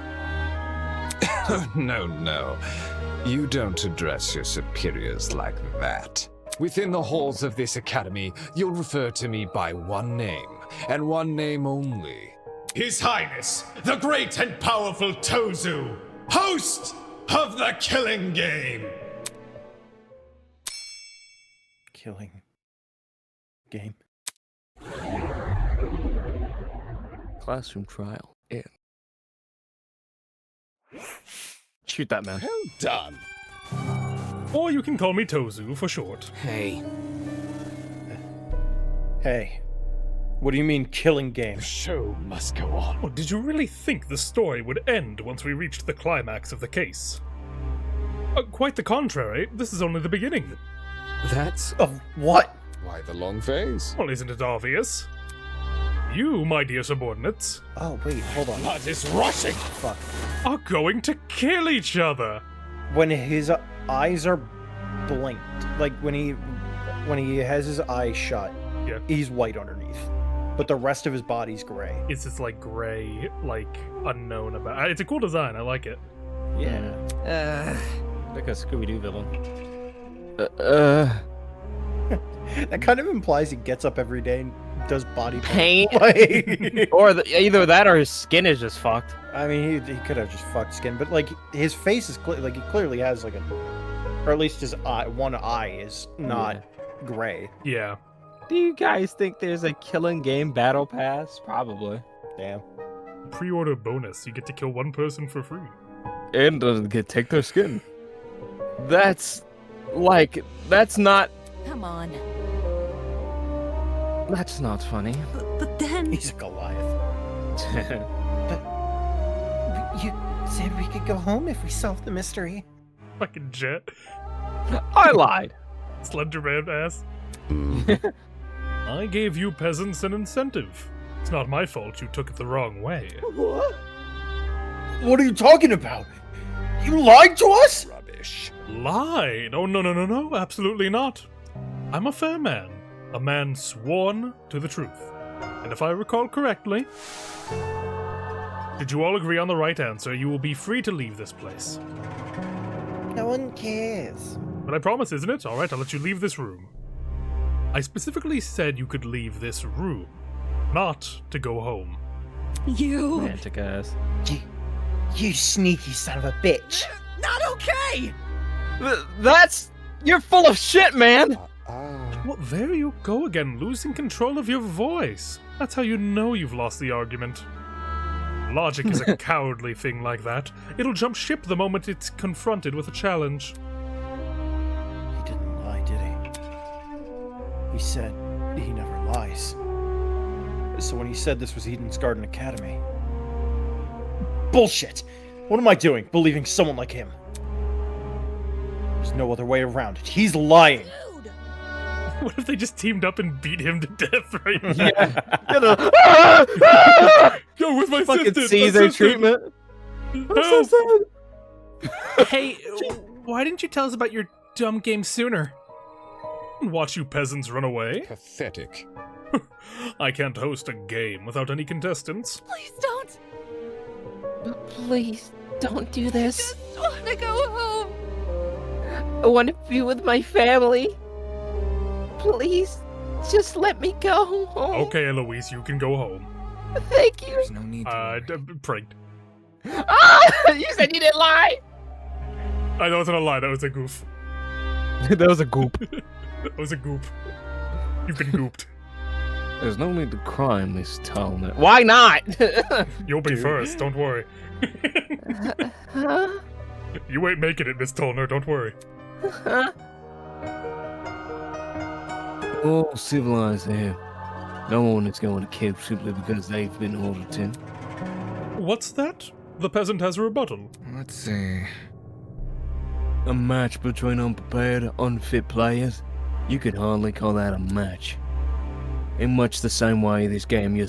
No. You don't address your superiors like that. Within the halls of this academy, you'll refer to me by one name, and one name only. His Highness, the great and powerful Tozu, host of the Killing Game! Killing game. Classroom trial. Yeah. Shoot that man. Well done. Or you can call me Tozu for short. Hey. Hey. What do you mean killing game? The show must go on. Oh, did you really think the story would end once we reached the climax of the case? Quite the contrary. This is only the beginning. That's... Of what? Why the long face? Well, isn't it obvious? You, my dear subordinates, Oh, wait, hold on. Blood is rushing! Fuck. are going to kill each other. When his eyes are blinked, like when he has his eyes shut, Yeah. he's white underneath. But the rest of his body's gray. It's this like gray, like unknown about. It's a cool design. I like it. Yeah. Like a Scooby-Doo villain. That kind of implies he gets up every day and does body Paint. Like, Or either that or his skin is just fucked. I mean, he could have just fucked skin, but like his face is like he clearly has like or at least his eye, one eye is not gray. Yeah. Do you guys think there's a killing game battle pass? Probably. Damn. Pre-order bonus. You get to kill one person for free. And doesn't take their skin. That's not. Come on. That's not funny. But then... He's a Goliath. You said we could go home if we solved the mystery. Fucking jet. I lied. Slenderman ass. I gave you peasants an incentive. It's not my fault you took it the wrong way. What? What are you talking about? You lied to us? Rubbish. Lied? Oh, no, absolutely not. I'm a fair man. A man sworn to the truth. And if I recall correctly, did you all agree on the right answer, you will be free to leave this place. No one cares. But I promise, isn't it? Alright, I'll let you leave this room. I specifically said you could leave this room, not to go home. You... Romantic ass. You sneaky son of a bitch. Not okay! You're full of shit, man! Well, there you go again, losing control of your voice. That's how you know you've lost the argument. Logic is a cowardly thing like that. It'll jump ship the moment it's confronted with a challenge. He didn't lie, did he? He said he never lies. So when he said this was Eden's Garden Academy... Bullshit! What am I doing, believing someone like him? There's no other way around it. He's lying! What if they just teamed up and beat him to death right now? Yeah. Yo, where's my Fucking assistant? Caesar treatment. Help. Hey, why didn't you tell us about your dumb game sooner? Watch you peasants run away. Pathetic. I can't host a game without any contestants. Please don't. Please, don't do this. I want to go home. I want to be with my family. Please, just let me go home. Okay, Eloise, you can go home. Thank you. There's no need to. Pranked. Ah! You said you didn't lie. I wasn't a lie, that was a goof. That was a goop. That was a goop. You've been gooped. There's no need to cry in this town. Why not? You'll be first, don't worry. Huh? You ain't making it, Miss Tolner, don't worry. Huh? All civilized here. No one is going to kill simply because they've been ordered to. What's that? The peasant has a rebuttal. Let's see. A match between unprepared, unfit players? You could hardly call that a match. In much the same way this game you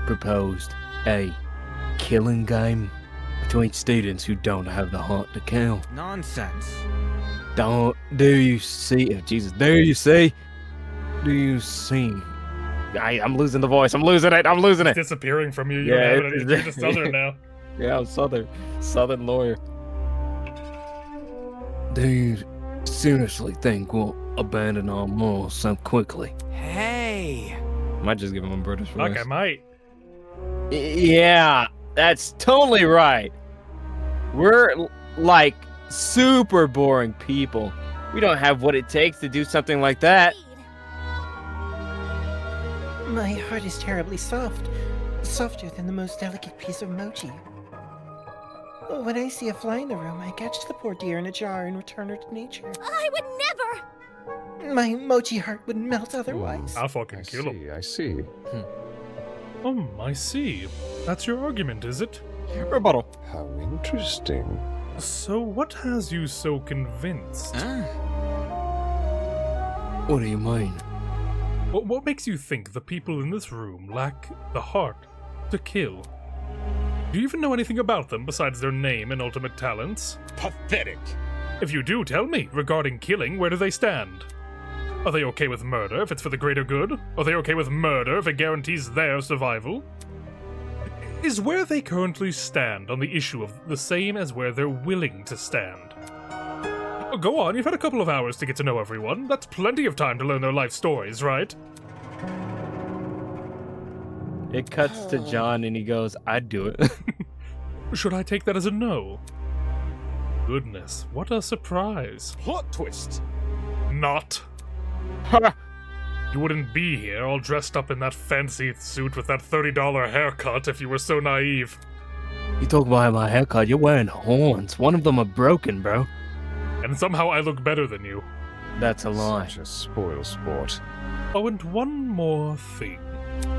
proposed. A killing game between students who don't have the heart to kill. Nonsense. Do you see? Oh, Jesus, do you see? Do you see? I'm losing the voice. I'm losing it. I'm losing it. It's disappearing from you. Yeah, You're just Southern now. Yeah, I'm Southern lawyer. Do you seriously think we'll abandon our morals so quickly? Hey! Might just give him a British voice. Fuck, I might. Yeah, that's totally right. We're like super boring people. We don't have what it takes to do something like that. My heart is terribly soft. Softer than the most delicate piece of mochi. When I see a fly in the room, I catch the poor dear in a jar and return her to nature. I would never! My mochi heart would melt otherwise. I'll fucking kill him. I see. I see. That's your argument, is it? Rebuttal. How interesting. So what has you so convinced? What do you mean? What makes you think the people in this room lack the heart to kill? Do you even know anything about them besides their name and ultimate talents? Pathetic! If you do, tell me. Regarding killing, where do they stand? Are they okay with murder if it's for the greater good? Are they okay with murder if it guarantees their survival? Is where they currently stand on the issue of the same as where they're willing to stand? Go on, you've had a couple of hours to get to know everyone. That's plenty of time to learn their life stories, right? It cuts to John and he goes, I'd do it. Should I take that as a no? Goodness, what a surprise. Plot twist! Not. You wouldn't be here all dressed up in that fancy suit with that $30 haircut if you were so naive. You talk about my haircut, you're wearing horns. One of them are broken, bro. And somehow I look better than you. That's a lie. Such a spoil sport. Oh, and one more thing.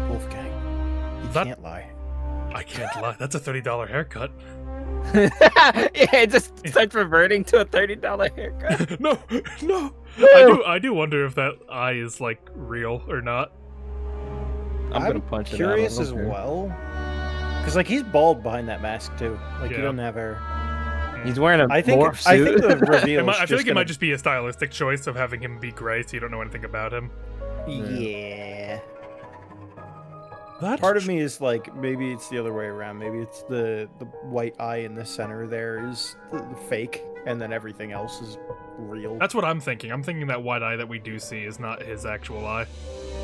Wolfgang, you can't lie. I can't lie. That's a $30 haircut. Yeah, it just starts reverting to a $30 haircut. No. I do wonder if that eye is like real or not. I'm gonna punch it out. Curious as well, because like he's bald behind that mask too. Like you don't have hair. He's wearing a morph suit. I think the reveal. I feel like it might just be a stylistic choice of having him be gray, so you don't know anything about him. Yeah. That part of me is like, maybe it's the other way around. Maybe it's the white eye in the center there is the fake, and then everything else is real. That's what I'm thinking. I'm thinking that white eye that we do see is not his actual eye.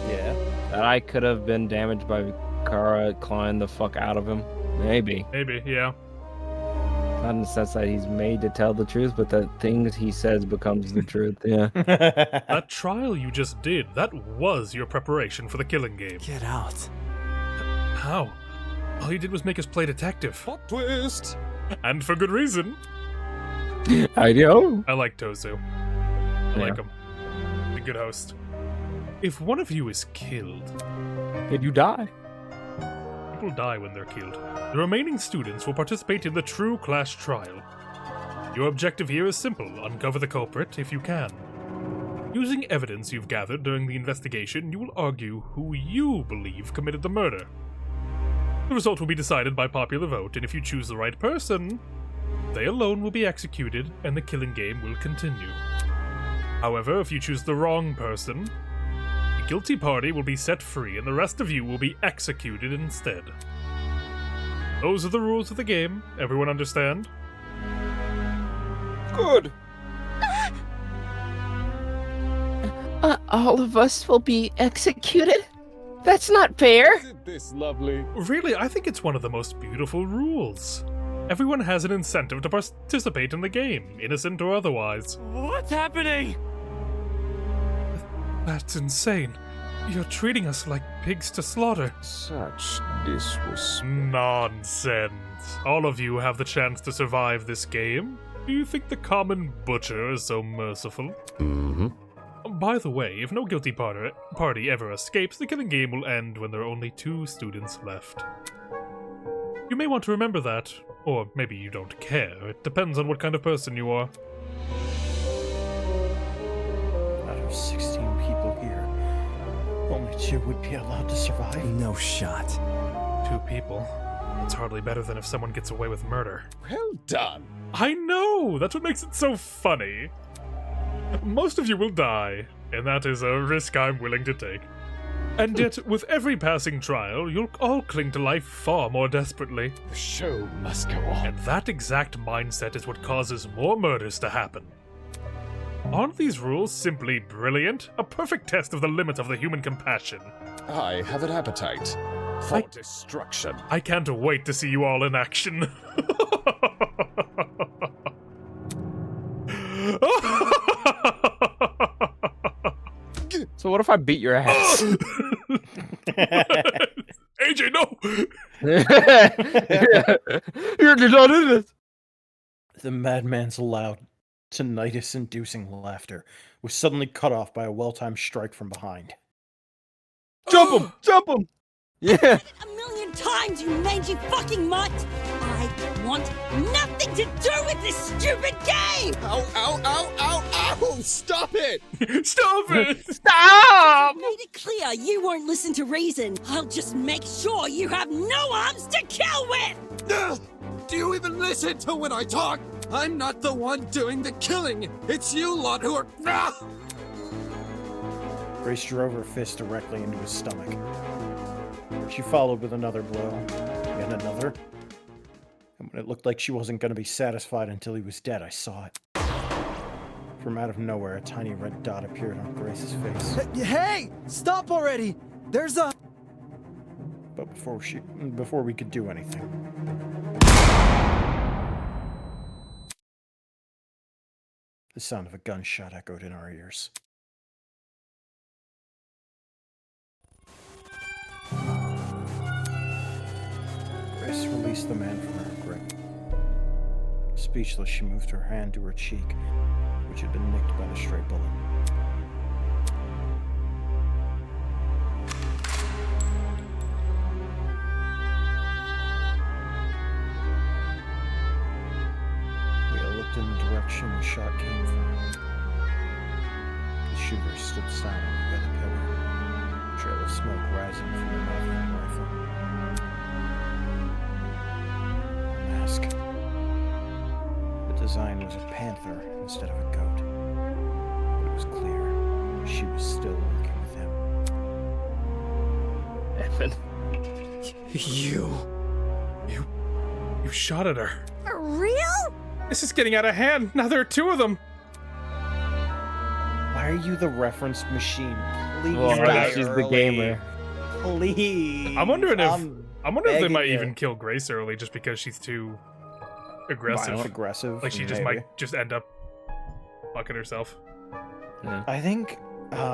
Yeah. That eye could have been damaged by Kara clawing the fuck out of him. Maybe. Maybe, yeah. Not in the sense that he's made to tell the truth, but that things he says becomes the truth, yeah. That trial you just did, that was your preparation for the killing game. Get out. How? All you did was make us play detective. Plot twist! And for good reason. I know. I like Tozu. I like him. He's a good host. If one of you is killed... Did you die? People die when they're killed. The remaining students will participate in the true class trial. Your objective here is simple. Uncover the culprit if you can. Using evidence you've gathered during the investigation, you will argue who you believe committed the murder. The result will be decided by popular vote, and if you choose the right person, they alone will be executed, and the killing game will continue. However, if you choose the wrong person, the guilty party will be set free, and the rest of you will be executed instead. Those are the rules of the game. Everyone understand? Good. All of us will be executed? That's not fair. Isn't this lovely? Really, I think it's one of the most beautiful rules. Everyone has an incentive to participate in the game, innocent or otherwise. What's happening? That's insane. You're treating us like pigs to slaughter. Such disrespect. Nonsense. All of you have the chance to survive this game. Do you think the common butcher is so merciful? Mm-hmm. By the way, if no guilty party ever escapes, the killing game will end when there are only 2 students left. You may want to remember that, or maybe you don't care. It depends on what kind of person you are. Out of 16 people here, only 2 would be allowed to survive? No shot. 2 people? That's hardly better than if someone gets away with murder. Well done. I know! That's what makes it so funny. Most of you will die, and that is a risk I'm willing to take. And yet, with every passing trial, you'll all cling to life far more desperately. The show must go on. And that exact mindset is what causes more murders to happen. Aren't these rules simply brilliant? A perfect test of the limits of the human compassion. I have an appetite for destruction. I can't wait to see you all in action. So what if I beat your ass? AJ, no! You're not in this. The madman's loud, tinnitus-inducing laughter was suddenly cut off by a well-timed strike from behind. Jump him! Jump him! Yeah. A million times, you mangy fucking mutt! I want nothing to do with this stupid game! Ow, ow, ow, ow, ow! Stop it! Stop it! Stop! Made it clear you won't listen to reason. I'll just make sure you have no arms to kill with! Do you even listen to when I talk? I'm not the one doing the killing. It's you lot who are... Grace drove her fist directly into his stomach. She followed with another blow, yet another. And when it looked like she wasn't going to be satisfied until he was dead, I saw it. From out of nowhere, a tiny red dot appeared on Grace's face. Hey! Stop already! There's a... But before we could do anything... The sound of a gunshot echoed in our ears. Grace released the man from her grip. Speechless, she moved her hand to her cheek, which had been nicked by the stray bullet. Leah looked in the direction the shot came from. The shooter stood silently by the pillar, a trail of smoke rising from the mouth of the rifle. Mask. The design was a panther instead of a goat. But it was clear she was still working with him. Evan. You shot at her. For real? This is getting out of hand. Now there are 2 of them. Why are you the reference machine? Please, Well, she's the gamer. Please. I'm wondering if they might begging even you. kill Grace early just because she's too aggressive. Violent, aggressive, Like she just maybe. might just end up fucking herself. I think,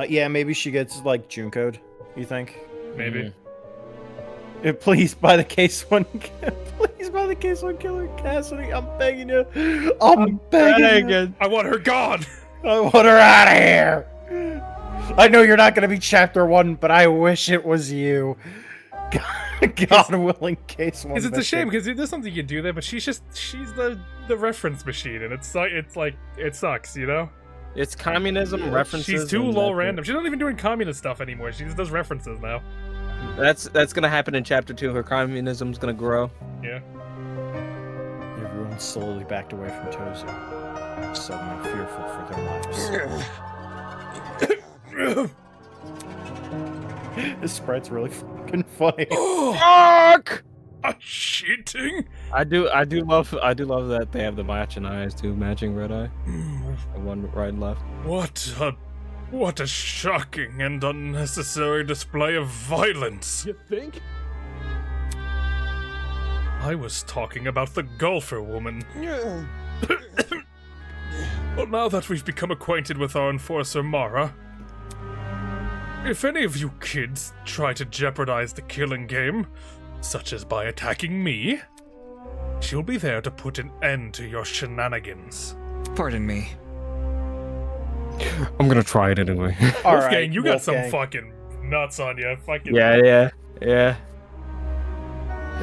yeah, maybe she gets like June code. You think? Maybe. Please buy the case one. Please buy the case one killer, Cassidy. I'm begging you. I'm begging you. I want her gone. I want her out of here. I know you're not going to be chapter 1, but I wish it was you. God willing, case one. Because it's a shame because there's something you can do there, but she's the reference machine, and it's like it sucks, you know. It's communism references. She's too and low that's it. random. She's not even doing communist stuff anymore. She just does references now. That's gonna happen in chapter 2. Her communism's gonna grow. Yeah. Everyone slowly backed away from Tozu, suddenly fearful for their lives. This sprite's really fucking funny. Fuck! Shitting. I do love that they have the matching eyes too, matching red eye. One right and left. What a shocking and unnecessary display of violence. You think? I was talking about the golfer woman. Well, now that we've become acquainted with our enforcer, Mara, if any of you kids try to jeopardize the killing game, such as by attacking me, she'll be there to put an end to your shenanigans. Pardon me. I'm gonna try it anyway. Wolfgang, you got some fucking nuts on you. Fucking Yeah.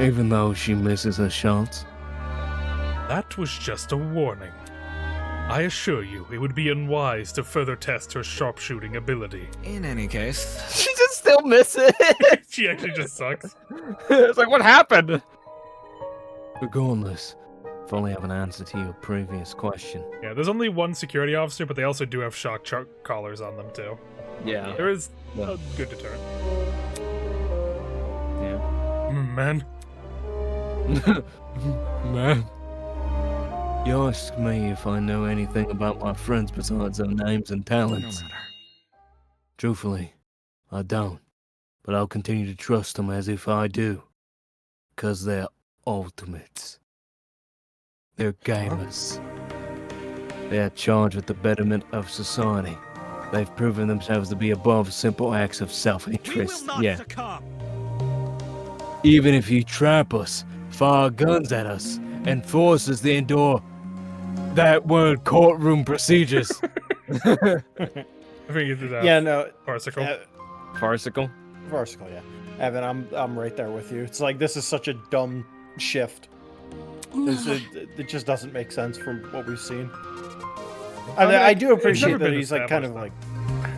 Even though she misses her shots. That was just a warning. I assure you, it would be unwise to further test her sharpshooting ability. In any case, She just still misses. She actually just sucks. It's like, what happened? Regardless, if only have an answer to your previous question. Yeah, there's only one security officer, but they also do have shock collars on them too. Yeah. There is Yeah. a good deterrent. Yeah. Man. Man. You ask me if I know anything about my friends besides their names and talents. no matter. Truthfully, I don't. But I'll continue to trust them as if I do. 'Cause they're ultimates. They're gamers. They are charged with the betterment of society. They've proven themselves to be above simple acts of self-interest. Yeah. Even if you trap us, fire guns at us, and force us to endure that word courtroom procedures. I think it's Yeah, no. farcical. Farcical? Farcical, yeah. Evan, I'm right there with you. It's like this is such a dumb shift. It just doesn't make sense from what we've seen. I do appreciate that he's like kind of like,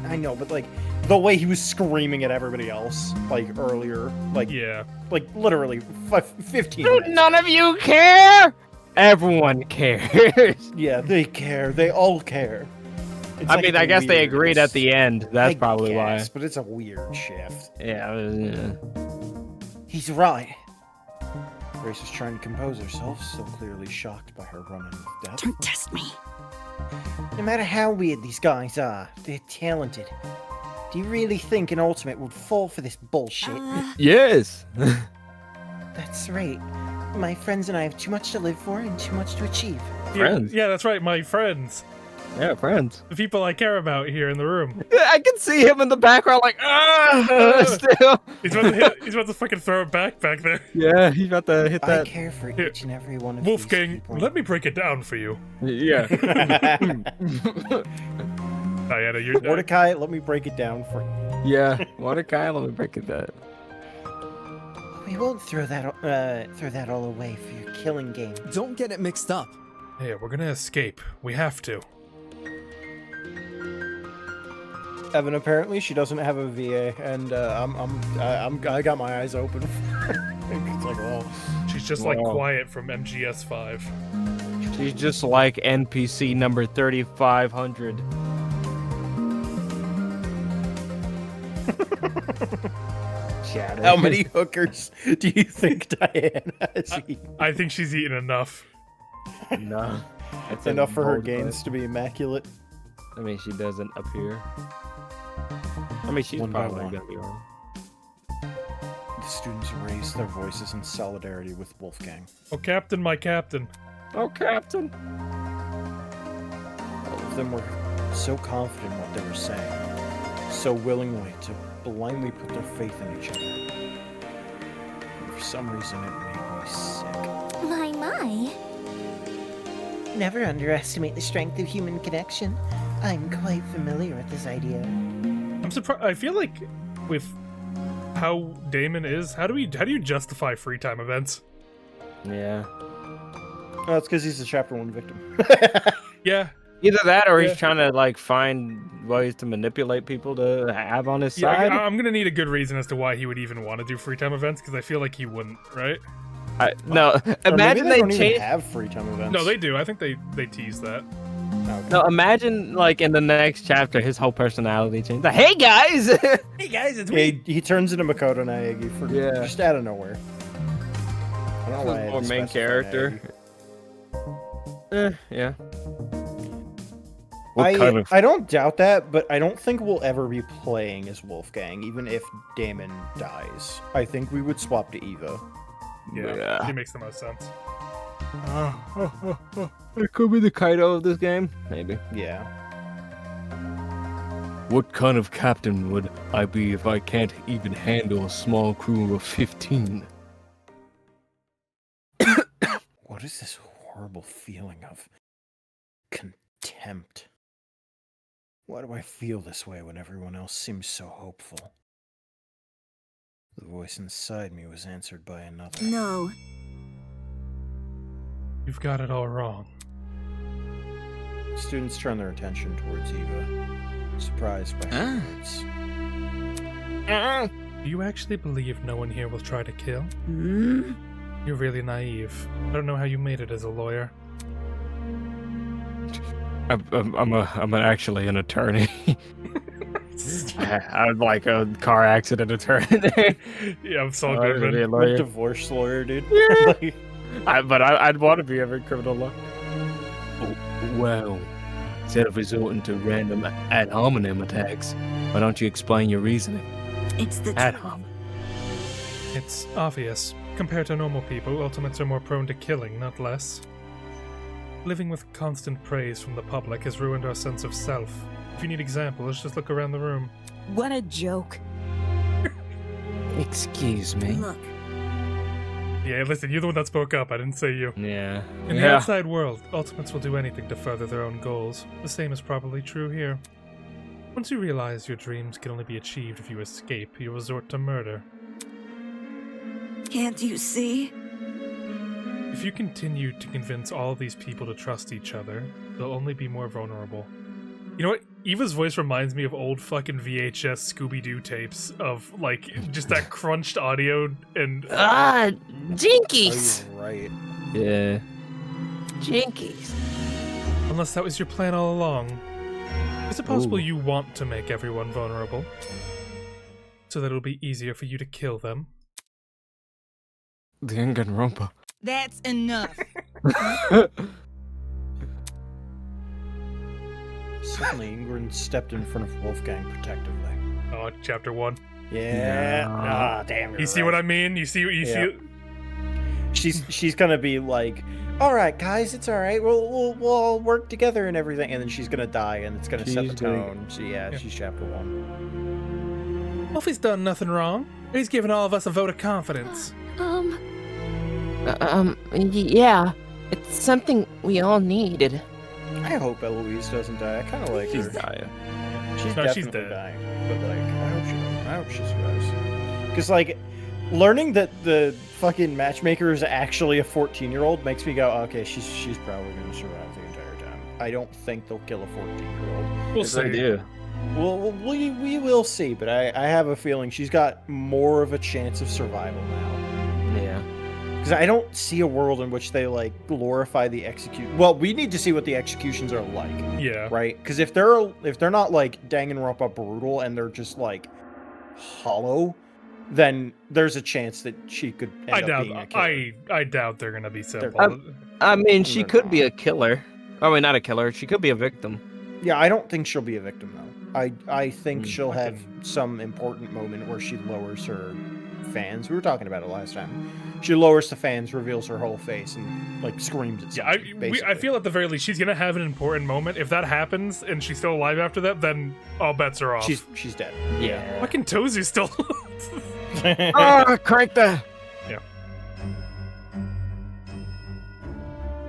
I know, but like the way he was screaming at everybody else like earlier, like yeah, like literally 15 Do minutes. none of you care? Everyone cares. Yeah, they care. They all care. It's I like mean, it's I guess they weird. agreed at the end. That's I probably guess, why. but it's a weird shift. Yeah. He's right. Grace is trying to compose herself, so clearly shocked by her run-in with death. Don't test me. No matter how weird these guys are, they're talented. Do you really think an ultimate would fall for this bullshit? Yes. That's right. My friends and I have too much to live for and too much to achieve. Friends? Yeah, that's right, my friends. Yeah, friends. The people I care about here in the room. I can see him in the background like, still. He's about to fucking throw it back there. Yeah, he's about to hit that. I care for each and every one of Wolfgang, these people. let me break it down for you. Yeah. Diana, you're Mordecai, let me break it down for you. Yeah, Mordecai, let me break it down. We won't throw that all away for your killing game. Don't get it mixed up. Hey, we're gonna escape. We have to. Evan, apparently she doesn't have a VA, and I got my eyes open. It's like, oh, She's just like Quiet from MGS 5. She's just like NPC number 3500. how many hookers do you think Diana has eaten? I think she's eaten enough. No. It's enough for her gains to be immaculate. I mean, she doesn't appear. I mean, she's One by probably one. gonna be wrong. The students raised their voices in solidarity with Wolfgang. Oh, Captain, my Captain. Oh, Captain. All of them were so confident in what they were saying, so willingly to blindly put their faith in each other. And for some reason, it made me sick. My. Never underestimate the strength of human connection. I'm quite familiar with this idea. I'm surprised. I feel like with how Damon is, how do you justify free time events? Yeah. Oh, it's because he's a Chapter 1 victim. Yeah, Either that, or he's trying to like find ways to manipulate people to have on his side. I'm gonna need a good reason as to why he would even want to do free time events, because I feel like he wouldn't, right? No, imagine they don't change. even have free time events. No, they do. I think they tease that. Okay. No, imagine like in the next chapter, his whole personality changed. Like, hey guys, hey guys, it's me. He turns into Makoto Naegi for just out of nowhere. I don't know why I had more to main specify character. Yeah. I don't doubt that, but I don't think we'll ever be playing as Wolfgang, even if Damon dies. I think we would swap to Eva. Yeah, he makes the most sense. It could be the Ch.0 of this game, maybe. Yeah. What kind of captain would I be if I can't even handle a small crew of 15? What is this horrible feeling of contempt? Why do I feel this way when everyone else seems so hopeful? The voice inside me was answered by another. No. You've got it all wrong. Students turn their attention towards Eva, surprised by her words. Do you actually believe no one here will try to kill? You're really naive. I don't know how you made it as a lawyer. I'm actually an attorney. I'm like a car accident attorney. Yeah, I'm Saul Goodman. I'm a divorce lawyer, dude. Yeah. But I'd want to be every criminal law. Well, instead of resorting to random ad hominem attacks, why don't you explain your reasoning? It's the ad truth. hominem. It's obvious. Compared to normal people, ultimates are more prone to killing, not less. Living with constant praise from the public has ruined our sense of self. If you need examples, just look around the room. What a joke. Excuse me. Look. Yeah, listen, you're the one that spoke up. I didn't say you. Yeah. In the outside world, ultimates will do anything to further their own goals. The same is probably true here. Once you realize your dreams can only be achieved if you escape, you resort to murder. Can't you see? If you continue to convince all these people to trust each other, they'll only be more vulnerable. You know what? Eva's voice reminds me of old fucking VHS Scooby-Doo tapes of, like, just that crunched audio and... Jinkies! Oh, you're right. Yeah. Jinkies. Unless that was your plan all along. Is it possible you want to make everyone vulnerable? So that it'll be easier for you to kill them? Danganronpa. That's enough. Suddenly, Ingrid stepped in front of Wolfgang protectively. Oh, chapter 1. Yeah. Ah, damn. You see what I mean? You see? She's gonna be like, "All right, guys, it's all right. We'll all work together and everything." And then she's gonna die, and it's gonna set the tone. So yeah, she's chapter 1. Wolfie's done nothing wrong. He's given all of us a vote of confidence. Yeah. It's something we all needed. I hope Eloise doesn't die. I kind of like She's her. dying. She's No, she's definitely dead. dying. But like, I hope she survives. Because like, learning that the fucking matchmaker is actually a 14-year-old makes me go, okay, she's probably gonna survive the entire time. I don't think they'll kill a 14-year-old. We'll Yes, I see. do. Well, we will see, but I have a feeling she's got more of a chance of survival now. Yeah. Because I don't see a world in which they like glorify the execute. Well, we need to see what the executions are like. Yeah. Right? Because if they're not like Danganronpa brutal and they're just like hollow, then there's a chance that she could end up being a killer. I doubt they're gonna be simple. I mean, she could be a killer. I mean, not a killer. She could be a victim. Yeah, I don't think she'll be a victim though. I think she'll have some important moment where she lowers her fans. We were talking about it last time. She lowers the fans, reveals her whole face, and like screams at something. Yeah, I feel at the very least she's gonna have an important moment. If that happens and she's still alive after that, then all bets are off. She's dead. Yeah. Fucking Tozu's still. Crank that. Yeah.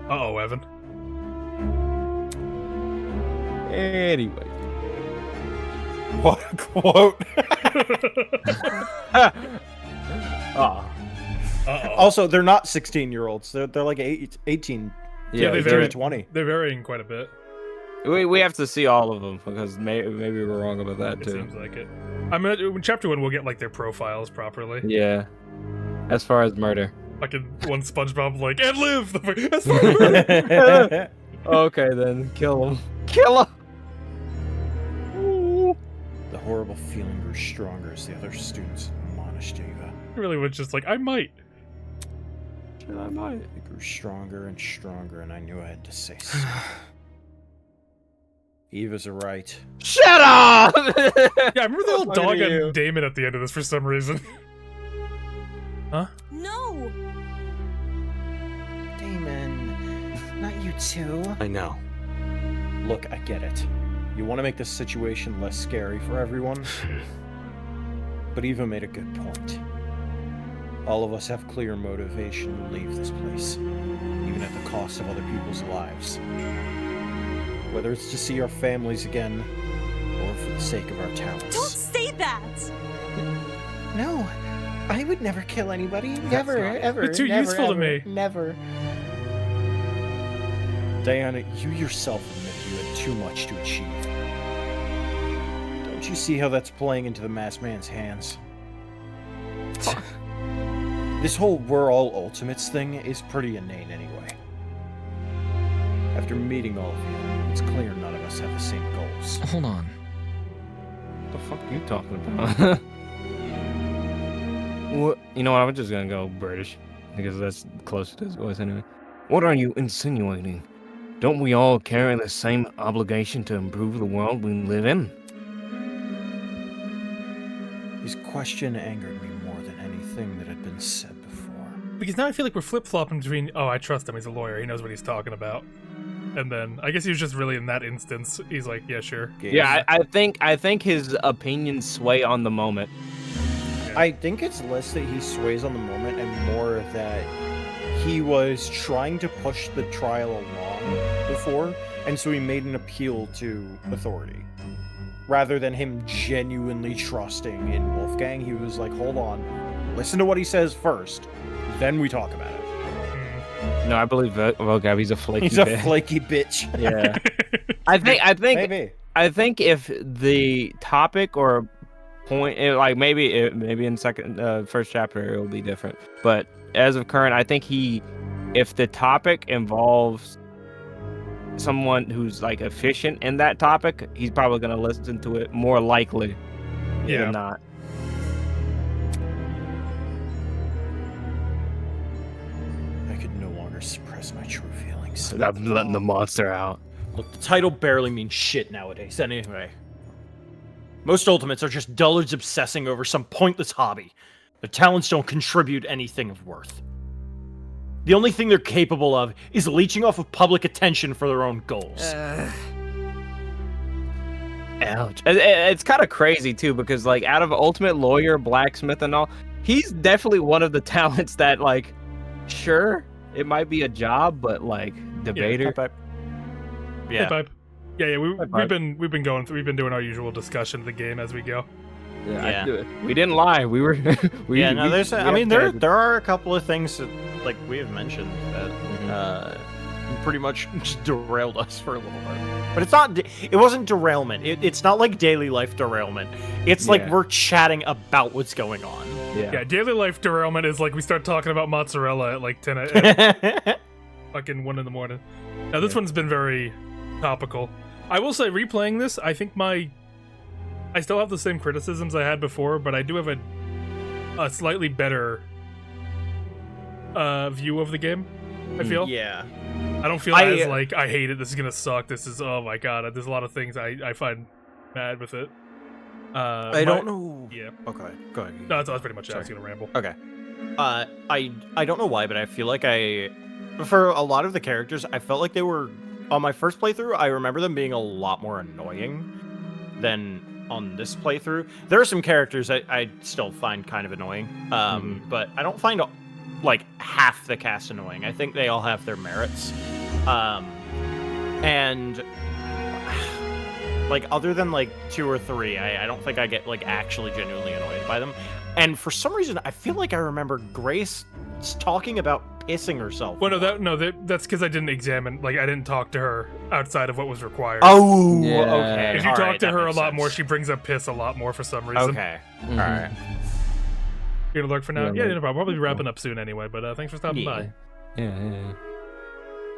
Uh-oh, Evan. Anyway. What a quote. Also, they're not 16-year-olds. They're like 18. Yeah, they vary vary 20. They're varying quite a bit. We have to see all of them because maybe we're wrong about that It too. seems like it. I mean, in chapter 1, we'll get like their profiles properly. Yeah. As far as murder. Like in one SpongeBob, like, and live. As far as murder. Okay, then kill him. Kill him. The horrible feeling grew stronger as the other students admonished Ava. It really was just like, I might. I might. It grew stronger and stronger, and I knew I had to say something. Eva's right. Shut up! Yeah, I remember the old Look at dog you. and Damon at the end of this for some reason. Huh? No! Damon, not you too. I know. Look, I get it. You want to make this situation less scary for everyone? But Eva made a good point. All of us have clear motivation to leave this place, even at the cost of other people's lives. Whether it's to see our families again, or for the sake of our talents. Don't say that! No, I would never kill anybody. Never, ever. You're too never, useful to ever, me. Never. Diana, you yourself admit you had too much to achieve. Don't you see how that's playing into the masked man's hands? This whole we're all ultimates thing is pretty inane anyway. After meeting all of you, it's clear none of us have the same goals. Hold on. What the fuck are you talking about? What? You know what? I'm just gonna go British because that's close to his voice anyway. What are you insinuating? Don't we all carry the same obligation to improve the world we live in? His question angered me more than anything that had been said before. Because now I feel like we're flip-flopping between, oh, I trust him, he's a lawyer, he knows what he's talking about. And then, I guess he was just really in that instance, he's like, yeah, sure. Yeah, I think his opinions sway on the moment. I think it's less that he sways on the moment and more that he was trying to push the trial along before, and so he made an appeal to authority. Rather than him genuinely trusting in Wolfgang, he was like, hold on, listen to what he says first, then we talk about it. No, I believe Vocab. He's a flaky. He's a flaky bitch. Yeah. I think Maybe. I think if the topic or point, maybe in first chapter it will be different. But as of current, I think if the topic involves someone who's like efficient in that topic, he's probably gonna listen to it more likely than not. I could no longer suppress my true feelings. I'm letting the monster out. Look, the title barely means shit nowadays, anyway. Most ultimates are just dullards obsessing over some pointless hobby. Their talents don't contribute anything of worth. The only thing they're capable of is leeching off of public attention for their own goals. Ouch. It's kind of crazy too, because like out of ultimate lawyer, blacksmith, and all, he's definitely one of the talents that like, sure, it might be a job, but like debater. Yeah. Hey, Pipe. Yeah. We've been doing our usual discussion of the game as we go. Yeah. We didn't lie. We were. There are a couple of things that, like we have mentioned, that pretty much just derailed us for a little bit. But it's not. It wasn't derailment. It's not like daily life derailment. It's like we're chatting about what's going on. Yeah. Daily life derailment is like we start talking about mozzarella at like 10 a.m. fucking 1 in the morning. Now this one's been very topical. I will say, replaying this, I think I still have the same criticisms I had before, but I do have a slightly better view of the game, I feel. Yeah. I don't feel as like, I hate it, this is gonna suck, this is, oh my god, there's a lot of things I find mad with it. I don't know. Yeah. Okay, go ahead. No, that's pretty much it. I was gonna ramble. Okay. I don't know why, but I feel like for a lot of the characters, I felt like they were, on my first playthrough, I remember them being a lot more annoying than on this playthrough. There are some characters I still find kind of annoying, but I don't find like half the cast annoying. I think they all have their merits, and like other than like 2 or 3, I don't think I get like actually genuinely annoyed by them. And for some reason, I feel like I remember Grace talking about issing herself. Well, that's because I didn't examine. Like, I didn't talk to her outside of what was required. Oh, okay. If you All talk right, to that her a makes lot sense. more, she brings up piss a lot more for some reason. Okay. All right. You're gonna lurk for now? Yeah, Yeah, no problem. I'll probably be wrapping up soon anyway, but thanks for stopping Yeah. by. Yeah.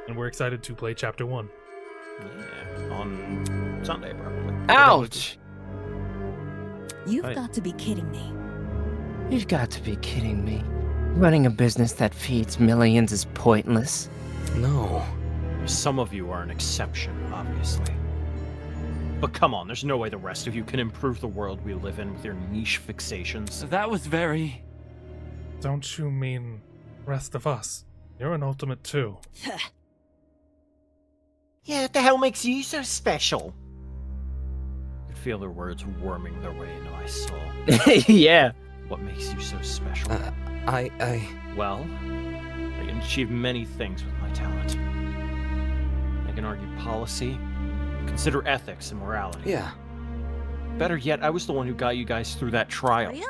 And we're excited to play Chapter 1. Yeah, on Sunday probably. Ouch! You've Right. got to be kidding me. You've got to be kidding me. Running a business that feeds millions is pointless. No. Some of you are an exception, obviously. But come on, there's no way the rest of you can improve the world we live in with your niche fixations. That was very... Don't you mean rest of us? You're an ultimate too. Yeah, what the hell makes you so special? I could feel their words worming their way into my soul. Yeah. What makes you so special? Well, I can achieve many things with my talent. I can argue policy, consider ethics and morality. Yeah. Better yet, I was the one who got you guys through that trial. Really?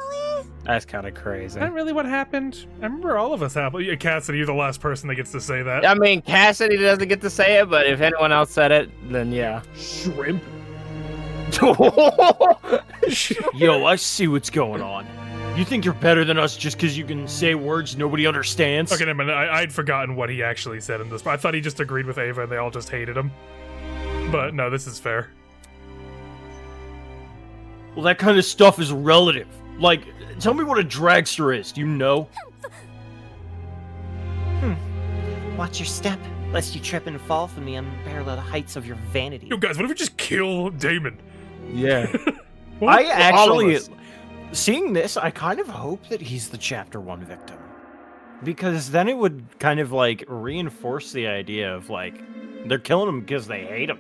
That's kind of Is crazy. that really what happened? I remember all of us happened. Yeah, Cassidy, you're the last person that gets to say that. I mean, Cassidy doesn't get to say it, but if anyone else said it, then yeah. Shrimp. Yo, I see what's going on. You think you're better than us just because you can say words nobody understands? Okay, never mind. I'd forgotten what he actually said in this. I thought he just agreed with Ava and they all just hated him. But no, this is fair. Well, that kind of stuff is relative. Like, tell me what a dragster is. Do you know? Watch your step, lest you trip and fall from the unparalleled heights of your vanity. Yo, guys, what if we just kill Damon? Yeah. I All of actually, us. seeing this, I kind of hope that he's the Chapter 1 victim. Because then it would kind of, like, reinforce the idea of, like, they're killing him because they hate him.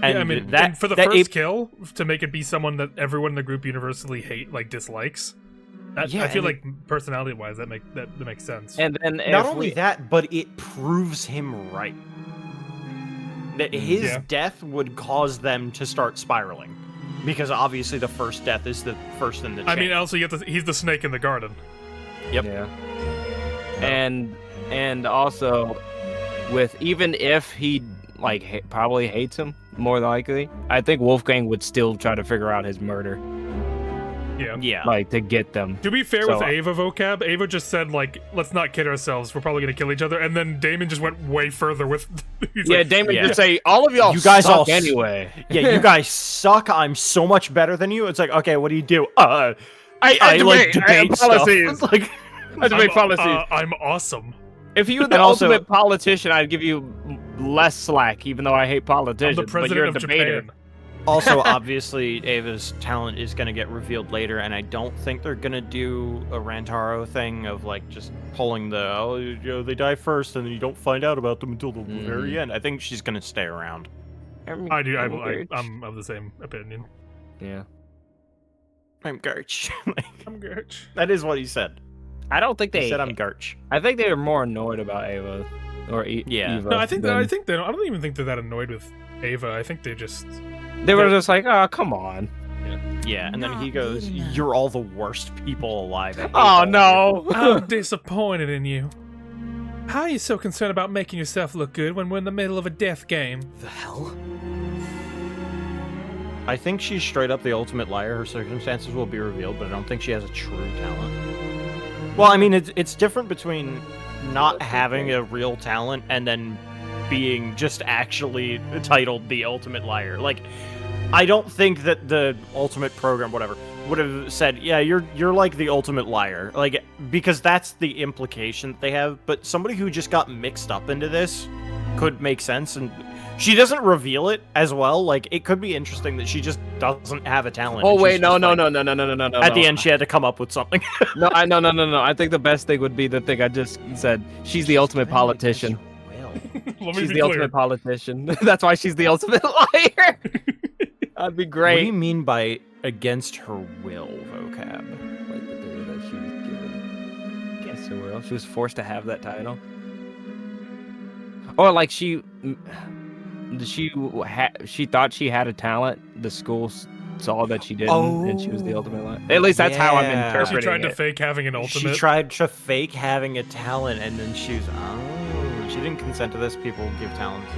And yeah, I mean, that, and for the that first kill, to make it be someone that everyone in the group universally dislikes. Yeah, I feel and like personality-wise, that makes sense. And then not only that, but it proves him right. That his death would cause them to start spiraling. Because obviously the first death is the first in the chain. I mean, also, he's the snake in the garden. Yep. Yeah. And also, with even if he probably hates him, more likely, I think Wolfgang would still try to figure out his murder. Yeah. Like to get them. To be fair So, with Ava vocab, Ava just said let's not kid ourselves. We're probably gonna kill each other, and then Damon just went way further with. Damon just say all of y'all you guys suck all anyway. Yeah, you guys suck. I'm so much better than you. It's like, okay, what do you do? I debate policies. stuff. Like, I debate policies. I'm awesome. If you were the And also- ultimate politician, I'd give you less slack, even though I hate politicians. I'm the but you're a president of debater. Japan. Also, obviously, Ava's talent is going to get revealed later, and I don't think they're going to do a Rantaro thing of, just pulling they die first, and then you don't find out about them until the very end. I think she's going to stay around. I do. I'm of the same opinion. Yeah. I'm Garch. I'm Garch. That is what he said. I don't think they He said I'm Garch. I think they were more annoyed about Ava or Yeah. Eva. No, I think than- I don't even think they're that annoyed with Ava. I think they just they were just like, oh, come on. Yeah, and then he goes, "You're all the worst people alive." I hate Oh all no. I'm disappointed in you. How are you so concerned about making yourself look good when we're in the middle of a death game? The hell? I think she's straight up the ultimate liar. Her circumstances will be revealed, but I don't think she has a true talent. Well, I mean, it's different between not having a real talent and then being just actually titled the ultimate liar. Like, I don't think that the ultimate program, whatever, would have said, yeah, you're like the ultimate liar. Like, because that's the implication that they have. But somebody who just got mixed up into this could make sense, and she doesn't reveal it as well. Like, it could be interesting that she just doesn't have a talent. Oh and she's wait, no. just like- At the end, she had to come up with something. No. I think the best thing would be the thing I just said. She's the ultimate politician. Let me She's be the clear. ultimate politician. That's why she's the ultimate liar. That'd be What great. do you mean by against her will vocab? Like the theory that she was given against her will. She was forced to have that title. Or like she thought she had a talent. The school saw that she didn't, and she was the ultimate liar. At least that's how I'm interpreting She tried to it. fake having an ultimate. She tried to fake having a talent, and then she didn't consent to this. People give talents.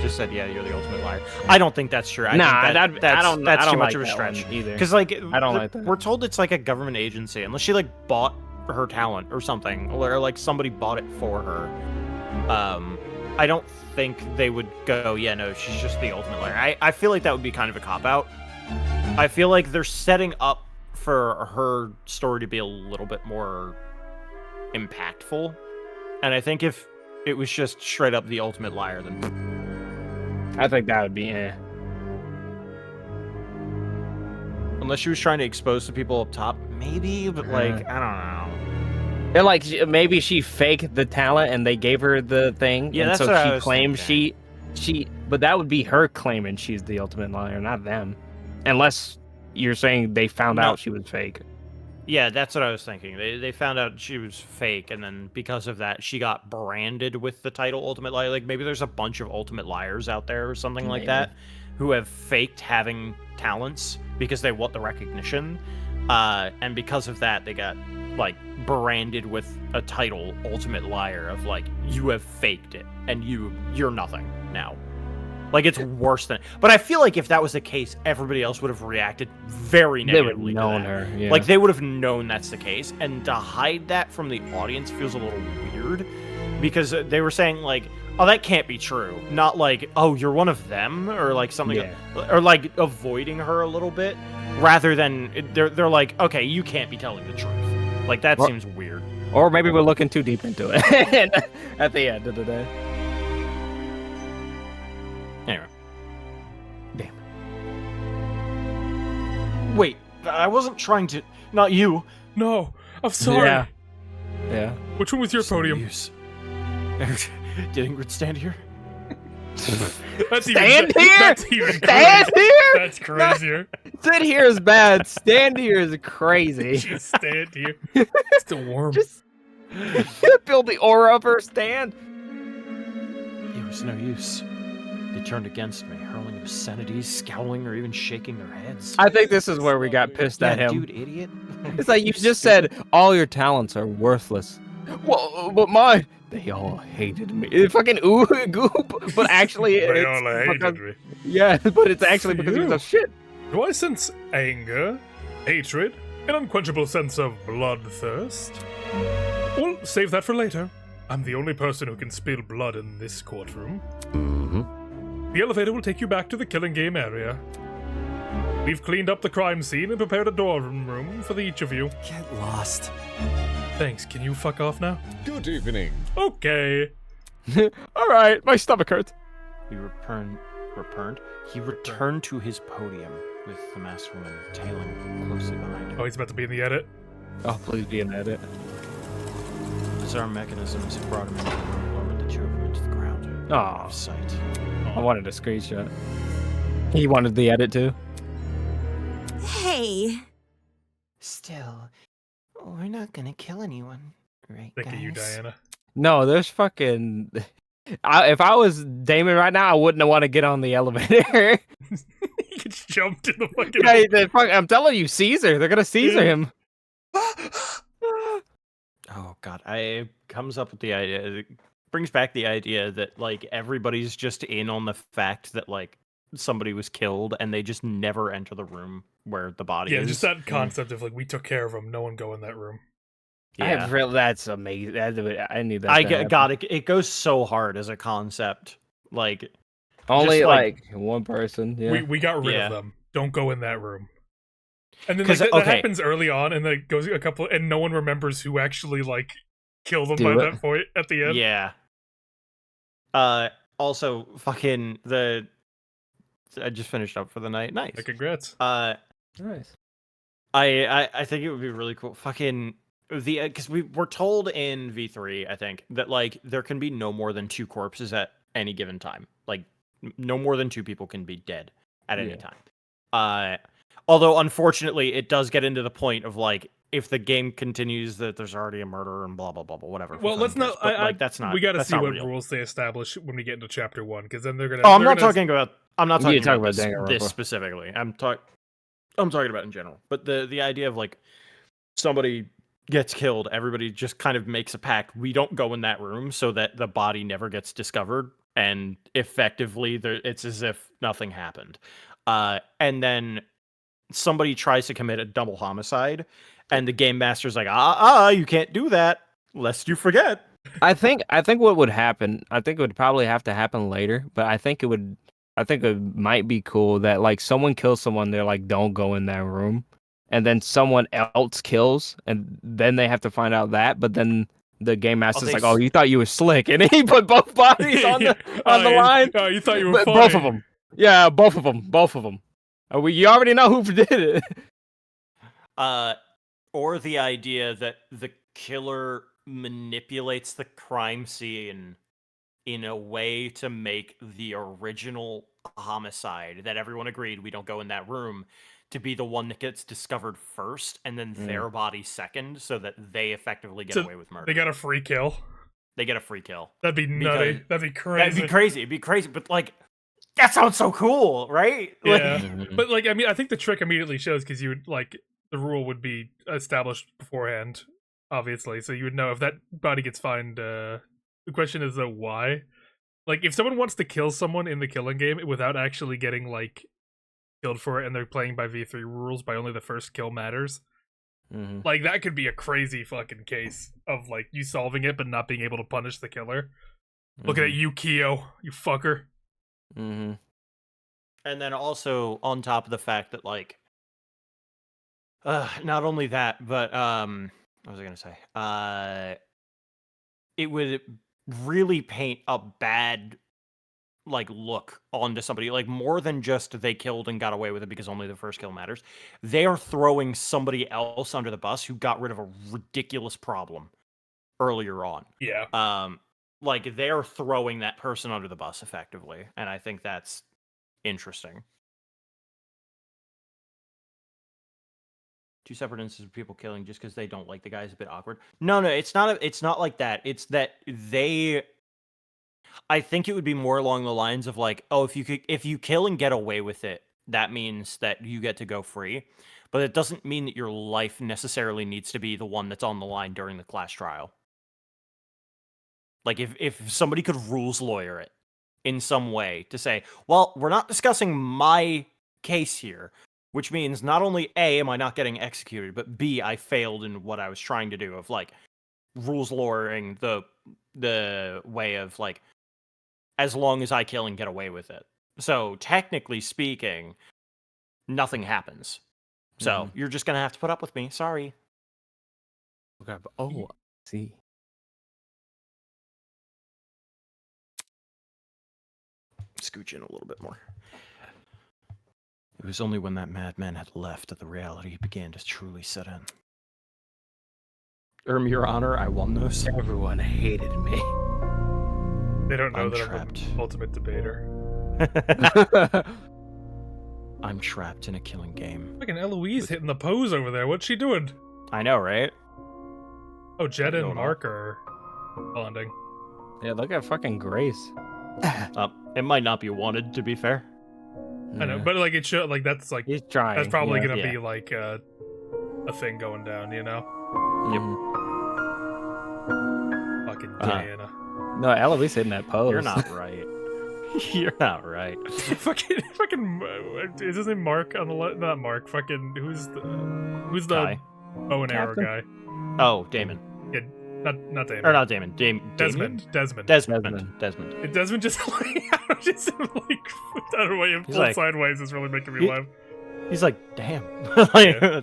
Just said, yeah, you're the ultimate liar. I don't think that's true. I think that's too much of a stretch either. Because like, I don't like that. We're told it's like a government agency, unless she like bought her talent or something, or like somebody bought it for her. I don't think they would go, yeah, no, she's just the ultimate liar. I feel like that would be kind of a cop-out. I feel like they're setting up for her story to be a little bit more impactful. And I think if it was just straight up the ultimate liar, then I think that would be unless she was trying to expose the people up top, maybe, but like, I don't know. They're like, maybe she faked the talent and they gave her the thing. Yeah, and that's so what I she was claimed thinking. but that would be her claiming she's the ultimate liar, not them. Unless you're saying they found out she was fake. Yeah, that's what I was thinking. They found out she was fake, and then because of that, she got branded with the title Ultimate Liar. Like, maybe there's a bunch of Ultimate Liars out there or something like that who have faked having talents because they want the recognition. And because of that, they got, like, branded with a title Ultimate Liar of, like, you have faked it, and you're nothing now. Like, it's worse than... But I feel like if that was the case, everybody else would have reacted very negatively. They would have known her, yeah. Like, they would have known that's the case. And to hide that from the audience feels a little weird. Because they were saying, like, oh, that can't be true. Not like, oh, you're one of them? Or, like, something... Yeah. Or, like, avoiding her a little bit. Rather than... They're like, okay, you can't be telling the truth. Like, that seems weird. Or maybe we're looking too deep into it at the end of the day. Anyway. Damn. Wait, I wasn't trying to... Not you. No, I'm sorry. Yeah. Which one was your podium? Did Ingrid stand here? Stand here? That's even Stand crazier. here? That's crazier. Sit here is bad. Stand here is crazy. Just stand here. It's still warm. Just build the aura of her stand. It was no use. They turned against me, hurling obscenities, scowling, or even shaking their heads. I think this is where we got pissed at him. Dude, idiot. It's like you just said all your talents are worthless. Well, but mine, they all hated me. It's fucking goop, but actually They it's all hated me. Yeah, but it's actually because he was a shit. Do I sense anger, hatred, an unquenchable sense of bloodthirst? Well, save that for later. I'm the only person who can spill blood in this courtroom. The elevator will take you back to the killing game area. We've cleaned up the crime scene and prepared a dorm room for each of you. Get lost. Thanks, can you fuck off now? Good evening. Okay. Alright, my stomach hurts. He returned to his podium with the masked woman tailing closely behind him. Oh, he's about to be in the edit? Oh, please be in the edit. Bizarre mechanisms have brought him into the room, lowered the two of them into the ground. Aw. Sight. I wanted a screenshot. He wanted the edit too. Hey. Still, we're not gonna kill anyone, right, Thank guys? you, Diana. No, there's fucking... if I was Damon right now, I wouldn't want to get on the elevator. He gets jumped in the fucking... Yeah, I'm telling you, Caesar. They're gonna Caesar him. Oh god, it comes up with the idea. It brings back the idea that like everybody's just in on the fact that like somebody was killed, and they just never enter the room where the body is. Yeah, just that concept of like we took care of him. No one go in that room. Yeah, that's amazing. I need that. I got it. It goes so hard as a concept. Like only just, like one person. Yeah. We got rid of them. Don't go in that room. And then 'Cause, like, that okay. happens early on, and then it goes a couple, and no one remembers who actually like killed them Do by it. that point at the end. Yeah. Also, fucking I just finished up for the night. Nice. Congrats. Nice. I think it would be really cool. Fucking because we were told in V3, I think, that like there can be no more than 2 corpses at any given time. Like no more than 2 people can be dead at any time. Although unfortunately, it does get into the point of like if the game continues that there's already a murder and blah blah blah blah whatever. Well, let's not. Like that's not. We got to that's see not what real. rules they establish when we get into Chapter 1, because then they're gonna. Oh, I'm they're not gonna- talking about. I'm not talking about about this Danganronpa. specifically. I'm talking. I'm talking about in general. But the idea of like somebody gets killed, everybody just kind of makes a pact. We don't go in that room so that the body never gets discovered, and effectively, it's as if nothing happened. And then somebody tries to commit a double homicide, and the game master's like, you can't do that, lest you forget. I think what would happen, I think it would probably have to happen later, but I think it might be cool that like someone kills someone, they're like, don't go in that room. And then someone else kills, and then they have to find out that. But then the game master's like, "Oh, you thought you were slick," and he put both bodies on the line. Oh, you thought you were funny. Both of them. Yeah, both of them. You already know who did it. Or the idea that the killer manipulates the crime scene in a way to make the original homicide that everyone agreed we don't go in that room to be the one that gets discovered first, and then their body second, so that they effectively get away with murder. They got a free kill. They get a free kill. That'd be nutty. That'd be crazy. It'd be crazy. But like, that sounds so cool, right? Yeah. But like, I mean, I think the trick immediately shows because you would like the rule would be established beforehand, obviously, so you would know if that body gets found. The question is though, why? Like, if someone wants to kill someone in the killing game without actually getting like killed for it, and they're playing by V3 rules, by only the first kill matters. Like, that could be a crazy fucking case of like you solving it but not being able to punish the killer. Looking at you, Ch.0, you fucker. And then also on top of the fact that like, not only that, but what was I gonna say? It would really paint a bad like look onto somebody, like more than just they killed and got away with it because only the first kill matters. They are throwing somebody else under the bus who got rid of a ridiculous problem earlier on. Yeah. Like they're throwing that person under the bus effectively, and I think that's interesting. Two separate instances of people killing just because they don't like the guy is a bit awkward. No, it's not like that. It's that I think it would be more along the lines of like, oh, if you kill and get away with it, that means that you get to go free. But it doesn't mean that your life necessarily needs to be the one that's on the line during the class trial. Like if somebody could rules lawyer it in some way to say, well, we're not discussing my case here, which means not only A, am I not getting executed, but B, I failed in what I was trying to do of like rules lawyering the way of like, as long as I kill and get away with it. So technically speaking, nothing happens. So you're just gonna have to put up with me. Sorry. Okay. Oh, see. Scooch in a little bit more. It was only when that madman had left that the reality began to truly set in. Your Honor, I won this. Everyone hated me. They don't know I'm that trapped. I'm the ultimate debater. I'm trapped in a killing game. Fucking Eloise hitting the pose over there. What's she doing? I know, right? Oh, Jed and Mark are bonding. Yeah, look at fucking Grace. It might not be wanted, to be fair. I know, but like it should, like that's like he's trying. That's probably gonna be like a thing going down, you know? Yep. Fucking Diana. No, Eloise hitting that pose. You're not right. You're not right. fucking. Is his name Mark on the not Mark? Fucking who's the Guy. bow and arrow guy? Oh, Damon. Yeah, not Damon. Or not Damon. Desmond. Desmond just like out of way and pulled sideways is really making me laugh. He's like, damn,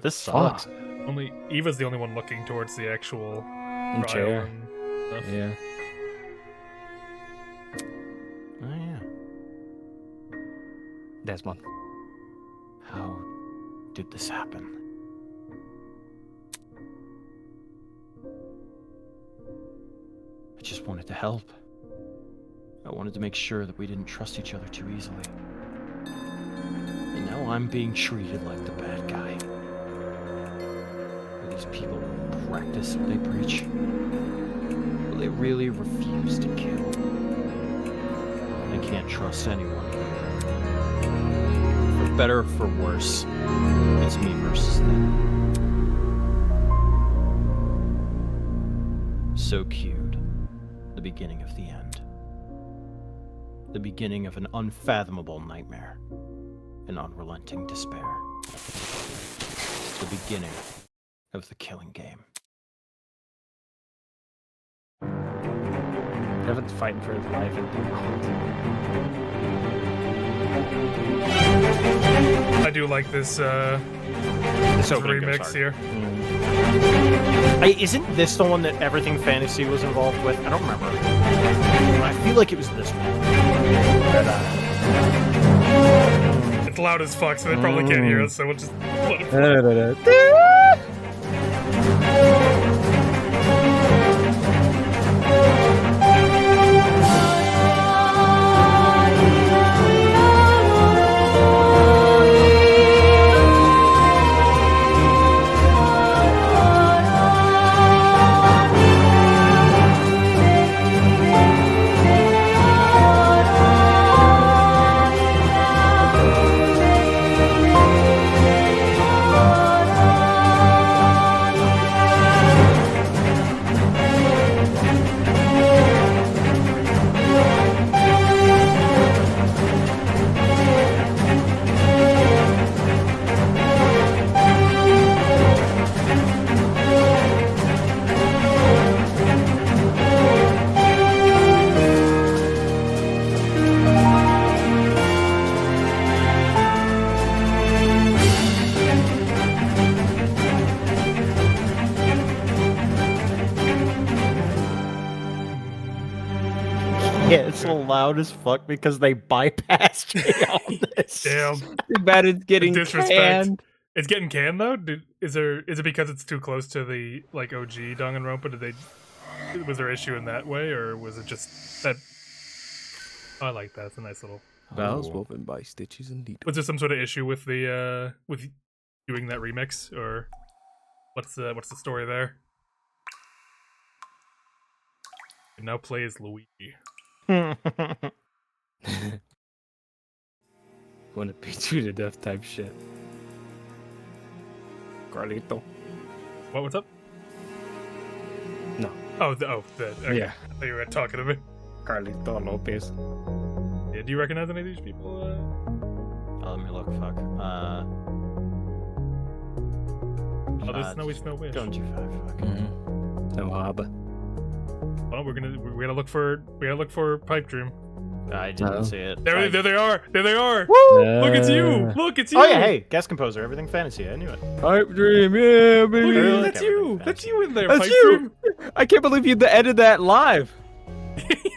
this sucks. Only Eva's the only one looking towards the actual chair. And stuff. Yeah. Oh yeah. Desmond. How did this happen? I just wanted to help. I wanted to make sure that we didn't trust each other too easily. And now I'm being treated like the bad guy. Will these people practice what they preach? Will they really refuse to kill? I can't trust anyone here. For better or for worse, it's me versus them. So cued. The beginning of the end. The beginning of an unfathomable nightmare. An unrelenting despair. The beginning of the killing game. Devin's fighting for his life and I do like this remix here. Isn't this the one that Everything Fantasy was involved with? I don't remember. I feel like it was this one. But, it's loud as fuck, so they probably can't hear us, so we'll just let it yeah, it's so loud as fuck because they bypassed me on this. Damn. Too bad it's getting canned. It's getting canned though. Is it because it's too close to the like OG Danganronpa? Was there issue in that way, or was it just that? Oh, I like that. It's a nice little. Bells woven by stitches and needles. Was there some sort of issue with the with doing that remix, or what's the story there? You now play as Luigi. Want to beat you to death type shit. Carlito. What's up? No. Okay. Yeah. I thought you were talking to me. Carlito Lopez. Yeah, do you recognize any of these people? Let me look. Fuck. There's Snowy Snow Wish. Don't you fuck. No haba. Well, we gotta look for Pipe Dream. I didn't see it. There they are. There they are. Woo! Look, it's you. Look, it's you. Oh yeah, hey, guest composer, Everything Fantasy. I knew it. Pipe Dream, yeah, baby. Look, that's you. That's you in there. That's Pipe you. Dream. I can't believe you edited that live.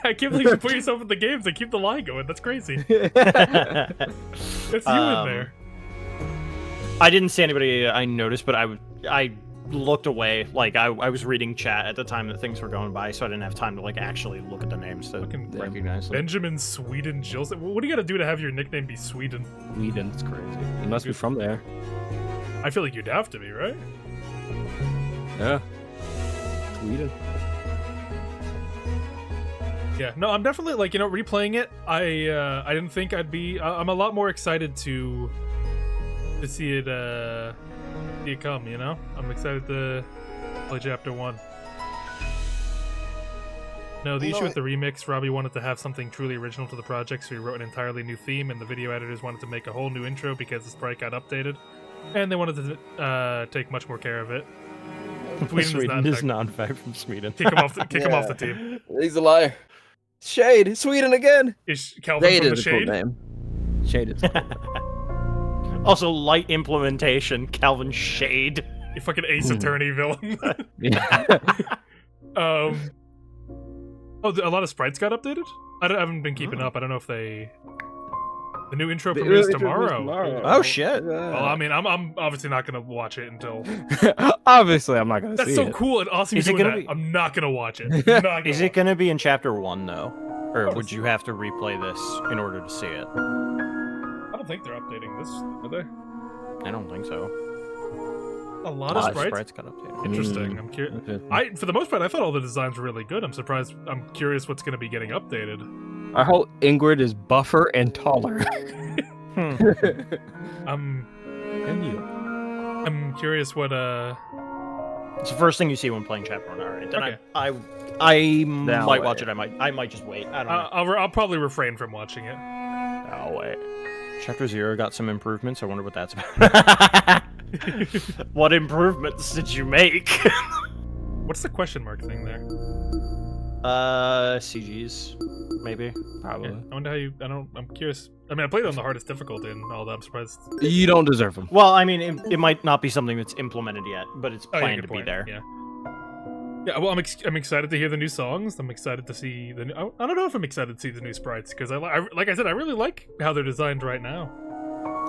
I can't believe you put yourself in the games and keep the line going. That's crazy. That's you in there. I didn't see anybody I noticed, but I looked away. Like I was reading chat at the time that things were going by, so I didn't have time to like actually look at the names to recognize them. Benjamin Sweden Jilson. What do you got to do to have your nickname be Sweden? Sweden, it's crazy. You must be from there. I feel like you'd have to be, right? Yeah. Sweden. Yeah, no, I'm definitely like, replaying it. I didn't think I'd be. I'm a lot more excited to see it come. I'm excited to play Chapter 1. No, the issue with the remix, Robbie wanted to have something truly original to the project, so he wrote an entirely new theme, and the video editors wanted to make a whole new intro because the sprite got updated, and they wanted to take much more care of it. Sweden is non-fact from Sweden. Kick him off the team. He's a liar. Shade, Sweden again. Is Calvin from the Shade? Name. Shade is. Also, light implementation, Calvin Shade. You fucking Ace Attorney villain. Yeah. Oh, a lot of sprites got updated? I haven't been keeping up. I don't know if the new intro premieres tomorrow. Oh shit! Well, I mean, I'm obviously not gonna watch it until. Obviously, I'm not gonna. That's see so it. cool and awesome. Is it gonna be? I'm not gonna watch it. Is it gonna be in Chapter 1 though, or would you have to replay this in order to see it? I don't think they're updating this, are they? I don't think so. A lot of sprites got updated. Interesting. I'm curious. For the most part, I thought all the designs were really good. I'm surprised. I'm curious what's going to be getting updated. I hope Ingrid is buffer and taller. And you. I'm curious what It's the first thing you see when playing Chapter 1. All right, then Okay. I might watch it. I might just wait. I don't know. I'll probably refrain from watching it. I'll wait. Chapter 0 got some improvements. I wonder what that's about. What improvements did you make? What's the question mark thing there? CGs, maybe, probably. Yeah, I wonder how you. I'm curious. I mean, I played it on the hardest difficulty and all that. I'm surprised. You don't deserve them. Well, I mean, it might not be something that's implemented yet, but it's yeah, planned good to point. be there. Yeah. Yeah. Well, I'm excited to hear the new songs. I'm excited to see the. I don't know if I'm excited to see the new sprites because like I said, I really like how they're designed right now.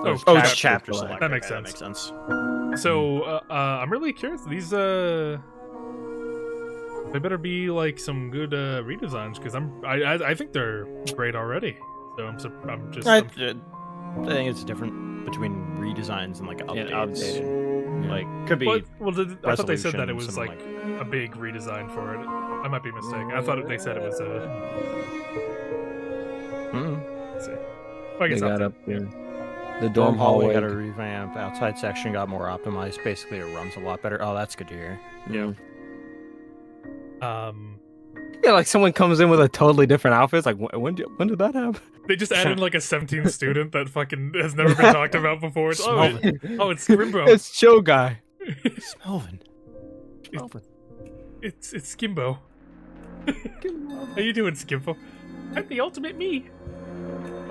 It's chapter select. That makes sense. That makes sense. So I'm really curious. These they better be like some good redesigns because I think they're great already. So I'm just. I think it's different between redesigns and like updates. Like could be. Well, I thought they said that it was resolution, like a big redesign for it. I might be mistaken. I thought they said it was a. Let's see. Well, I guess They got I'll up there. The dorm hallway got a hallway. revamp. Outside section got more optimized. Basically, it runs a lot better. Oh, that's good to hear. Yeah. Yeah, like someone comes in with a totally different outfit. It's like, when did that happen? They just added like a 17th student that fucking has never been talked about before. It's, it's Skimbo. It's Chill Guy. Melvin. It's Skimbo. How you doing, Skimbo? I'm the ultimate me.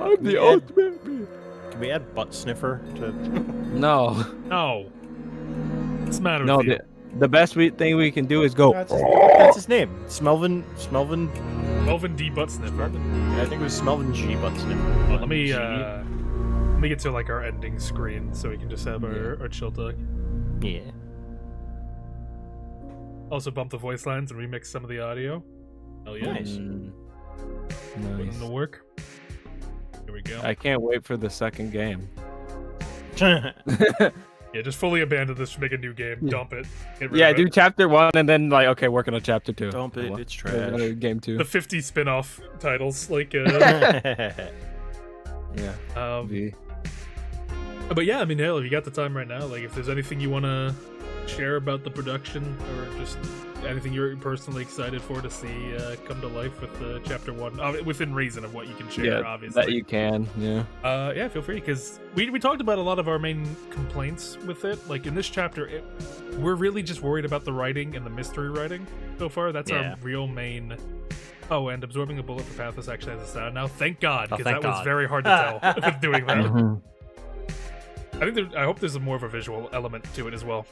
I'm the ultimate me. Can we add Butt Sniffer to? No. No. What's the matter No, with you? the best thing we can do is go. That's his name. Smelvin. Melvin D. Butt Sniffer. Yeah, I think it was Smelvin G. Butt Sniffer. Well, let me get to like our ending screen so we can just have our chill talk. Yeah. Also bump the voice lines and remix some of the audio. Hell yeah. Nice. Put in the work. Here we go. I can't wait for the second game. Yeah, just fully abandon this to make a new game. Dump it. Get rid Yeah, of do it. chapter 1 and then like, okay, working on chapter 2. Dump it, it's trash. Game 2. The 50 spin-off titles, like Yeah. But yeah, I mean, hell, if you got the time right now, like if there's anything you want to share about the production or just anything you're personally excited for to see come to life with chapter 1, within reason of what you can share, obviously. That you can, yeah. Yeah, feel free, because we talked about a lot of our main complaints with it. Like in this chapter, we're really just worried about the writing and the mystery writing so far. That's our real main. Oh, and absorbing a bullet for Pathos actually has a sound now. Thank God, because that was very hard to tell with doing that. I hope there's more of a visual element to it as well.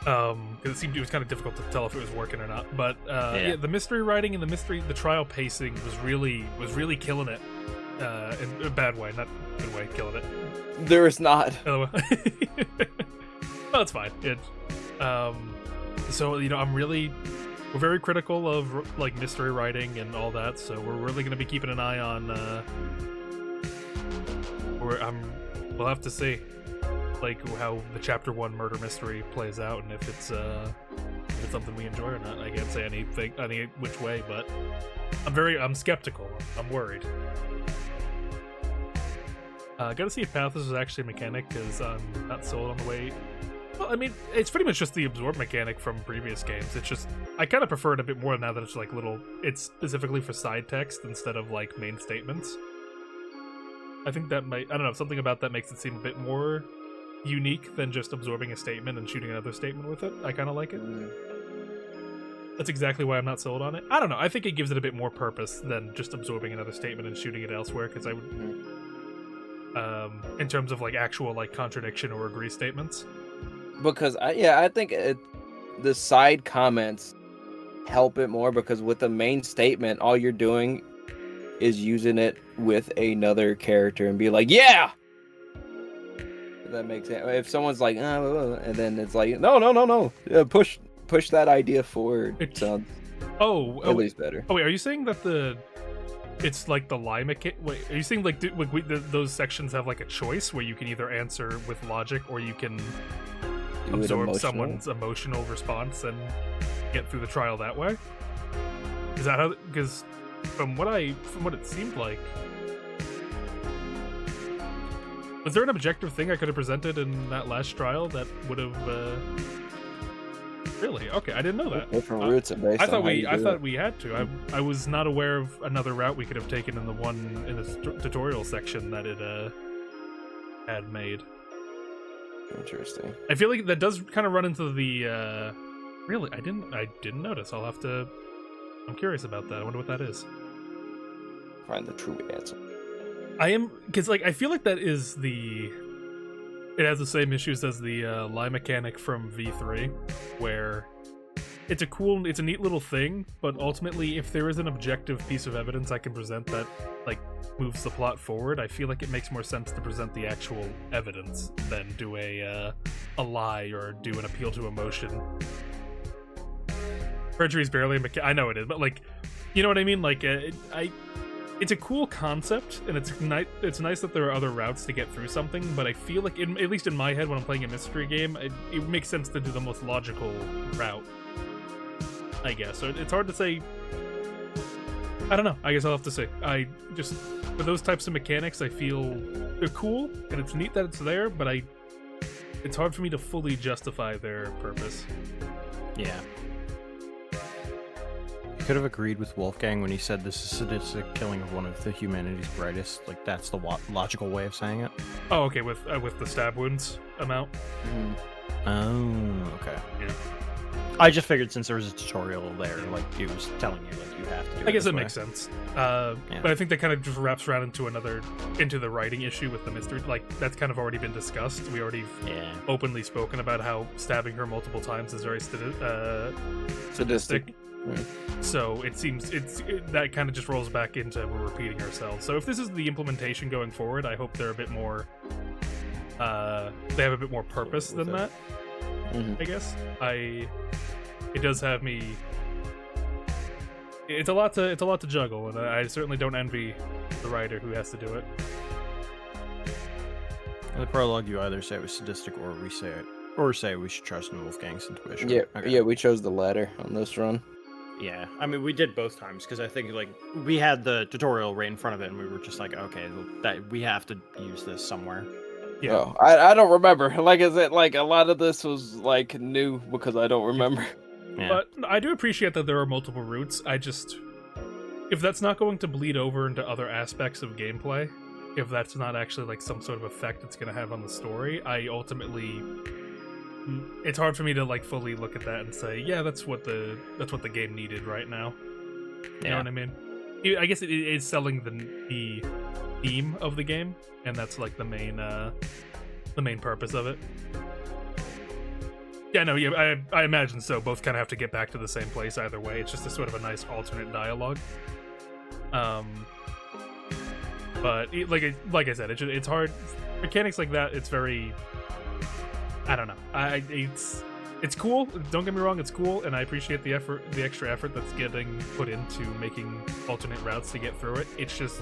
Because it was kind of difficult to tell if it was working or not. But yeah, the mystery writing and the trial pacing was really killing it. In a bad way, not a good way, killing it. There is not. Oh, well, it's fine. So we're very critical of like mystery writing and all that. So we're really going to be keeping an eye on. We'll have to see. Like how the chapter 1 murder mystery plays out, and if it's something we enjoy or not. I can't say any which way, but I'm skeptical. I'm worried. Gotta see if Pathos is actually a mechanic, because I'm not sold on the way. Well, I mean, it's pretty much just the absorb mechanic from previous games. It's just I kind of prefer it a bit more now that it's like it's specifically for side text instead of like main statements. I think that I don't know, something about that makes it seem a bit more unique than just absorbing a statement and shooting another statement with it. I kind of like it. That's exactly why I'm not sold on it. I don't know. I think it gives it a bit more purpose than just absorbing another statement and shooting it elsewhere, because I would... in terms of like actual like contradiction or agree statements. Because, I think the side comments help it more, because with the main statement, all you're doing is using it with another character and be like, yeah! If that makes sense. If someone's like, and then it's like, no, push that idea forward. It sounds at least better. Oh wait, are you saying that it's like the lie mechanic? Wait, are you saying like those sections have like a choice where you can either answer with logic or you can absorb someone's emotional response and get through the trial that way? Is that how? Because from what it seemed like, Was there an objective thing I could have presented in that last trial that would have? Really? Okay, I didn't know that. Different routes are based I thought on how you I do thought it. we had to. I was not aware of another route we could have taken in the one in the tutorial section that it had made. Interesting. I feel like that does kind of run into the. Really, I didn't notice. I'll have to. I'm curious about that. I wonder what that is. Find the true answer. I am because I feel like that is the. It has the same issues as the lie mechanic from V3, where it's a neat little thing, but ultimately, if there is an objective piece of evidence I can present that moves the plot forward, I feel like it makes more sense to present the actual evidence than do a lie or do an appeal to emotion. Perjury is barely a mechanic. I know it is, but you know what I mean? It's a cool concept, and it's nice that there are other routes to get through something, but I feel like, at least in my head when I'm playing a mystery game, it makes sense to do the most logical route, I guess. So it's hard to say. I don't know. I guess I'll have to say. For those types of mechanics, I feel they're cool, and it's neat that it's there, but it's hard for me to fully justify their purpose. Yeah. Could have agreed with Wolfgang when he said this is sadistic killing of one of the humanity's brightest. That's the logical way of saying it. Oh, okay, with the stab wounds amount. Oh, okay. Yeah. I just figured since there was a tutorial there, it was telling you you have to do it. I guess this it way. makes sense. But I think that kind of just wraps around into the writing issue with the mystery. That's kind of already been discussed. We already openly spoken about how stabbing her multiple times is very sadistic. So it seems that kind of just rolls back into we're repeating ourselves. So if this is the implementation going forward, I hope they're a bit more. They have a bit more purpose than that. I guess it does have me. It's a lot to juggle, and I certainly don't envy the writer who has to do it. In the prologue, you either say it was sadistic or say we should trust in Wolfgang's intuition. Yeah, Okay. yeah, we chose the latter on this run. Yeah, I mean, we did both times because I think we had the tutorial right in front of it, and we were just okay, that we have to use this somewhere. Yeah. Oh, I don't remember. Like I said, a lot of this was new because I don't remember. Yeah. But I do appreciate that there are multiple routes. If that's not going to bleed over into other aspects of gameplay, if that's not actually some sort of effect it's going to have on the story, it's hard for me to fully look at that and say, yeah, that's what the game needed right now. You know what I mean? I guess it is selling the theme of the game, and that's the main purpose of it. Yeah, no, yeah, I imagine so. Both kind of have to get back to the same place either way. It's just a sort of a nice alternate dialogue. But like I said, it's hard. Mechanics like that, it's very. I don't know. It's cool. Don't get me wrong, it's cool, and I appreciate the extra effort that's getting put into making alternate routes to get through it. It's just,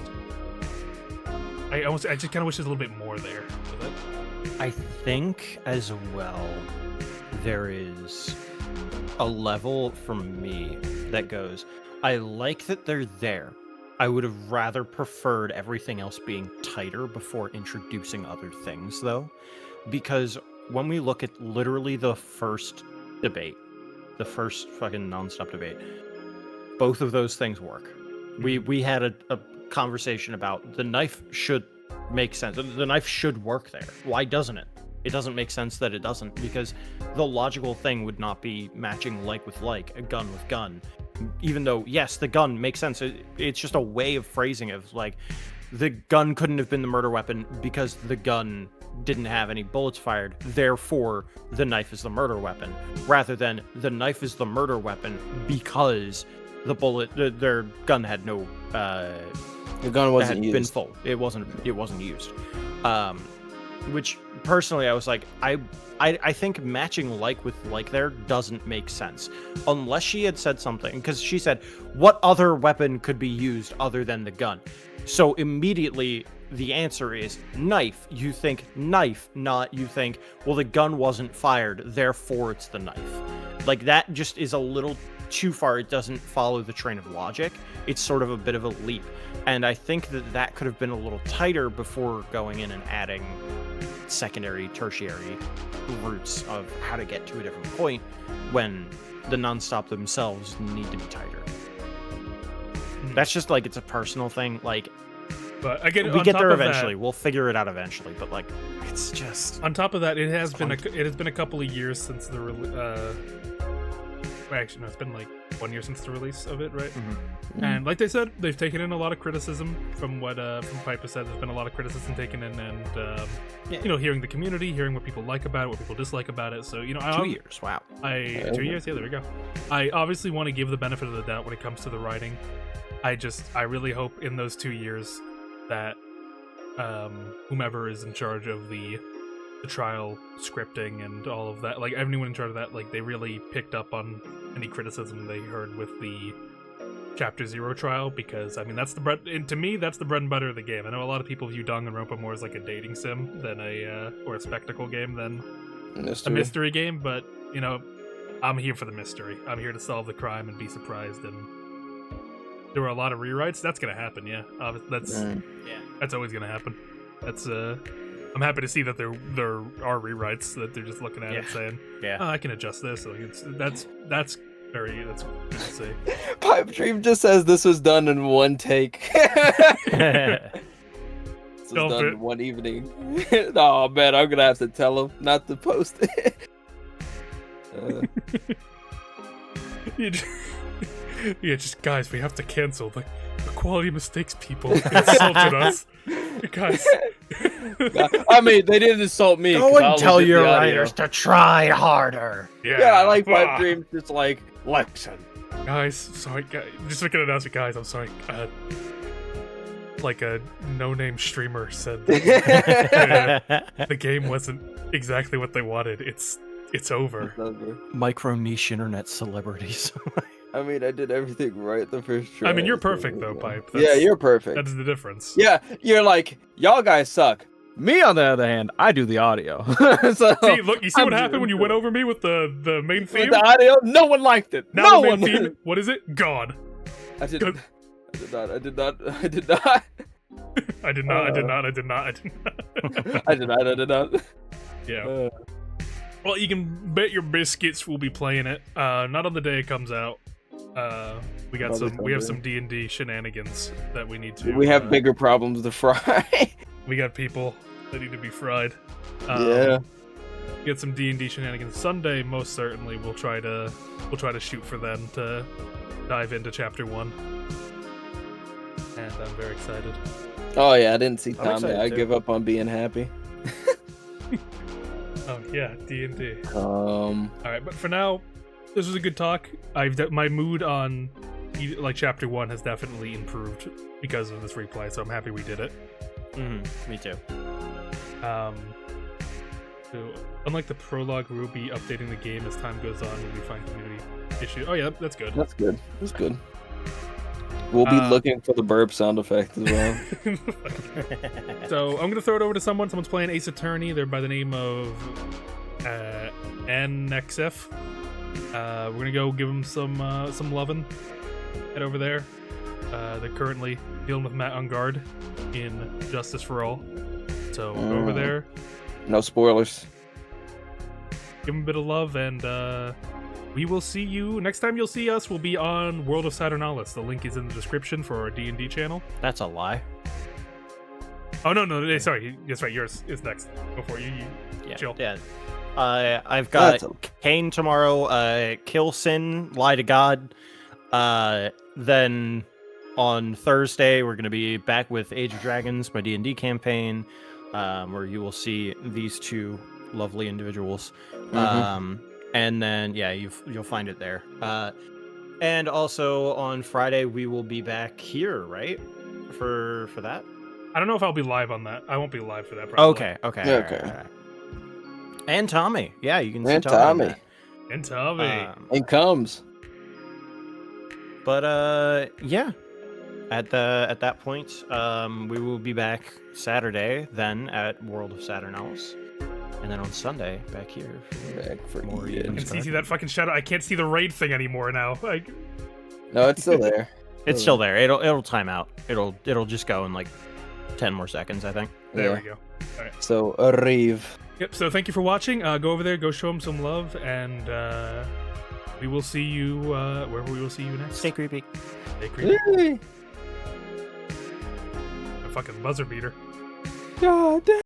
I just kind of wish there's a little bit more there with it. I think as well, there is a level from me that goes, I like that they're there. I would have rather preferred everything else being tighter before introducing other things, though, because when we look at literally the first debate, the first fucking nonstop debate, both of those things work. We had a conversation about the knife should make sense. The knife should work there. Why doesn't it? It doesn't make sense that it doesn't, because the logical thing would not be matching like with like, a gun with gun. Even though, yes, the gun makes sense. It's just a way of phrasing it. The gun couldn't have been the murder weapon because the gun didn't have any bullets fired, therefore the knife is the murder weapon, rather than the knife is the murder weapon because their gun had no the gun wasn't used. Been full. It wasn't used. Which personally I was like, I think matching like with like there doesn't make sense unless she had said something, because she said what other weapon could be used other than the gun. So immediately the answer is knife, you think knife, not you think, well, the gun wasn't fired, therefore it's the knife. Like, that just is a little too far. It doesn't follow the train of logic. It's sort of a bit of a leap. And I think that could have been a little tighter before going in and adding secondary, tertiary routes of how to get to a different point when the non-stop themselves need to be tighter. That's just, like, it's a personal thing. Like, but again, we get there eventually. We'll figure it out eventually. But, like, it's just... On top of that, it has been a couple of years since the actually, no, it's been like 1 year since the release of it, right? And like they said, they've taken in a lot of criticism from what from Piper said. There's been a lot of criticism taken in, and you know, hearing the community, hearing what people like about it, what people dislike about it. So, you know, 2 years. Wow. 2 years. Yeah, there we go. I obviously want to give the benefit of the doubt when it comes to the writing. I really hope in those 2 years that whomever is in charge of the trial scripting and all of that, like everyone in charge of that, like they really picked up on any criticism they heard with the Chapter 0 trial, because I mean that's the bread, and to me that's the bread and butter of the game. I know a lot of people view Danganronpa more as like a dating sim than or a spectacle game than a mystery game, but you know, I'm here for the mystery. I'm here to solve the crime and be surprised, and there were a lot of rewrites. That's gonna happen, yeah. That's always gonna happen. That's I'm happy to see that there are rewrites, that they're just looking at it saying, oh, I can adjust this. Like that's good to see. Pipe Dream just says this was done in one take. This was done in one evening. Oh man, I'm gonna have to tell him not to post it. Just guys, we have to cancel the quality mistakes people insulted us. Guys. I mean, they didn't insult me. Go and tell your writers to try harder. Yeah, I like Pipe Dream just like, Lexon. Guys, sorry, guys, just making an announcement, guys, I'm sorry. Like a no-name streamer said that the game wasn't exactly what they wanted. It's over. Micro niche internet celebrities. I mean, I did everything right the first try. I mean, you're perfect though, Pipe. Yeah, you're perfect. That's the difference. Yeah, you're like, y'all guys suck. Me, on the other hand, I do the audio. So, see, look, you see what happened when you went over me with the main theme? With the audio, no one liked it. Now the main theme, what is it? God. I did not. Yeah. Well, you can bet your biscuits we'll be playing it. Not on the day it comes out. We have some D&D shenanigans that we need to. We have bigger problems to fry. We got people that need to be fried. Yeah. Get some D&D shenanigans Sunday. Most certainly, we'll try to shoot for them to dive into Chapter 1. And I'm very excited. Oh yeah, I didn't see Tommy. I give up on being happy. Oh yeah, D&D. All right, but for now, this was a good talk. My mood on like Chapter 1 has definitely improved because of this replay, so I'm happy we did it. Me too. So unlike the prologue, we'll be updating the game as time goes on when we find community issues. Oh yeah, that's good. That's good. That's good. We'll be looking for the burp sound effect as well. So I'm gonna throw it over to someone. Someone's playing Ace Attorney. They're by the name of NXF. We're gonna go give them some lovin'. Head over there. They're currently dealing with Matt on guard in Justice for All. So we'll go over there. No spoilers. Give them a bit of love, and we will see you next time. You'll see us will be on World of Saturnalis. The link is in the description for our D&D channel. That's a lie. Oh no, sorry, that's right. Yours is next. Before you chill. Yeah. I've got Kane tomorrow. Kill Sin, Lie to God. Then on Thursday we're gonna be back with Age of Dragons, my D&D campaign, where you will see these two lovely individuals. And then you'll find it there. And also on Friday we will be back here, right? For that. I don't know if I'll be live on that. I won't be live for that. Probably. Okay. Okay. All right. And Tommy, yeah, you can see And Tommy. And Tommy. And comes. But yeah, at that point, we will be back Saturday then at World of Saturnalis, and then on Sunday back here. Back for more. I can see that fucking shadow. I can't see the raid thing anymore now. Like, no, it's still there. It's still there. It'll time out. It'll just go in like 10 more seconds, I think. There we go. All right. So arrive. Yep. So thank you for watching. Go over there, go show them some love, and we will see you wherever we will see you next. Stay creepy. Stay creepy. A fucking buzzer beater. God damn.